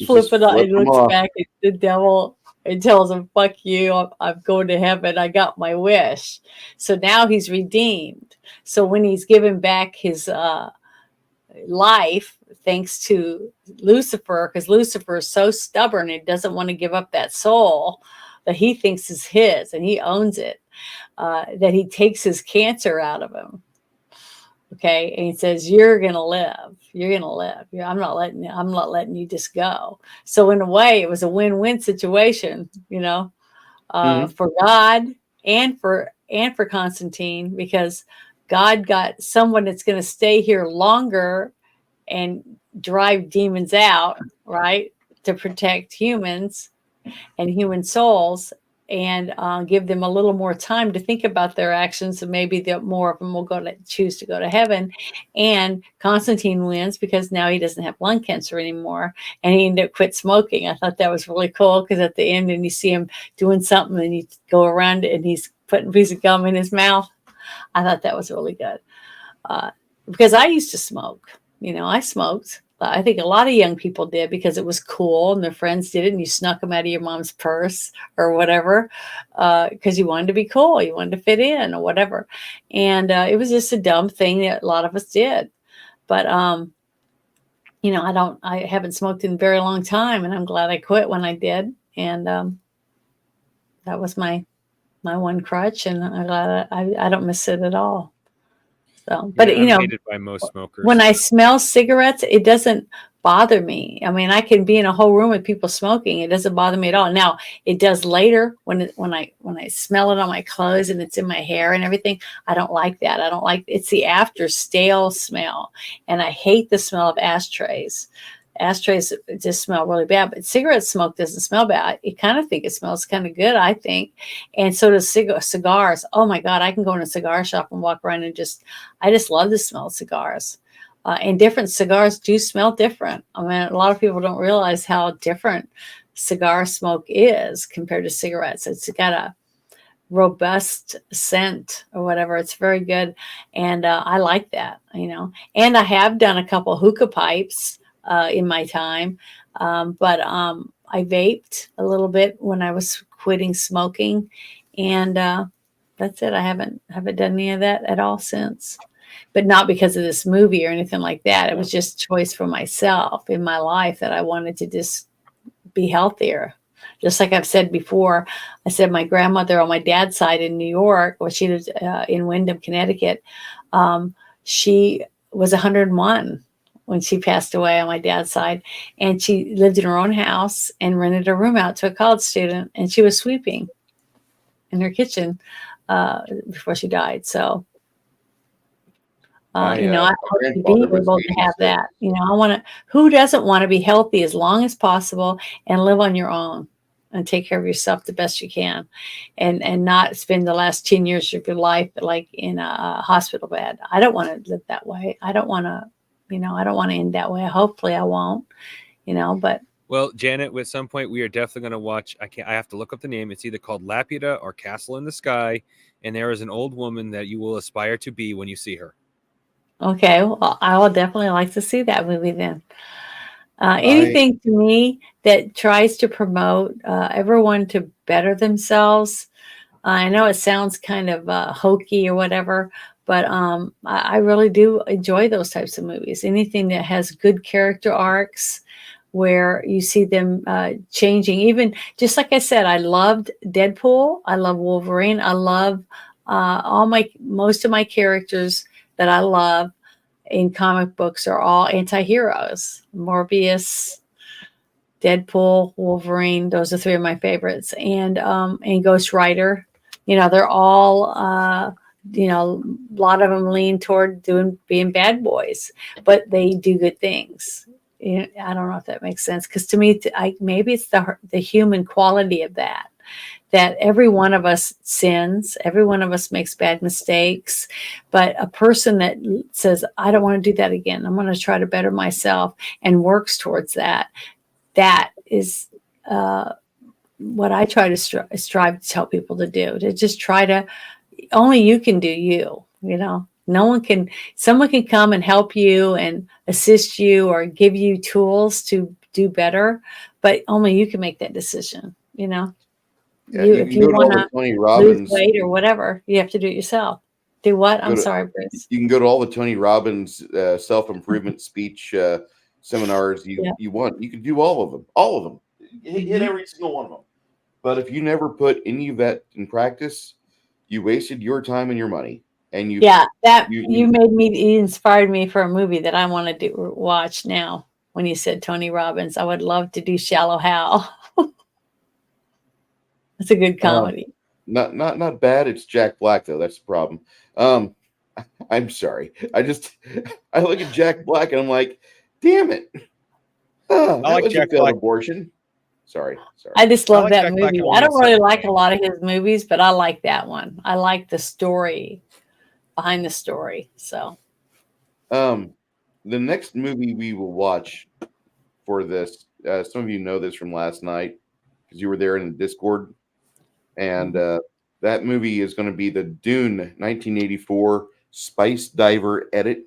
flipping up and looks back at the devil and tells him, fuck you, I'm going to heaven. I got my wish. So now he's redeemed. So when he's given back his life, thanks to Lucifer, because Lucifer is so stubborn and doesn't want to give up that soul that he thinks is his and he owns it. That he takes his cancer out of him. Okay. And he says, you're going to live. You're going to live. I'm not letting you just go. So in a way, it was a win-win situation, for God and for Constantine, because God got someone that's going to stay here longer and drive demons out, right, to protect humans and human souls, and give them a little more time to think about their actions, and maybe more of them will choose to go to heaven. And Constantine wins because now he doesn't have lung cancer anymore, and he ended up quit smoking. I thought that was really cool because at the end, and you see him doing something, and you go around and he's putting a piece of gum in his mouth. I thought that was really good because I used to smoke. I smoked. I think a lot of young people did because it was cool and their friends did it, and you snuck them out of your mom's purse or whatever because you wanted to be cool, you wanted to fit in or whatever. And it was just a dumb thing that a lot of us did. But I haven't smoked in a very long time, and I'm glad I quit when I did. And that was my one crutch, and I'm glad I don't miss it at all. So, but I'm hated by most smokers. When I smell cigarettes, it doesn't bother me. I mean, I can be in a whole room with people smoking; it doesn't bother me at all. Now, it does later when I smell it on my clothes and it's in my hair and everything. I don't like that. I don't like it's the after stale smell, and I hate the smell of ashtrays. Ashtrays just smell really bad, but cigarette smoke doesn't smell bad. I kind of think it smells kind of good, I think. And so does cigars. Oh my God, I can go in a cigar shop and walk around and I just love the smell of cigars. And different cigars do smell different. I mean, a lot of people don't realize how different cigar smoke is compared to cigarettes. It's got a robust scent or whatever. It's very good. And I like that, And I have done a couple hookah pipes in my time. But I vaped a little bit when I was quitting smoking, and that's it. I haven't done any of that at all since, but not because of this movie or anything like that. It was just choice for myself in my life that I wanted to just be healthier. Just like I've said before, I said my grandmother on my dad's side in New York, well, she was in Windham, Connecticut. She was 101 when she passed away on my dad's side, and she lived in her own house and rented a room out to a college student, and she was sweeping in her kitchen before she died. So, I hope to be able to have that. Who doesn't want to be healthy as long as possible and live on your own and take care of yourself the best you can, and not spend the last 10 years of your life like in a hospital bed. I don't want to live that way. I don't want to end that way. Hopefully I won't, but. Well, Janet, at some point we are definitely going to watch. I have to look up the name. It's either called Laputa or Castle in the Sky. And there is an old woman that you will aspire to be when you see her. Okay. Well, I will definitely like to see that movie then. Anything to me that tries to promote everyone to better themselves. I know it sounds kind of hokey or whatever, but I really do enjoy those types of movies. Anything that has good character arcs where you see them changing. Even just like I said, I loved Deadpool. I love Wolverine. I love most of my characters that I love in comic books are all anti-heroes. Morbius, Deadpool, Wolverine. Those are three of my favorites. And Ghost Rider. They're all you know, a lot of them lean toward being bad boys, but they do good things. You know, I don't know if that makes sense, because to me, maybe it's the human quality of that every one of us sins, every one of us makes bad mistakes, but a person that says, I don't want to do that again, I'm going to try to better myself, and works towards that, that is what I try to strive to tell people to do, to just try to, only you can do you, you know. No one can, someone can come and help you and assist you or give you tools to do better, but only you can make that decision, you know. Yeah, You, you if can you go to all want the to Tony lose Robbins. weight or whatever, you have to do it yourself. Do what? I'm Go to, sorry, Bruce. you can go to all the Tony Robbins self-improvement speech seminars Yeah. you want. You can do all of them. All of them. Hit Mhm. every single one of them. But if you never put any of that in practice, you wasted your time and your money. And Yeah, that you you inspired me for a movie that I want to watch now. When you said Tony Robbins, I would love to do Shallow Hal. It's a good comedy. not bad. It's Jack Black though. That's the problem. Um, I'm sorry. I look at Jack Black and I'm like, damn it. I That like was a Jack failed Black. abortion. Sorry. I just I love like that Jack Black movie. only I don't in really certain like a things. lot of his movies, but I like that one. I like the story behind the story. So The next movie we will watch for this, some of you know this from last night because you were there in the Discord, and that movie is going to be the Dune 1984 Spice Diver edit,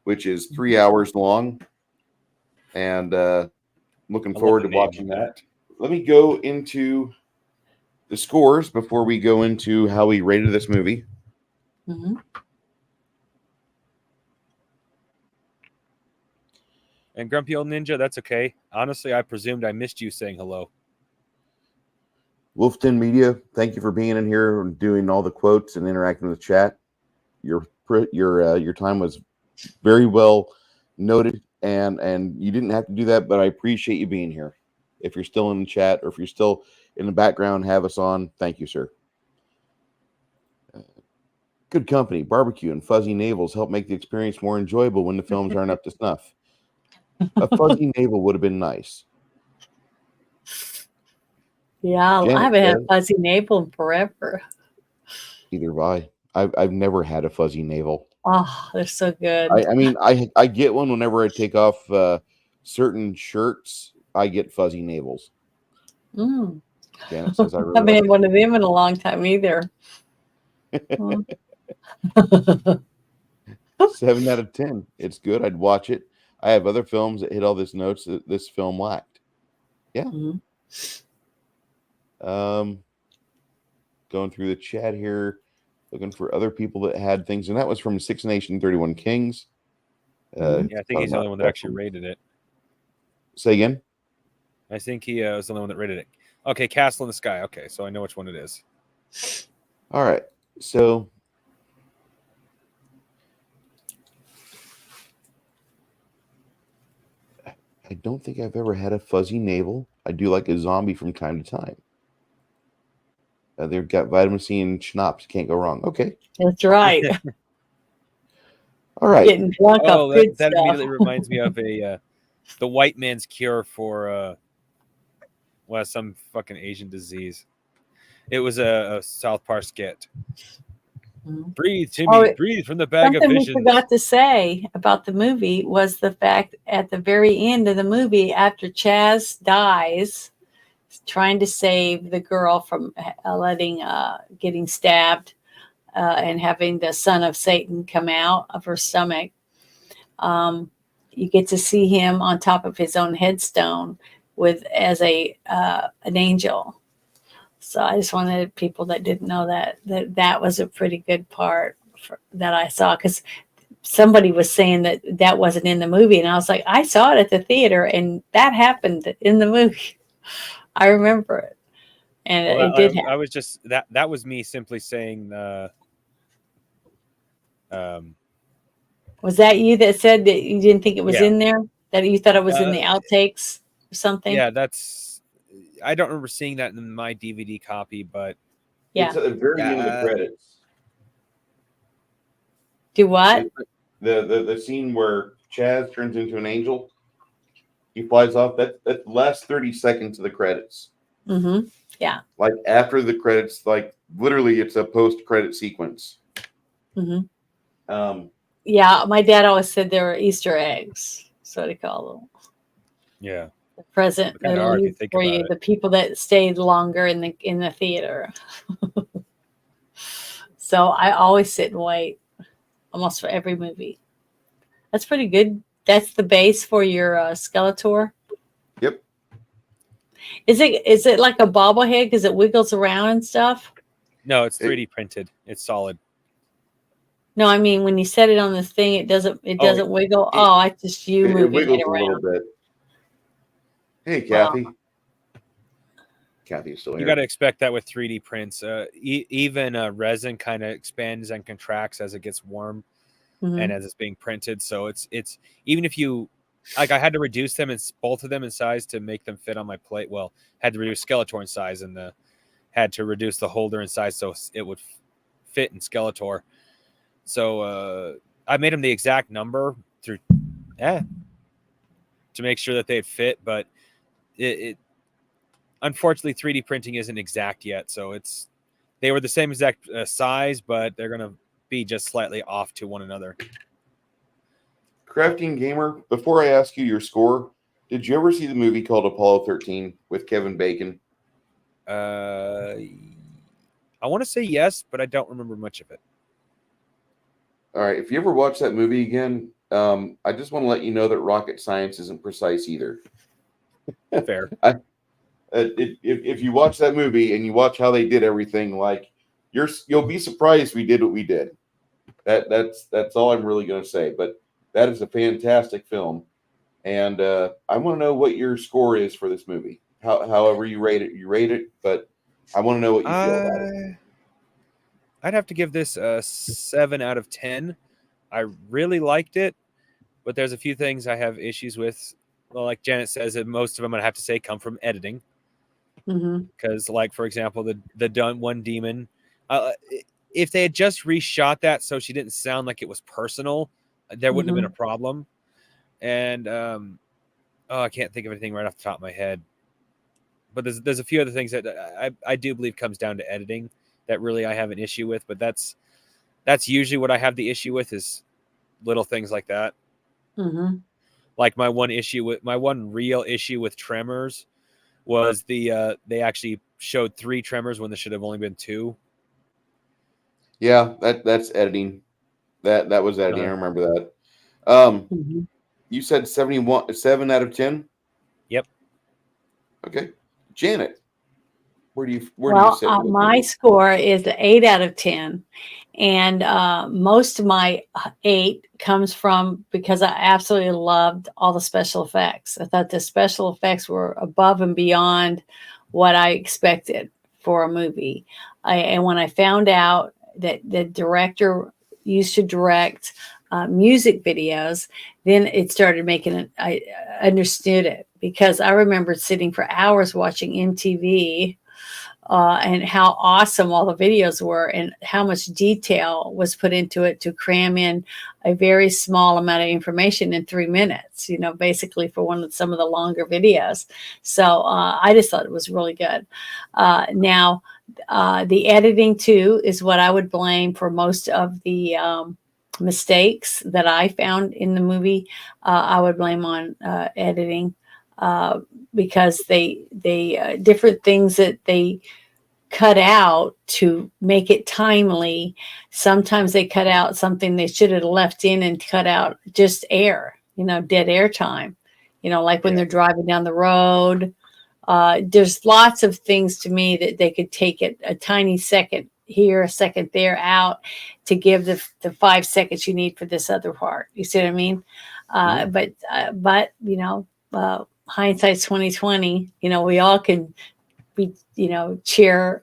which is 3 hours long, and looking I love forward the to name watching of that. it. Let me go into the scores before we go into how we rated this movie. mhm. And Grumpy Old Ninja, that's okay. Honestly, I presumed I missed you saying hello. Wolfton Media, thank you for being in here and doing all the quotes and interacting with the chat. Your time was very well noted, and you didn't have to do that, but I appreciate you being here. If you're still in the chat or if you're still in the background, have us on. Thank you, sir. Good company, barbecue, and fuzzy navels help make the experience more enjoyable when the films aren't up to snuff. A fuzzy navel would have been nice. Yeah, I Janet haven't had says, fuzzy navel in forever. either have I. I've never had a fuzzy navel. Oh, they're so good. I mean, I get one whenever I take off certain shirts. I get fuzzy navels. Mm. Janet says I I really haven't like had one of them in a long time either. Mm. 7 out of 10. It's good. I'd watch it. I have other films that hit all this notes that this film lacked. Yeah. Mhm. Going through the chat here, looking for other people that had things, and that was from Six Nation 31 Kings. Mhm. Yeah, I think he's the only one that actually rated it. Say again. I think he was the only one that rated it. Okay, Castle in the Sky. Okay, so I know which one it is. All right. So I don't think I've ever had a fuzzy navel. I do like a zombie from time to time. They've got vitamin C and schnapps. Can't go wrong. Okay. That's right. All right. Getting drunk off good that stuff. immediately reminds me of the white man's cure for some fucking Asian disease. It was a South Park skit. Mhm. Breathe, Timmy, breathe from the bag of Something we visions. forgot to say about the movie was the fact at the very end of the movie, after Chaz dies, trying to save the girl from getting stabbed and having the son of Satan come out of her stomach, you get to see him on top of his own headstone as an angel. So I just wanted people that didn't know that was a pretty good part that I saw, because somebody was saying that wasn't in the movie, and I was like, I saw it at the theater, and that happened in the movie. I remember it, and it did happen. I was just that was me simply saying. Was that you that said that you didn't think it was Yeah. in there? That you thought it was in the outtakes or something? Yeah, I don't remember seeing that in my DVD copy, but yeah, it's at the very end of the credits. Do what? The scene where Chaz turns into an angel, he flies off. That last 30 seconds of the credits. Mm-hmm. Yeah. Like after the credits, like literally, it's a post-credit sequence. Mm-hmm. Um, Yeah, my dad always said they were Easter eggs. That's what he called them. Yeah. The present Kinda that are if you leave think for about you, it. the people that stayed longer in the theater. So I always sit and wait almost for every movie. That's pretty good. That's the base for your Skeletor. yep. Is it like a bobblehead because it wiggles around and stuff? No, it's It- 3D printed. It's solid. No, I mean when you set it on the thing, it Oh, doesn't wiggle. it, Oh, it's just you it moving it wiggles a little around. bit. Hey, Well, Kathy. Kathy's still you here. got to expect that with 3D prints. Even resin kind of expands and contracts as it gets warm mhm. and as it's being printed. So it's even if you like, I had to reduce them and both of them in size to make them fit on my plate. Well, had to reduce Skeletor in size and had to reduce the holder in size so it would fit in Skeletor. So I made them the exact number through to make sure that they'd fit, but it unfortunately 3D printing isn't exact yet, so they were the same exact size, but they're gonna be just slightly off to one another. Crafting Gamer, before I ask you your score, did you ever see the movie called Apollo 13 with Kevin Bacon? I want to say yes, but I don't remember much of it. All right, if you ever watch that movie again, I just want to let you know that rocket science isn't precise either. Fair. If you watch that movie and you watch how they did everything, like you'll be surprised we did what we did. That's all I'm really going to say. But that is a fantastic film, and I want to know what your score is for this movie. However you rate it, but I want to know what you feel about it. I'd have to give this a 7 out of 10. I really liked it, but there's a few things I have issues with. Well, like Janet says, that most of them I'd have to say come from editing. Mm-hmm. Because, like, for example, the one demon, if they had just reshot that so she didn't sound like it was personal, there wouldn't have been a problem. And I can't think of anything right off the top of my head. But there's a few other things that I do believe comes down to editing that really I have an issue with. But that's usually what I have the issue with is little things like that. Mm-hmm. Like my one real issue with Tremors was they actually showed 3 Tremors when there should have only been 2. Yeah, that's editing. That was editing. I remember that. Mm-hmm. You said 7 out of 10. Yep. Okay, Janet, where do you Well, sit? With this my movie? score is an 8 out of 10. And most of my 8 comes from because I absolutely loved all the special effects. I thought the special effects were above and beyond what I expected for a movie. And when I found out that the director used to direct music videos, then it started making it, I understood it because I remember sitting for hours watching MTV and how awesome all the videos were and how much detail was put into it to cram in a very small amount of information in 3 minutes, basically for some of the longer videos. So I just thought it was really good. Now, the editing too is what I would blame for most of the mistakes that I found in the movie. I would blame on editing. Because they different things that they cut out to make it timely. Sometimes they cut out something they should have left in and cut out just air, dead air time, like when they're driving down the road. There's lots of things to me that they could take it a tiny second here, a second there out to give the 5 seconds you need for this other part. You see what I mean? But hindsight's 2020. We all can be, chair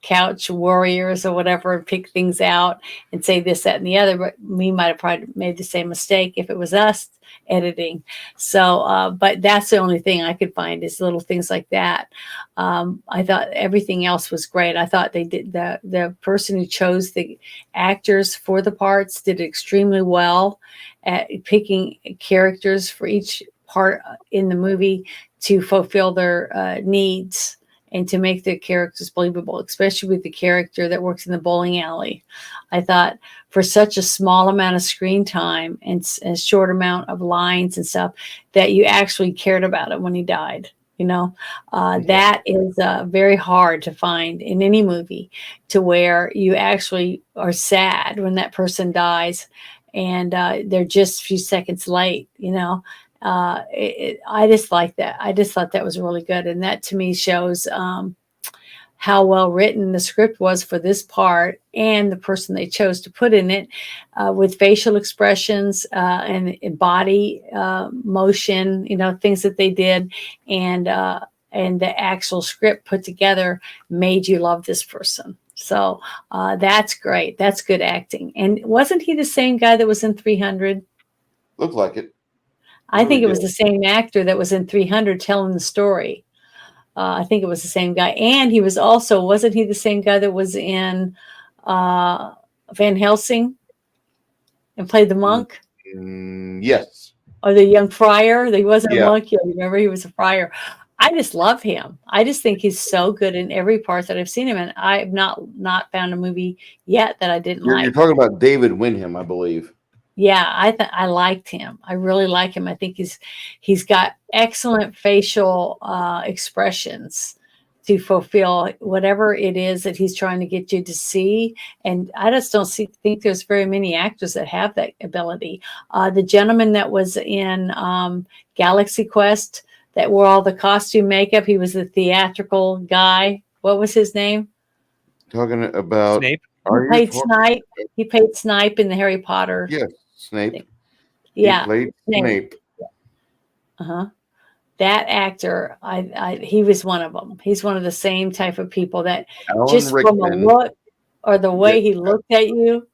couch warriors or whatever, and pick things out and say this, that, and the other. But we might have probably made the same mistake if it was us editing. So, but that's the only thing I could find is little things like that. I thought everything else was great. I thought they did the person who chose the actors for the parts did extremely well at picking characters for each part in the movie to fulfill their needs and to make the characters believable, especially with the character that works in the bowling alley. I thought for such a small amount of screen time and a short amount of lines and stuff that you actually cared about it when he died. That is very hard to find in any movie, to where you actually are sad when that person dies and they're just a few seconds late. I just like that. I just thought that was really good. And that to me shows how well written the script was for this part and the person they chose to put in it, with facial expressions and body motion, things that they did. And the actual script put together made you love this person. So that's great. That's good acting. And wasn't he the same guy that was in 300? Looked like it. I think it was the same actor that was in 300 telling the story. I think it was the same guy. And he was also, wasn't he the same guy that was in Van Helsing and played the monk? Yes. Or the young friar? He wasn't a monk yet. Remember, he was a friar. I just love him. I just think he's so good in every part that I've seen him in. I've not found a movie yet that I didn't like. You're talking about David Wyndham, I believe. Yeah, I liked him. I really like him. I think he's got excellent facial expressions to fulfill whatever it is that he's trying to get you to see. And I just don't think there's very many actors that have that ability. The gentleman that was in Galaxy Quest that wore all the costume makeup, he was the theatrical guy. What was his name? Talking about Snape. He played Snipe in the Harry Potter. Yes, Snape. Yeah, he played Snape. That actor, he was one of them. He's one of the same type of people that Alan just Rickman, from a look or the way he looked at you,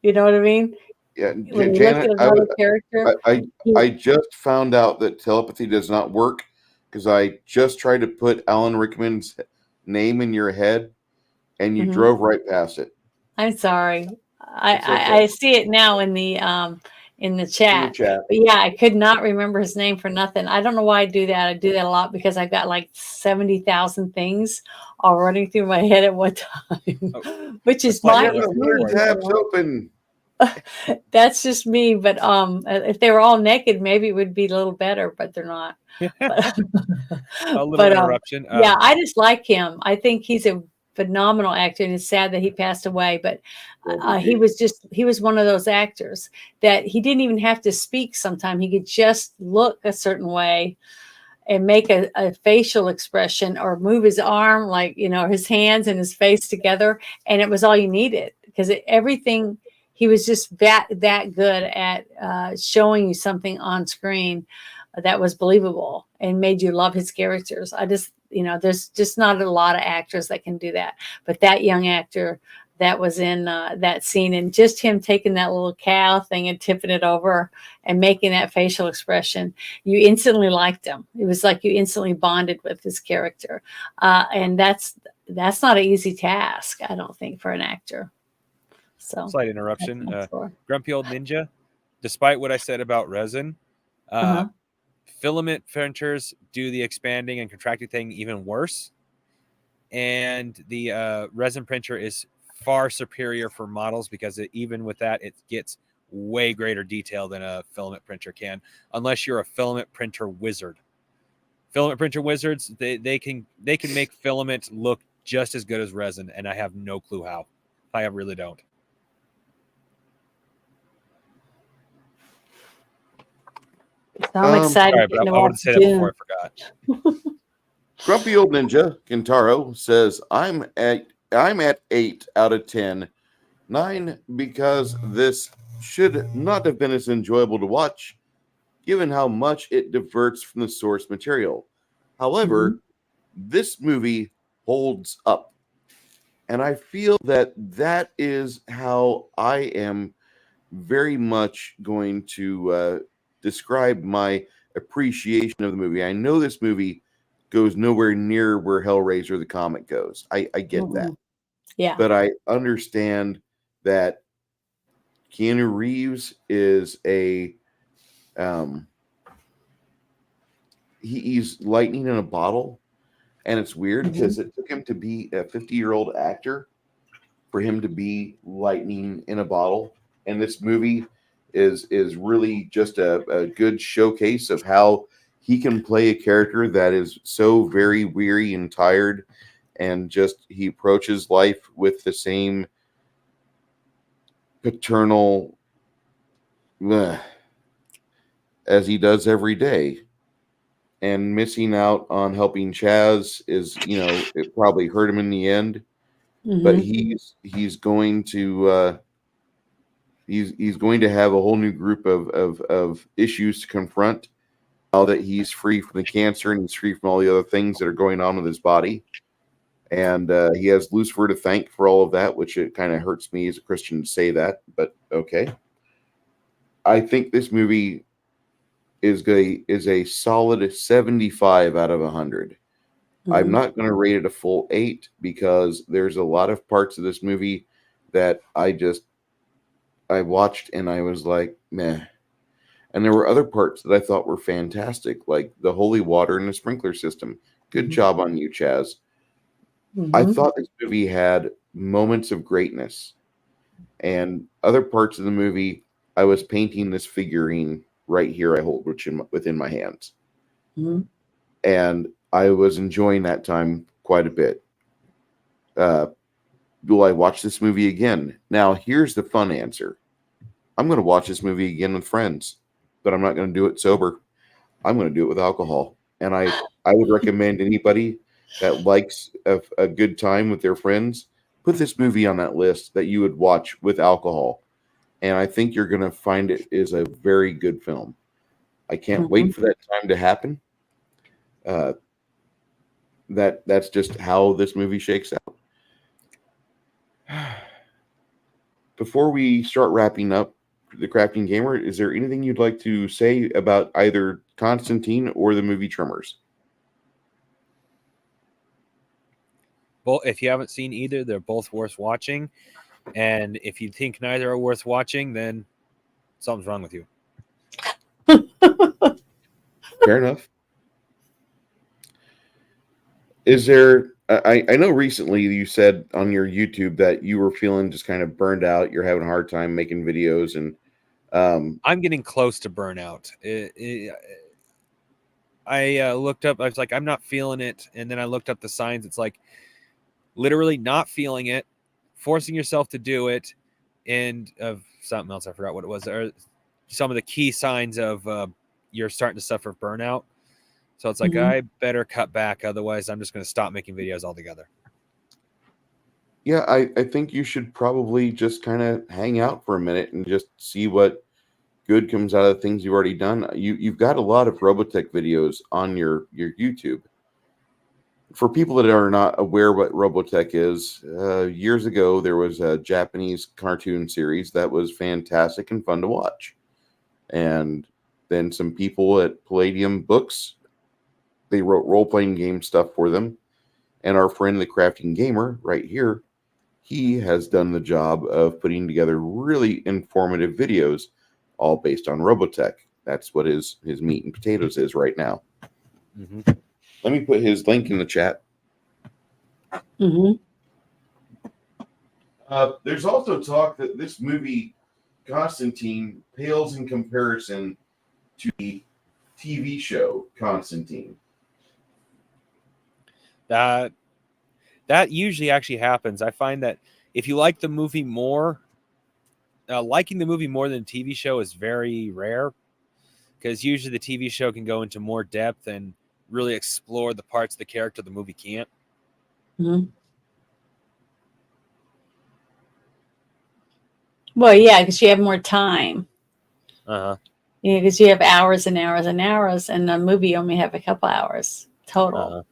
you know what I mean? Yeah, When you Janet, look at another character, I just found out that telepathy does not work because I just tried to put Alan Rickman's name in your head and you drove right past it. I'm sorry. I see it now in the chat. But yeah, I could not remember his name for nothing. I don't know why I do that. I do that a lot because I've got like 70,000 things all running through my head at one time, which is tabs open. That's just me. But if they were all naked, maybe it would be a little better, but they're not. But, a little interruption. Yeah, I just like him. I think he's a phenomenal actor, and it's sad that he passed away, but he was one of those actors that he didn't even have to speak. Sometimes he could just look a certain way and make a facial expression or move his arm, like, his hands and his face together. And it was all you needed because everything, he was just that good at showing you something on screen that was believable and made you love his characters. I just, there's just not a lot of actors that can do that. But that young actor that was in that scene, and just him taking that little cow thing and tipping it over and making that facial expression, you instantly liked him. It was like you instantly bonded with his character. And that's not an easy task, I don't think, for an actor. So slight interruption. Grumpy Old Ninja, despite what I said about resin, filament printers do the expanding and contracting thing even worse. And the resin printer is far superior for models because even with that, it gets way greater detail than a filament printer can, unless you're a filament printer wizard. Filament printer wizards, they can make filament look just as good as resin, and I have no clue how. I really don't. So I'm excited. Sorry, but I wanted to say that before I forgot. Grumpy Old Ninja Kintaro says, I'm at 8 out of 10. 9 because this should not have been as enjoyable to watch, given how much it diverts from the source material. However, this movie holds up. And I feel that that is how I am very much going to describe my appreciation of the movie. I know this movie goes nowhere near where Hellraiser the comic goes. I get that. Mm-mm. Yeah. But I understand that Keanu Reeves is he's lightning in a bottle, and it's weird because it took him to be a 50-year-old actor for him to be lightning in a bottle. And this movie is really just a good showcase of how he can play a character that is so very weary and tired, and just he approaches life with the same paternal as he does every day. And missing out on helping Chaz is, it probably hurt him in the end. But he's going to he's going to have a whole new group of issues to confront now that he's free from the cancer and he's free from all the other things that are going on with his body. And he has Lucifer to thank for all of that, which it kind of hurts me as a Christian to say that, but okay. I think this movie is a solid 75 out of 100. I'm not going to rate it a full 8 because there's a lot of parts of this movie that I watched and I was like, meh. And there were other parts that I thought were fantastic, like the holy water and the sprinkler system. Good job on you, Chaz. I thought this movie had moments of greatness, and other parts of the movie, I was painting this figurine right here I hold within my hands. And I was enjoying that time quite a bit. Will I watch this movie again? Now, here's the fun answer. I'm going to watch this movie again with friends, but I'm not going to do it sober. I'm going to do it with alcohol. And I would recommend anybody that likes a good time with their friends, put this movie on that list that you would watch with alcohol. And I think you're going to find it is a very good film. I can't wait for that time to happen. That's just how this movie shakes out. Before we start wrapping up the Crafting Gamer, is there anything you'd like to say about either Constantine or the movie Tremors? Well, if you haven't seen either, they're both worth watching. And if you think neither are worth watching, then something's wrong with you. Fair enough. Is there... I know recently you said on your YouTube that you were feeling just kind of burned out. You're having a hard time making videos, and I'm getting close to burnout. I looked up. I was like, I'm not feeling it, and then I looked up the signs. It's like literally not feeling it, forcing yourself to do it, and of something else. I forgot what it was. Or some of the key signs of you're starting to suffer burnout. So it's like, I better cut back. Otherwise, I'm just going to stop making videos altogether. Yeah, I think you should probably just kind of hang out for a minute and just see what good comes out of the things you've already done. You've got a lot of Robotech videos on your YouTube. For people that are not aware what Robotech is, years ago there was a Japanese cartoon series that was fantastic and fun to watch. And then some people at Palladium Books, they wrote role-playing game stuff for them. And our friend, the Crafting Gamer, right here, he has done the job of putting together really informative videos, all based on Robotech. That's what his meat and potatoes is right now. Let me put his link in the chat. There's also talk that this movie, Constantine, pales in comparison to the TV show Constantine. That usually actually happens. I find that if you like the movie more, liking the movie more than the TV show is very rare, because usually the TV show can go into more depth and really explore the parts of the character the movie can't. Well, yeah, because you have more time. Uh-huh. Yeah, because you have hours and hours and hours, and the movie only have a couple hours total.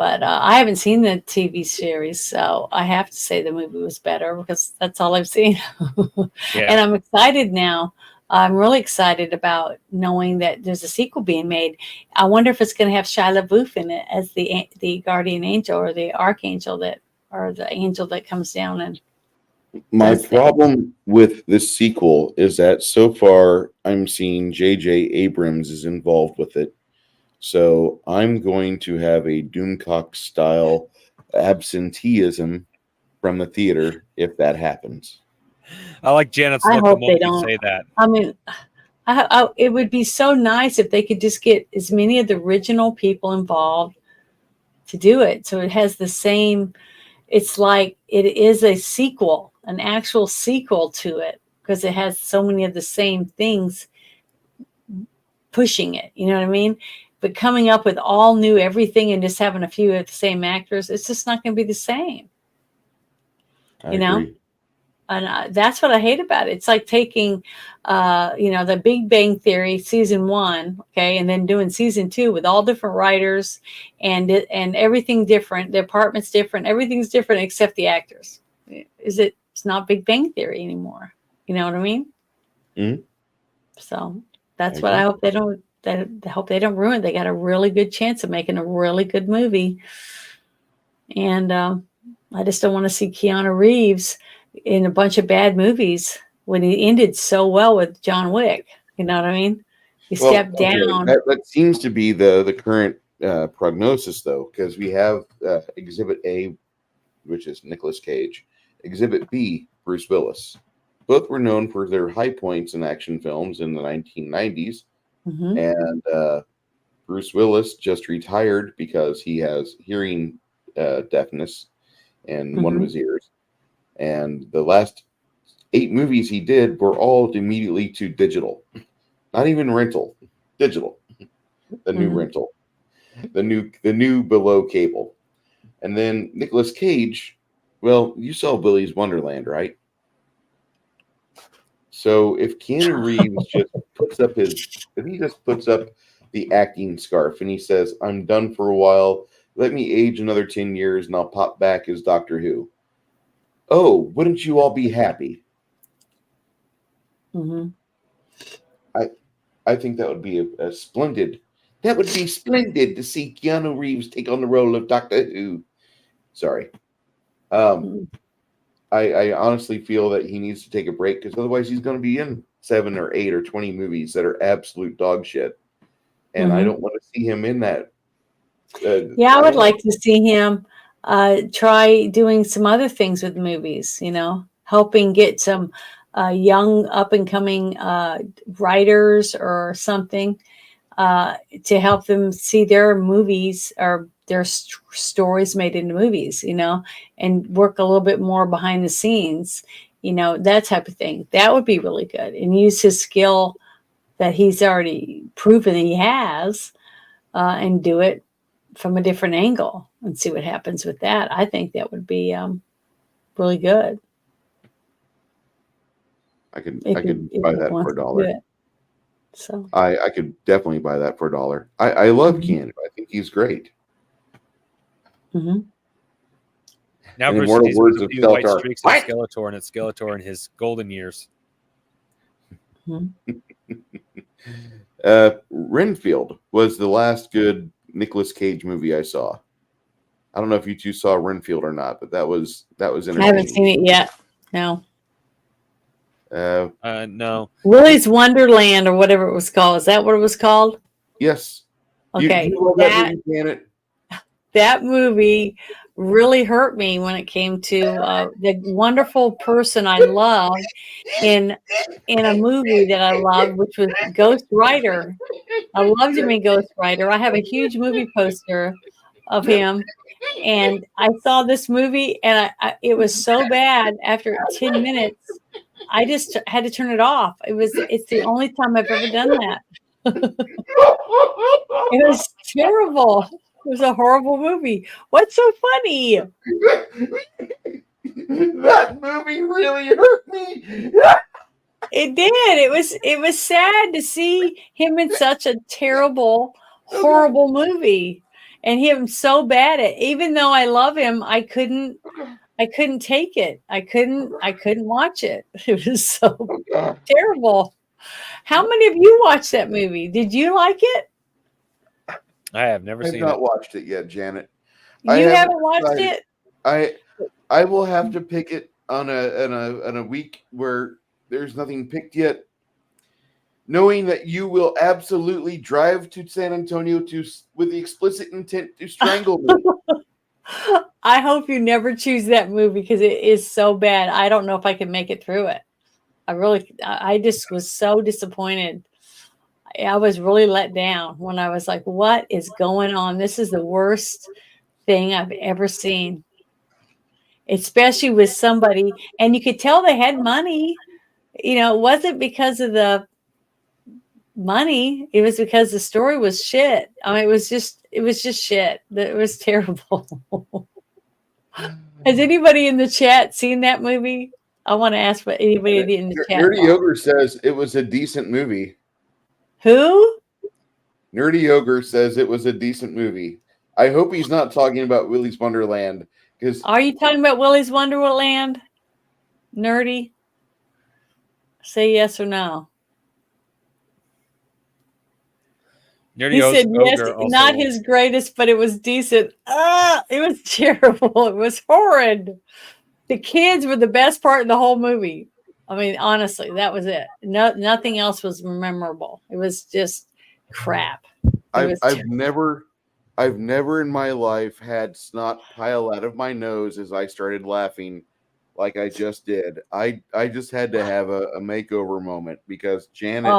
But I haven't seen the TV series, so I have to say the movie was better because that's all I've seen. Yeah. And I'm excited now. I'm really excited about knowing that there's a sequel being made. I wonder if it's going to have Shia LaBeouf in it as the guardian angel or the archangel or the angel that comes down and My does things. problem with this sequel is that so far I'm seeing J.J. Abrams is involved with it. So I'm going to have a Doomcock style absenteeism from the theater if that happens. I like Janet's I look the hope they moment you don't. say that. I mean, it would be so nice if they could just get as many of the original people involved to do it. So it has the same, it's like it is a sequel, an actual sequel to it, because it has so many of the same things pushing it. You know what I mean? But coming up with all new everything and just having a few of the same actors, it's just not going to be the same. I You know? agree. And that's what I hate about it. It's like taking, the Big Bang Theory season 1, okay, and then doing season 2 with all different writers and everything different. The apartment's different. Everything's different except the actors. It's not Big Bang Theory anymore. You know what I mean? Mhm. So that's I what I agree. hope they don't. I hope they don't ruin it. They got a really good chance of making a really good movie, and I just don't want to see Keanu Reeves in a bunch of bad movies when he ended so well with John Wick. You know what I mean? He Well, stepped okay, down. that seems to be the current prognosis, though, because we have Exhibit A, which is Nicolas Cage, Exhibit B, Bruce Willis. Both were known for their high points in action films in the 1990s, Mhm. and Bruce Willis just retired because he has hearing deafness in one of Mhm. his ears. And the last 8 movies he did were all immediately to digital, not even rental, digital, the new Mhm. rental, the new below cable. And then Nicolas Cage, well, you saw Willy's Wonderland, right? So if Keanu Reeves if he just puts up the acting scarf and he says, "I'm done for a while. Let me age another 10 years and I'll pop back as Doctor Who." Oh, wouldn't you all be happy? Mhm. I think that would be a splendid. That would be splendid to see Keanu Reeves take on the role of Doctor Who. Sorry. Um, Mhm. I honestly feel that he needs to take a break because otherwise he's going to be in 7 or 8 or 20 movies that are absolute dog shit, and I Mhm. don't want to see him in that. Yeah, I I would don't want. like to see him try doing some other things with movies, helping get some young up and coming writers or something to help them see their movies or their stories made into movies, and work a little bit more behind the scenes, that type of thing. That would be really good and use his skill that he's already proven he has and do it from a different angle and see what happens with that. I think that would be really good I could if buy he that for wants a to do dollar. it. So, I could definitely buy that for a dollar. I love mhm, Keanu. I think he's great. mhm, Now In Bruce says immortal he's with words a of few white Skeletor, streaks of what? Skeletor, and it's Skeletor in his golden years. mhm. Renfield was the last good Nicolas Cage movie I saw. I don't know if you two saw Renfield or not, but that was I haven't entertaining. seen it yet. No. Uh, No. Willy's Wonderland or whatever it was called. Is that what it was called? yes. Do Okay. you love that movie, Janet? That movie really hurt me when it came to the wonderful person I loved in a movie that I loved, which was Ghost Rider. I loved him in Ghost Rider. I have a huge movie poster of him, and I saw this movie, and it was so bad. After 10 minutes, I just had to turn it off. It's the only time I've ever done that. It was terrible. It was a horrible movie. What's so funny? That movie really hurt me. It did. It was sad to see him in such a terrible, horrible movie. and him so bad at. Even though I love him, I couldn't take it. I couldn't watch it. It was so terrible. How many of you watched that movie? Did you like it? I have never I've seen not it. watched it yet, Janet. You haven't watched it? I will have to pick it on a week where there's nothing picked yet, knowing that you will absolutely drive to San Antonio with the explicit intent to strangle me. I hope you never choose that movie because it is so bad. I don't know if I can make it through it. I just was so disappointed. I was really let down when I was like, what is going on? This is the worst thing I've ever seen, especially with somebody. And you could tell they had money. It wasn't because of the money. It was because the story was shit. I mean, it was just shit. It was terrible. Has anybody in the chat seen that movie? I want to ask what anybody in the chat. Nerdy Ogre says it was a decent movie. Who? Nerdy Ogre says it was a decent movie. I hope he's not talking about Willy's Wonderland. Are you talking about Willy's Wonderland? Nerdy? Say yes or no. He said yes, not his greatest, but it was decent. It was terrible. It was horrid. The kids were the best part of the whole movie. I mean, honestly, that was it. Nothing else was memorable. It was just crap. I've never in my life had snot pile out of my nose as I started laughing like I just did. I just had to have a makeover moment because Janet.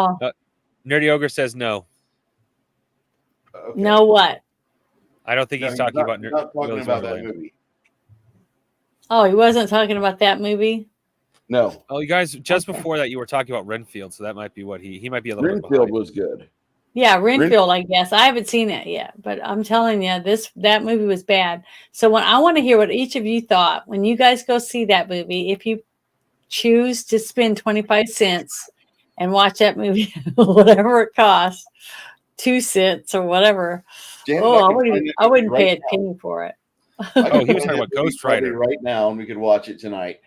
Nerdy Ogre says no. Okay. No what? I don't think he's talking about that movie. Oh, he wasn't talking about that movie? No. Oh, you guys, just before that, you were talking about Renfield, so that might be what he might be a little Renfield bit behind. was good. Yeah, Renfield, I guess. I haven't seen it yet, but I'm telling you, that movie was bad. So I want to hear what each of you thought when you guys go see that movie. If you choose to spend 25 cents and watch that movie, whatever it costs, 2 cents or whatever. Janet, I wouldn't pay a penny for it. Oh, he was talking about Ghost Rider right now, and we could watch it tonight.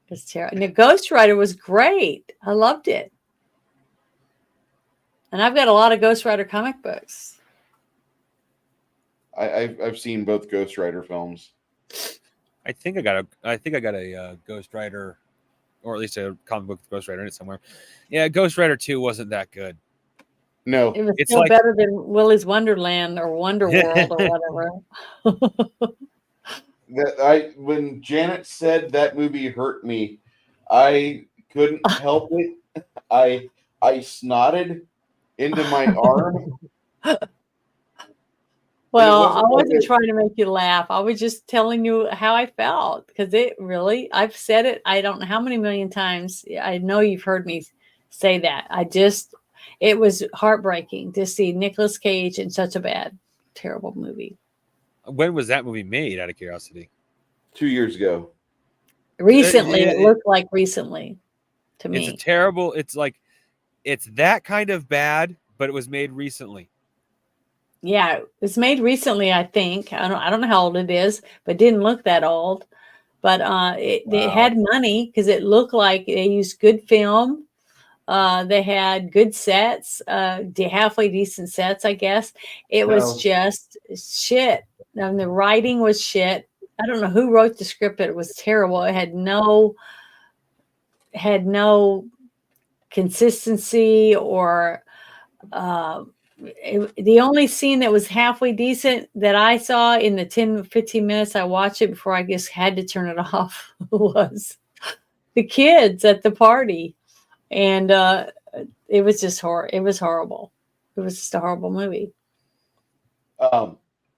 It's terrible. The Ghost Rider was great. I loved it. And I've got a lot of Ghost Rider comic books. I've seen both Ghost Rider films. I think I got a Ghost Rider, or at least a comic book with Ghost Rider in it somewhere. Yeah, Ghost Rider 2 wasn't that good. No, it was still better than Willy's Wonderland or Wonder World or whatever. When Janet said that movie hurt me, I couldn't help it. I snotted into my arm. Well, I wasn't trying to make you laugh. I was just telling you how I felt because I've said it. I don't know how many million times. I know you've heard me say that. It was heartbreaking to see Nicolas Cage in such a bad, terrible movie. When was that movie made, out of curiosity? 2 years ago. Recently, it looked like recently to me. It's that kind of bad, but it was made recently. Yeah, it was made recently, I think. I don't know how old it is, but it didn't look that old. But they had money because it looked like they used good film. They had good sets, halfway decent sets, I guess. It was just shit. And the writing was shit. I don't know who wrote the script, but it was terrible. It had no consistency or the only scene that was halfway decent that I saw in the 10-15 minutes I watched it before I just had to turn it off was the kids at the party. And it was just it was horrible. It was just a horrible movie.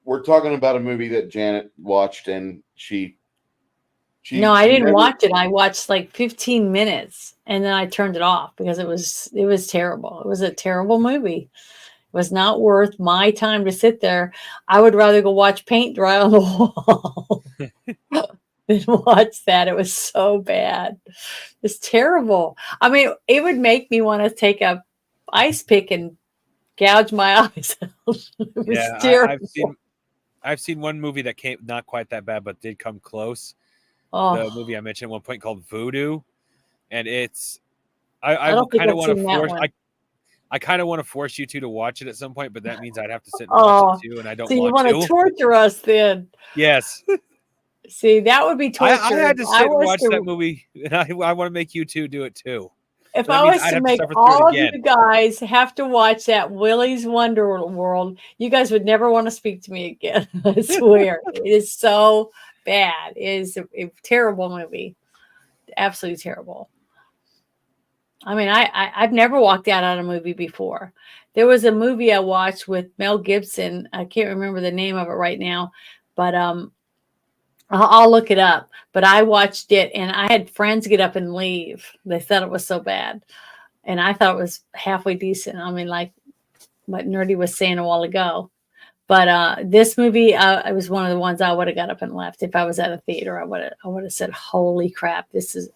We're talking about a movie that Janet watched, and No, I didn't watch it. I watched like 15 minutes, and then I turned it off because it was terrible. It was a terrible movie. It was not worth my time to sit there. I would rather go watch paint dry on the wall than watch that. It was so bad. It's terrible. I mean, it would make me want to take a ice pick and gouge my eyes out. It was Yeah, terrible. I've seen one movie that came not quite that bad, but did come close. The Oh, movie I mentioned at one point called Voodoo, and it's I I don't think kind of I've want to seen that force one. I kind of want to force you two to watch it at some point, but that means I'd have to sit and watch it Oh, too, and I don't so you want want to to. torture us then? Yes, See, that would be I torture. had to sit and watch that movie, and I want to make you two do it too. If So that I means was I'd to have to make suffer through it all of you again. guys have to watch that Willy's Wonder World, you guys would never want to speak to me again. I swear. It is so bad. It is a terrible movie. Absolutely terrible. I mean, I've never walked out on a movie before. There was a movie I watched with Mel Gibson. I can't remember the name of it right now, but I'll look it up. But I watched it, and I had friends get up and leave. They thought it was so bad, and I thought it was halfway decent. I mean, like what Nerdy was saying a while ago. But this movie, it was one of the ones I would have got up and left if I was at a theater. I would have said, "Holy crap!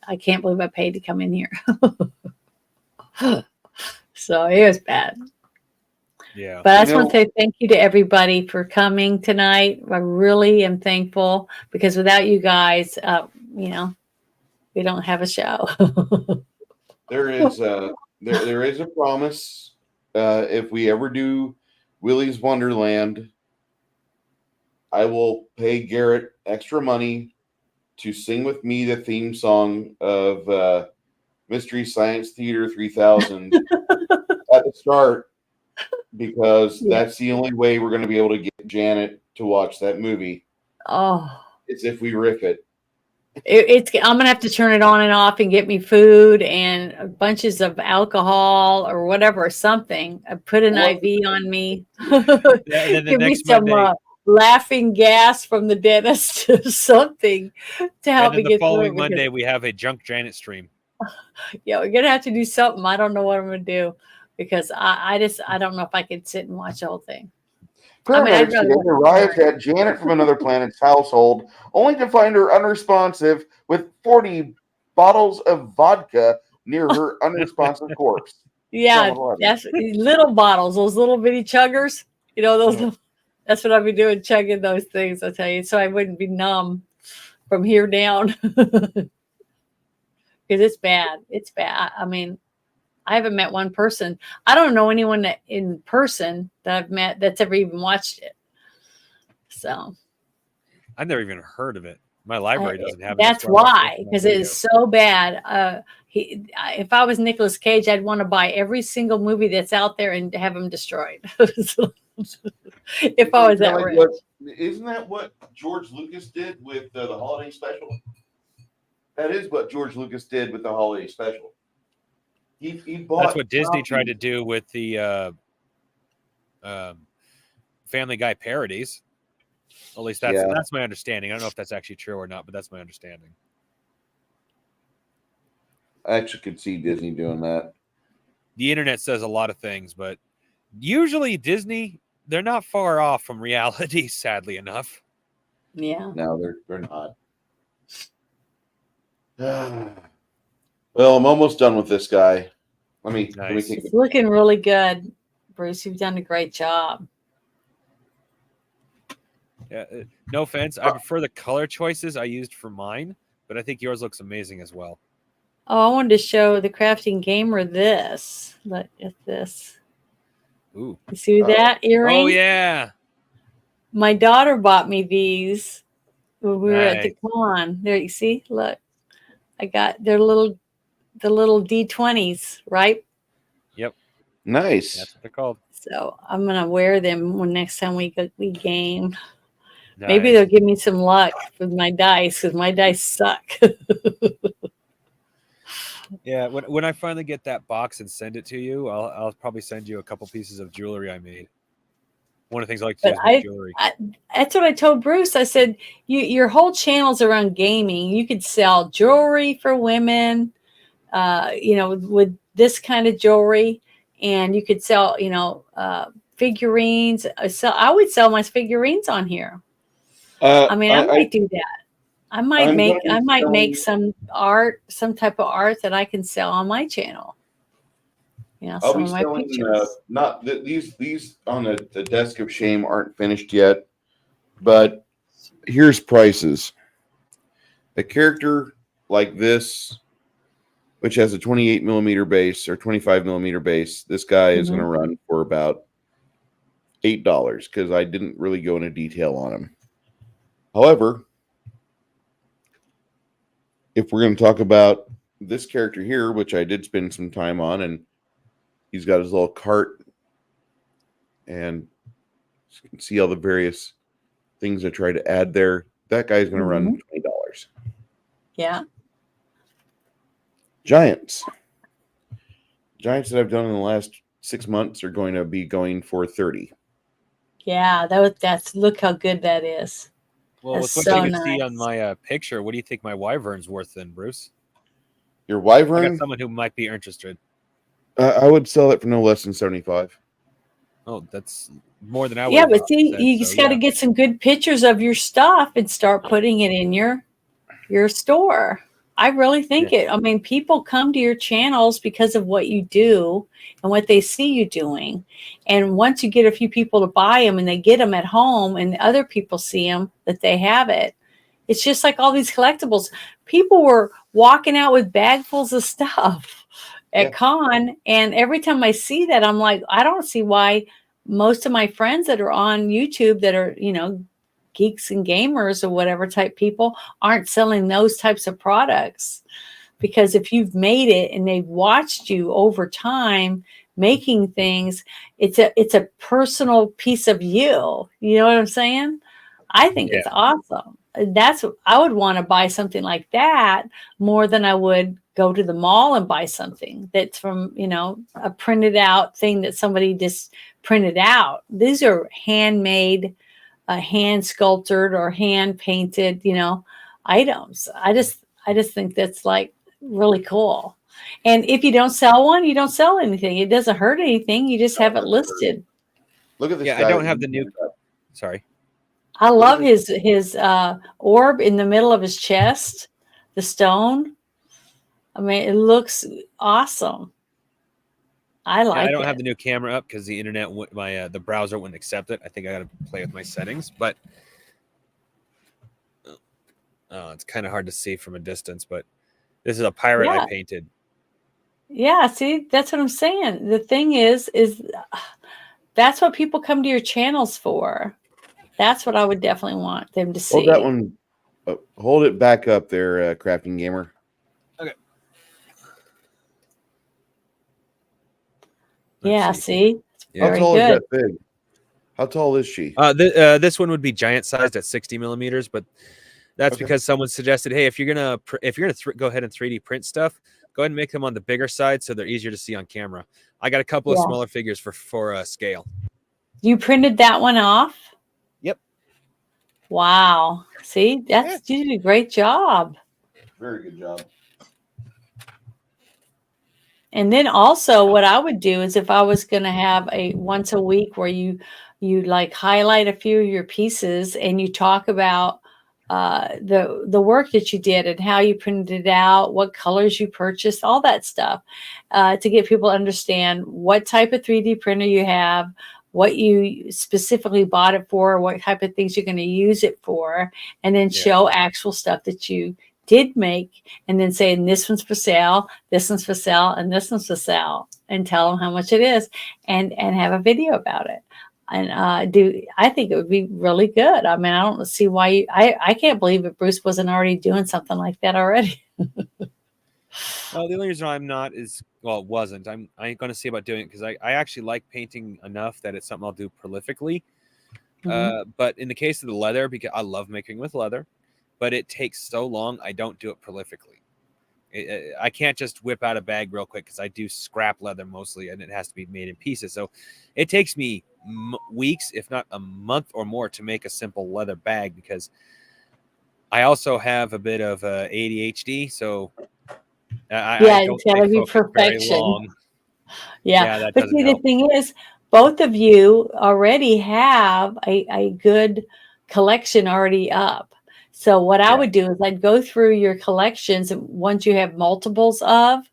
I can't believe I paid to come in here." So it was bad. Yeah. But I just want to say thank you to everybody for coming tonight. I really am thankful because without you guys, we don't have a show. There is there is a promise. If we ever do Willy's Wonderland, I will pay Garrett extra money to sing with me the theme song of Mystery Science Theater 3000 at the start, because that's the only way we're going to be able to get Janet to watch that movie. Oh, it's if we riff it. I'm gonna have to turn it on and off and get me food and bunches of alcohol or whatever, something. Put an IV on me. Then Give me some laughing gas from the dentist or something to help me get through it. The following Monday, we have a Junk Janet stream. Yeah, we're gonna have to do something. I don't know what I'm gonna do because I don't know if I could sit and watch the whole thing. Paramedics today arrived at Janet from Another Planet's household, only to find her unresponsive with 40 bottles of vodka near her unresponsive corpse. Yeah, that's little bottles, those little bitty chuggers. You know, those. That's what I'd be doing, chugging those things. I tell you, so I wouldn't be numb from here down. Because it's bad. It's bad. I mean, I haven't met one person. I don't know anyone in person that I've met that's ever even watched it. So I've never even heard of it. My library doesn't have it. That's why, because it is so bad. If I was Nicolas Cage, I'd want to buy every single movie that's out there and have them destroyed. If I was that rich. Isn't that what George Lucas did with the holiday special? That is what George Lucas did with the holiday special. He bought. That's what Disney tried to do with the Family Guy parodies. At least that's my understanding. I don't know if that's actually true or not, but that's my understanding. I actually could see Disney doing that. The internet says a lot of things, but usually Disney, they're not far off from reality, sadly enough. Yeah. No, they're not. Well, I'm almost done with this guy. Let me take It's looking really good, Bruce. You've done a great job. Yeah, no offense. I prefer the color choices I used for mine, but I think yours looks amazing as well. Oh, I wanted to show the crafting gamer this. Look at this. Ooh. You see that earring? Oh, yeah. My daughter bought me these when we were at the con. There, you see? Look. I got the little D20s, right? Yep. Nice. That's what they're called. So I'm going to wear them when next time we game. Nice. Maybe they'll give me some luck with my dice because my dice suck. Yeah, when I finally get that box and send it to you, I'll probably send you a couple pieces of jewelry I made. One of the things I like to do is make jewelry. That's what I told Bruce. I said, your whole channel's around gaming. You could sell jewelry for women, with this kind of jewelry, and you could sell, figurines. I would sell my figurines on here. I might do that. I might make some art, some type of art that I can sell on my channel. I'll some be of my selling pictures. not these on the desk of shame aren't finished yet, but here's prices. A character like this, which has a 28 millimeter base or 25 millimeter base, this guy is going to run for about $8 because I didn't really go into detail on him. However, if we're going to talk about this character here, which I did spend some time on, and he's got his little cart, and you can see all the various things I try to add there. That guy's going to run $20. Yeah. Giants that I've done in the last 6 months are going to be going for 30. Yeah, that's look how good that is. Well, That's with what so you can see on nice. my picture, what do you think my wyvern's worth then, Bruce? Your I got wyvern, someone who might be interested. I would sell it for no less than 75. Oh, that's more than I would Yeah, have but see, said. you So, just got to yeah. get some good pictures of your stuff and start putting it in your store. I really think it. I mean, people come to your channels because of what you do and what they see you doing. And once you get a few people to buy them and they get them at home and other people see them that they have it, it's just like all these collectibles. People were walking out with bagfuls of stuff at con. And every time I see that, I'm like, I don't see why most of my friends that are on YouTube that are, geeks and gamers or whatever type people aren't selling those types of products. Because if you've made it and they've watched you over time making things, it's a personal piece of you. You know what I'm saying? I think it's awesome. That's I would want to buy something like that more than I would go to the mall and buy something that's from, a printed out thing that somebody just printed out. These are handmade, hand sculptured or hand painted, items. I just think that's like really cool. And if you don't sell one, you don't sell anything. It doesn't hurt anything. You just have it listed. Look at this Yeah, guy. I don't have the new. Sorry. I Look at love his orb in the middle of his chest, the stone. I mean, it looks awesome. I like I don't it. have the new camera up because the internet, the browser wouldn't accept it. I think I got to play with my settings, but it's kind of hard to see from a distance. But this is a pirate I painted. Yeah, see, that's what I'm saying. The thing is that's what people come to your channels for. That's what I would definitely want them to see. Hold that one. Hold it back up there, Crafting Gamer. Okay. Yeah, see? It's How tall is that thing? How tall is she? This one would be giant sized at 60 millimeters, but that's because someone suggested, hey, if you're gonna go ahead and 3D print stuff, go ahead and make them on the bigger side so they're easier to see on camera. I got a couple of smaller figures for scale. You printed that one off? Yep. Wow. See, you did a great job. Very good job. And then also what I would do is if I was going to have a once a week where you like highlight a few of your pieces and you talk about the work that you did and how you printed it out, what colors you purchased, all that stuff, to get people to understand what type of 3D printer you have, what you specifically bought it for, what type of things you're going to use it for, and then show actual stuff that you did make, and then say, and this one's for sale, this one's for sale, and this one's for sale, and tell them how much it is, and have a video about it. And I think it would be really good. I mean, I don't see why I can't believe that Bruce wasn't already doing something like that already. Well, the only reason I'm not is, well, it wasn't. I ain't going to see about doing it because I actually like painting enough that it's something I'll do prolifically. But in the case of the leather, because I love making with leather, but it takes so long, I don't do it prolifically. I can't just whip out a bag real quick because I do scrap leather mostly, and it has to be made in pieces. So it takes me weeks, if not a month or more, to make a simple leather bag because I also have a bit of ADHD. So I don't it's got to be perfection. Yeah, but see, the thing is, both of you already have a good collection already up. So what I would do is I'd go through your collections, ones you have multiples of,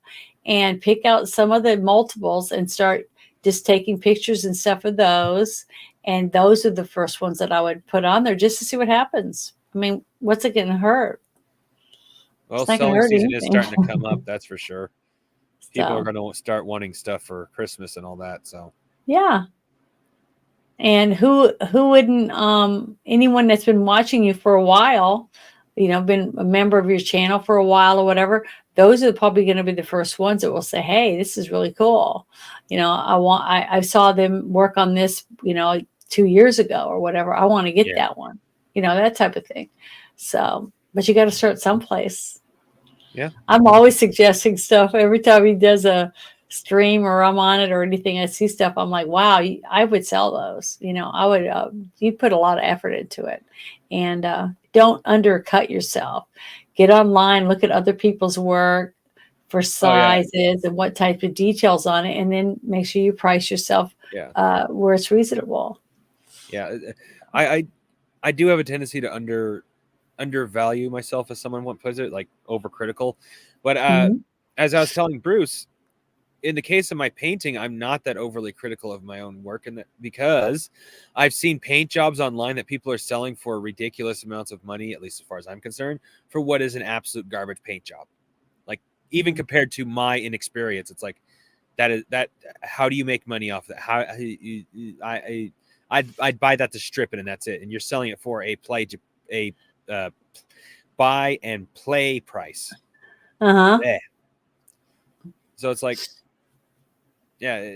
and pick out some of the multiples and start just taking pictures and stuff of those. And those are the first ones that I would put on there just to see what happens. I mean, what's it going to hurt? Well, It's not going to selling hurt season is anything. starting to come up. That's for sure. People are So, going to start wanting stuff for Christmas and all that. So yeah. And who wouldn't anyone that's been watching you for a while, been a member of your channel for a while or whatever, those are probably going to be the first ones that will say, "Hey, this is really cool." I saw them work on this, 2 years ago or whatever. I want to get that one. That type of thing. So, but you got to start someplace. yeah. I'm always suggesting stuff every time he does a stream or I'm on it or anything. I see stuff. I'm like, wow, I would sell those. I would. You put a lot of effort into it, and don't undercut yourself. Get online, look at other people's work for sizes and what type of details on it, and then make sure you price yourself where it's reasonable. Yeah, I do have a tendency to undervalue myself as someone what plays it, like overcritical. But as I was telling Bruce, in the case of my painting, I'm not that overly critical of my own work, and that because I've seen paint jobs online that people are selling for ridiculous amounts of money, at least as far as I'm concerned, for what is an absolute garbage paint job. Like even compared to my inexperience, it's like that. How do you make money off that? How I'd buy that to strip it and that's it, and you're selling it for a buy and play price. So it's like, yeah.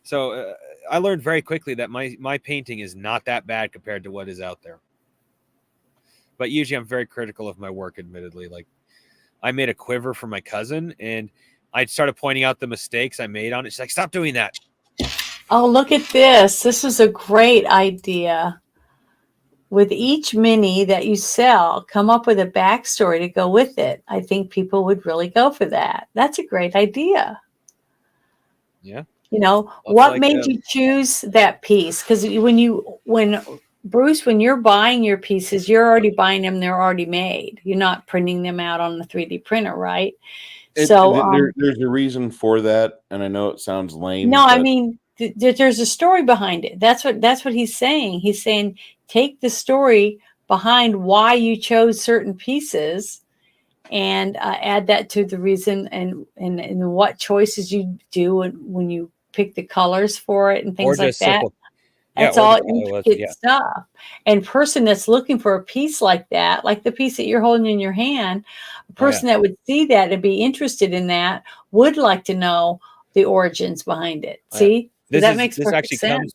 So I learned very quickly that my painting is not that bad compared to what is out there. But usually I'm very critical of my work, admittedly. Like I made a quiver for my cousin and I started pointing out the mistakes I made on it. She's like, stop doing that. Oh, look at this. This is a great idea. With each mini that you sell, come up with a backstory to go with it. I think people would really go for that. That's a great idea. Yeah. What made you choose that piece? Because when you're buying your pieces, you're already buying them. They're already made. You're not printing them out on the 3D printer, right? There's a reason for that. And I know it sounds lame. No, I mean, there's a story behind it. That's what he's saying. He's saying, take the story behind why you chose certain pieces and add that to the reason and what choices you do when you pick the colors for it and things like that. That's all intricate stuff. And person that's looking for a piece like that, like the piece that you're holding in your hand, a person that would see that and be interested in that would like to know the origins behind it. See? That makes perfect sense.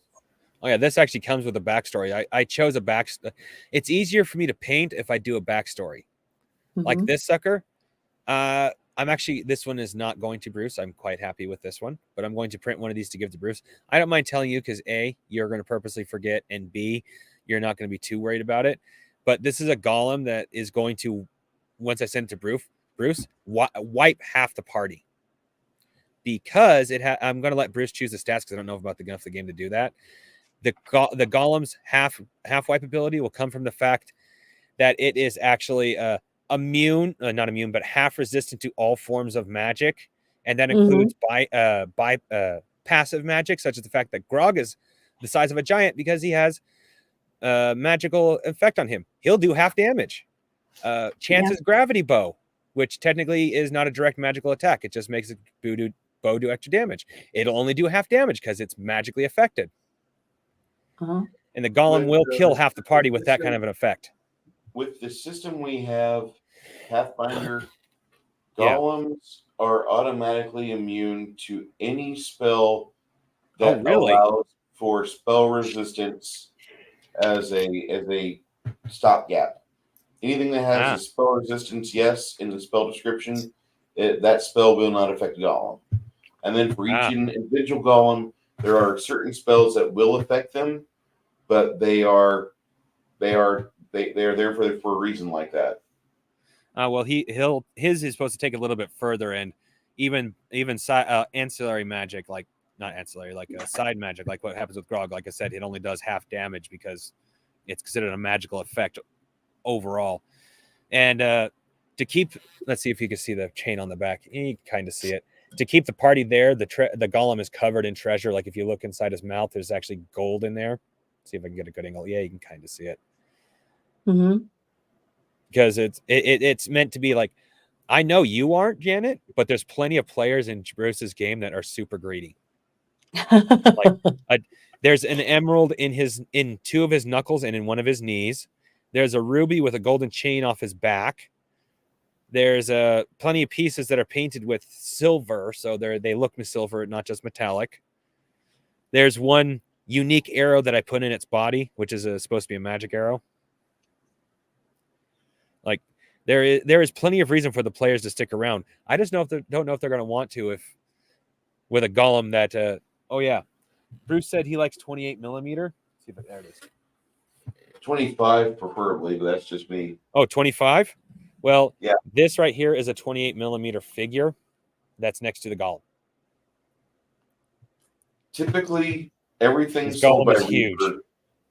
This actually comes with a backstory. I chose a backstory. It's easier for me to paint if I do a backstory. Like this sucker. This one is not going to Bruce. I'm quite happy with this one, but I'm going to print one of these to give to Bruce. I don't mind telling you because A, you're going to purposely forget, and B, you're not going to be too worried about it. But this is a golem that is going to, once I send it to Bruce, wipe half the party. Because I'm going to let Bruce choose the stats because I don't know about enough of the game to do that. The golem's half wipe ability will come from the fact that it is actually not immune, but half resistant to all forms of magic, and that includes passive magic, such as the fact that Grog is the size of a giant because he has magical effect on him. He'll do half damage. Chance's gravity bow, which technically is not a direct magical attack, it just makes a bow do extra damage. It'll only do half damage because it's magically affected. And the golem will kill half the party with that kind of an effect. With the system we have, Pathfinder, golems are automatically immune to any spell that allows for spell resistance as a stopgap. Anything that has a spell resistance, in the spell description, that spell will not affect a golem. And then for each individual golem, there are certain spells that will affect them, but they are there for a reason like that. Well, his is supposed to take a little bit further, and even ancillary magic, like not ancillary, like side magic, like what happens with Grog. Like I said, it only does half damage because it's considered a magical effect overall. And to keep, let's see if you can see the chain on the back. You can kind of see it. to keep the party there, the golem is covered in treasure. Like if you look inside his mouth, there's actually gold in there. See if I can get a good angle. Yeah, you can kind of see it. Mm-hmm. Because it's meant to be like, I know you aren't, Janet, but there's plenty of players in Bruce's game that are super greedy. Like there's an emerald in two of his knuckles and in one of his knees. There's a ruby with a golden chain off his back. There's plenty of pieces that are painted with silver, so they look silver, not just metallic. There's one unique arrow that I put in its body, which is supposed to be a magic arrow. Like there is plenty of reason for the players to stick around. I just don't know if they're going to want to if with a golem that. Oh yeah, Bruce said he likes 28 millimeter. Let's see if there it is. 25 preferably, but that's just me. Oh, 25. Well, yeah. This right here is a 28 millimeter figure that's next to the golem. Typically, everything's sold by huge.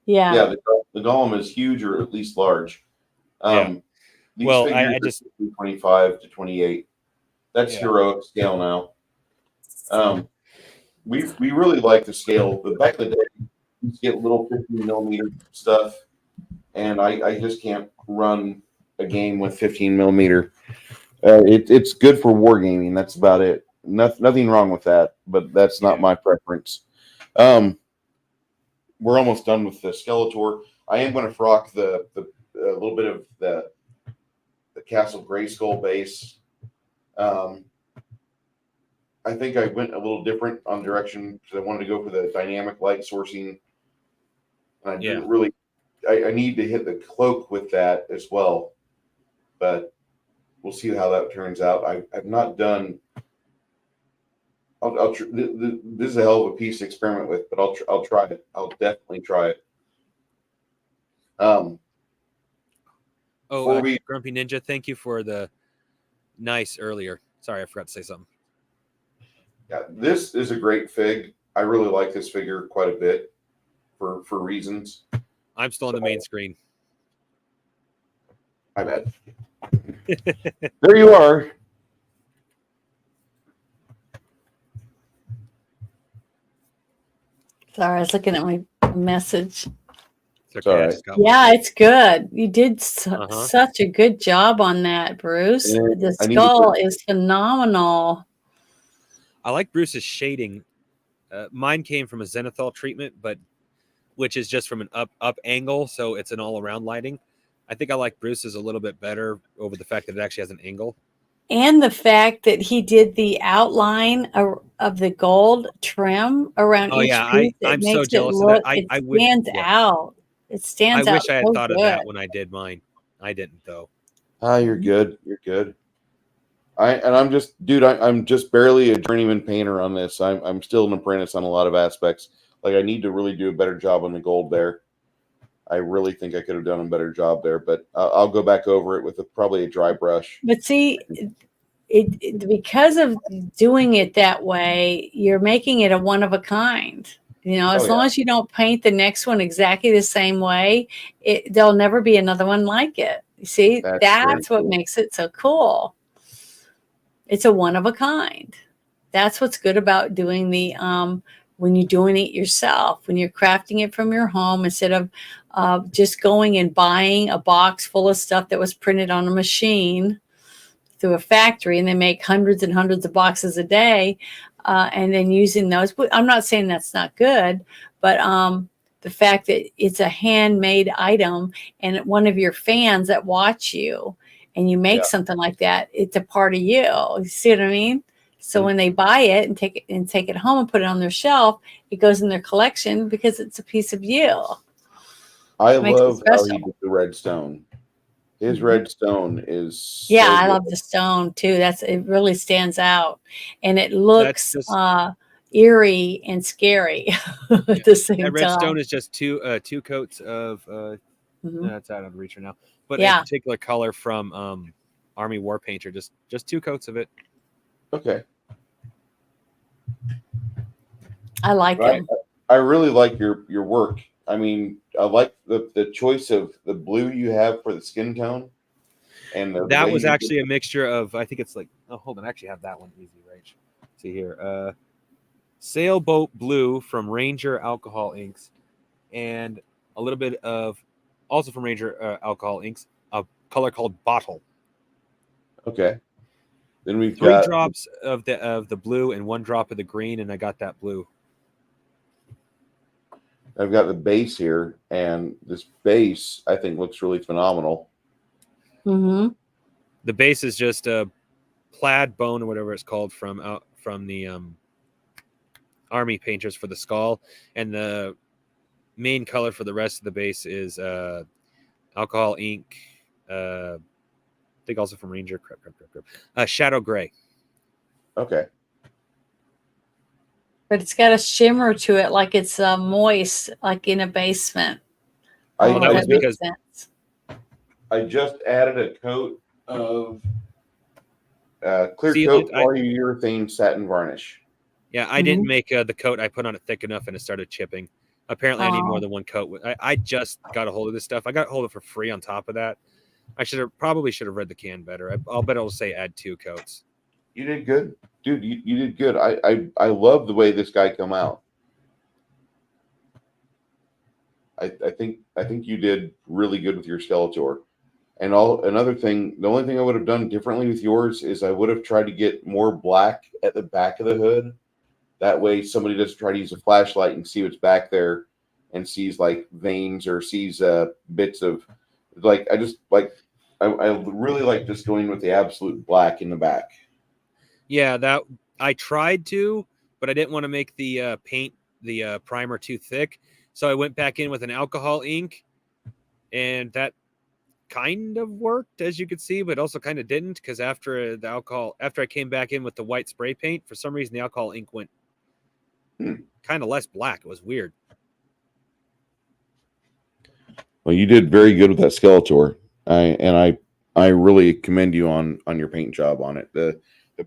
Yeah. Yeah, the golem is huge or at least large. These figures I just 25 to 28. That's heroic scale now. We really like the scale, but back in the day, we used to get little 15 millimeter stuff, and I just can't run a game with 15 millimeter. It's good for wargaming. That's about it. Nothing wrong with that, but that's not my preference. We're almost done with the Skeletor. I am going to frock the a little bit of the Castle Grayskull base. I think I went a little different on direction because I wanted to go for the dynamic light sourcing. And I didn't really. I need to hit the cloak with that as well, but we'll see how that turns out. I've not done. This is a hell of a piece to experiment with, but I'll try it. I'll definitely try it. Grumpy Ninja, thank you for the nice earlier. Sorry, I forgot to say something. Yeah, this is a great fig. I really like this figure quite a bit for reasons. I'm still on the main screen. I bet. There you are. Sorry, I was looking at my message. It's okay, yeah, it's good. You did such a good job on that, Bruce. The skull is phenomenal. I like Bruce's shading. Mine came from a zenithal treatment, which is just from an up angle, so it's an all-around lighting. I think I like Bruce's a little bit better over the fact that it actually has an angle. And the fact that he did the outline of the gold trim around each piece. I'm so jealous of that. It stands out. It stands out. I wish I had thought of that when I did mine. I didn't, though. You're good. You're good. I'm just barely a journeyman painter on this. I'm still an apprentice on a lot of aspects. Like I need to really do a better job on the gold there. I really think I could have done a better job there, but I'll go back over it with probably a dry brush. But see, because of doing it that way, you're making it a one of a kind. You know, as long as you don't paint the next one exactly the same way, there'll never be another one like it. You see, that's what makes it so cool. It's a one of a kind. That's what's good about doing the when you're doing it yourself, when you're crafting it from your home instead of just going and buying a box full of stuff that was printed on a machine through a factory, and they make hundreds and hundreds of boxes a day, and then using those. I'm not saying that's not good, but the fact that it's a handmade item and one of your fans that watch you and you make something like that, it's a part of you. You see what I mean? So when they buy it and take it home and put it on their shelf, it goes in their collection because it's a piece of you. I love how he did the red stone. His red stone is I love the stone too. It really stands out, and it looks eerie and scary at the same time. That red stone is just two coats of that's out of reach right now, but a particular color from Army War Painter. Just two coats of it. Okay. I like them. I really like your work. I mean, I like the choice of the blue you have for the skin tone. And that was actually a mixture of, I think it's like, oh, hold on, I actually have that one easy, right? see here. Sailboat Blue from Ranger Alcohol Inks, and a little bit of also from Ranger Alcohol Inks, a color called Bottle. Okay. Then we've 3 got drops of the blue and 1 drop of the green, and I got that blue. I've got the base here, and this base I think looks really phenomenal. Mm-hmm. The base is just a plaid bone or whatever it's called from the army painters for the skull, and the main color for the rest of the base is alcohol ink. I think also from Ranger. Shadow gray. Okay. But it's got a shimmer to it, like it's moist, like in a basement. I I, don't know that if was that makes because- sense. I just added a coat of clear Sealant, coat polyurethane satin varnish. Yeah, I didn't make the coat. I put on it thick enough, and it started chipping. Apparently, I need more than 1 coat. I just got a hold of this stuff. I got a hold of it for free. On top of that, I probably should have read the can better. I'll bet it'll say add 2 coats. You did good, dude. You did good. I love the way this guy come out. I think you did really good with your Skeletor. And another thing, the only thing I would have done differently with yours is I would have tried to get more black at the back of the hood. That way somebody doesn't try to use a flashlight and see what's back there and sees like veins or sees bits of like I really like just going with the absolute black in the back. Yeah, that I tried to, but I didn't want to make the paint, the primer too thick. So I went back in with an alcohol ink, and that kind of worked, as you could see, but also kind of didn't, because after I came back in with the white spray paint, for some reason the alcohol ink went kind of less black. It was weird. Well, you did very good with that Skeletor. I really commend you on your paint job on it. The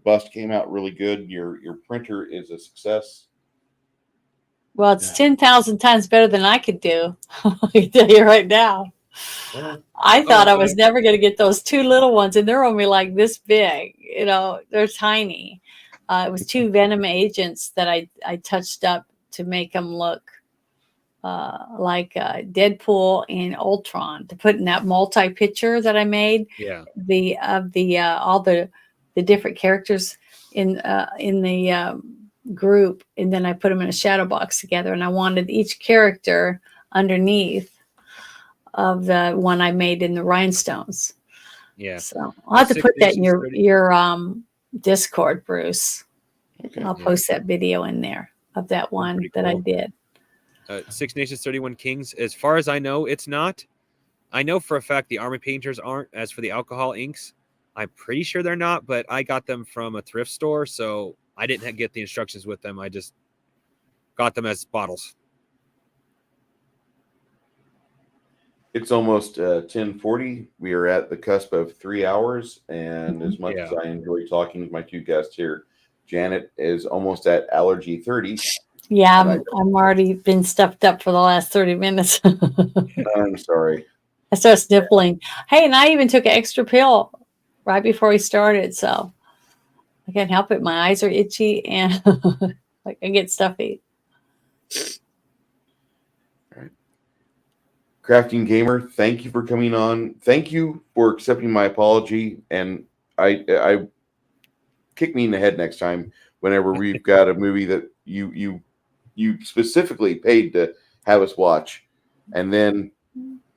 bust came out really good. Your printer is a success. Well, it's 10,000 times better than I could do. I can tell you right now. I thought I was never going to get those 2 little ones, and they're only like this big. You know, they're tiny. It was 2 Venom agents that I touched up to make them look like Deadpool and Ultron, to put in that multi picture that I made. Yeah. All the different characters in the group, and then I put them in a shadow box together, and I wanted each character underneath of the one I made in the rhinestones. Yeah. So I'll have to put that in your Discord, Bruce. Okay. I'll post that video in there of that one that I did. 6 Nations 31 Kings. As far as I know, it's not. I know for a fact the army painters aren't. As for the alcohol inks, I'm pretty sure they're not, but I got them from a thrift store, so I didn't get the instructions with them. I just got them as bottles. It's almost 10:40. We are at the cusp of 3 hours, and as much as I enjoy talking with my 2 guests here, Janet is almost at allergy 30. Yeah, I'm already been stuffed up for the last 30 minutes. I'm sorry. I started sniffling. Hey, and I even took an extra pill right before we started, so I can't help it. My eyes are itchy and like I get stuffy. All right. Crafting Gamer, thank you for coming on. Thank you for accepting my apology, and I kick me in the head next time whenever we've got a movie that you specifically paid to have us watch, and then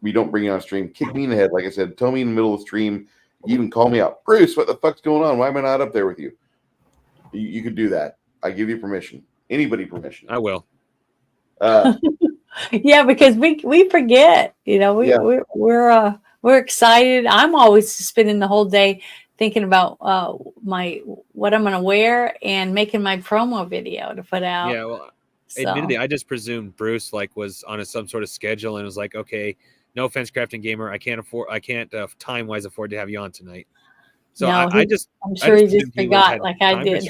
we don't bring it on stream. Kick me in the head, like I said. Tell me in the middle of the stream. You even call me out, Bruce. What the fuck's going on? Why am I not up there with you? You could do that. I give you permission. Anybody permission. I will. Yeah, because we forget. You know, we're excited. I'm always spending the whole day thinking about what I'm going to wear and making my promo video to put out. Yeah, well, admittedly, I just presumed Bruce was on some sort of schedule and was like, okay, no offense, Crafting Gamer, I can't time wise afford to have you on tonight. So no, I'm sure he just forgot, like I did.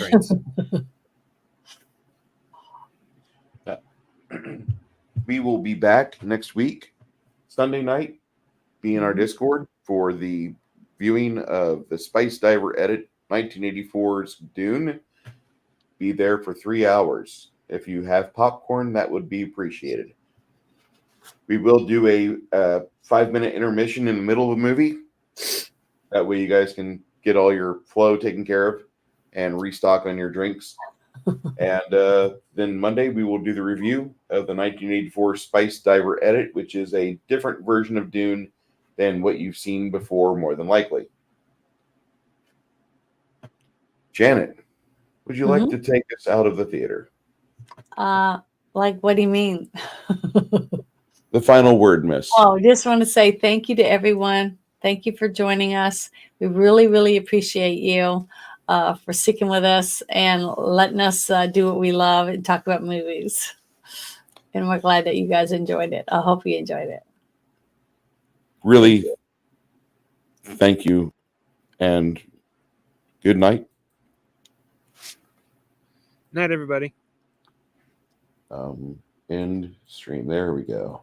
We will be back next week, Sunday night. Be in our Discord for the viewing of the Spice Diver Edit 1984's Dune. be there for 3 hours. If you have popcorn, that would be appreciated. We will do a 5-minute intermission in the middle of a movie. That way you guys can get all your flow taken care of and restock on your drinks. And then Monday we will do the review of the 1984 Spice Diver Edit, which is a different version of Dune than what you've seen before, more than likely. Janet, would you like to take us out of the theater? Like, what do you mean? The final word, miss. Oh, just want to say thank you to everyone. Thank you for joining us. We really, really appreciate you for sticking with us and letting us do what we love and talk about movies. And we're glad that you guys enjoyed it. I hope you enjoyed it. Really, thank you, and good night. Night, everybody. End stream. There we go.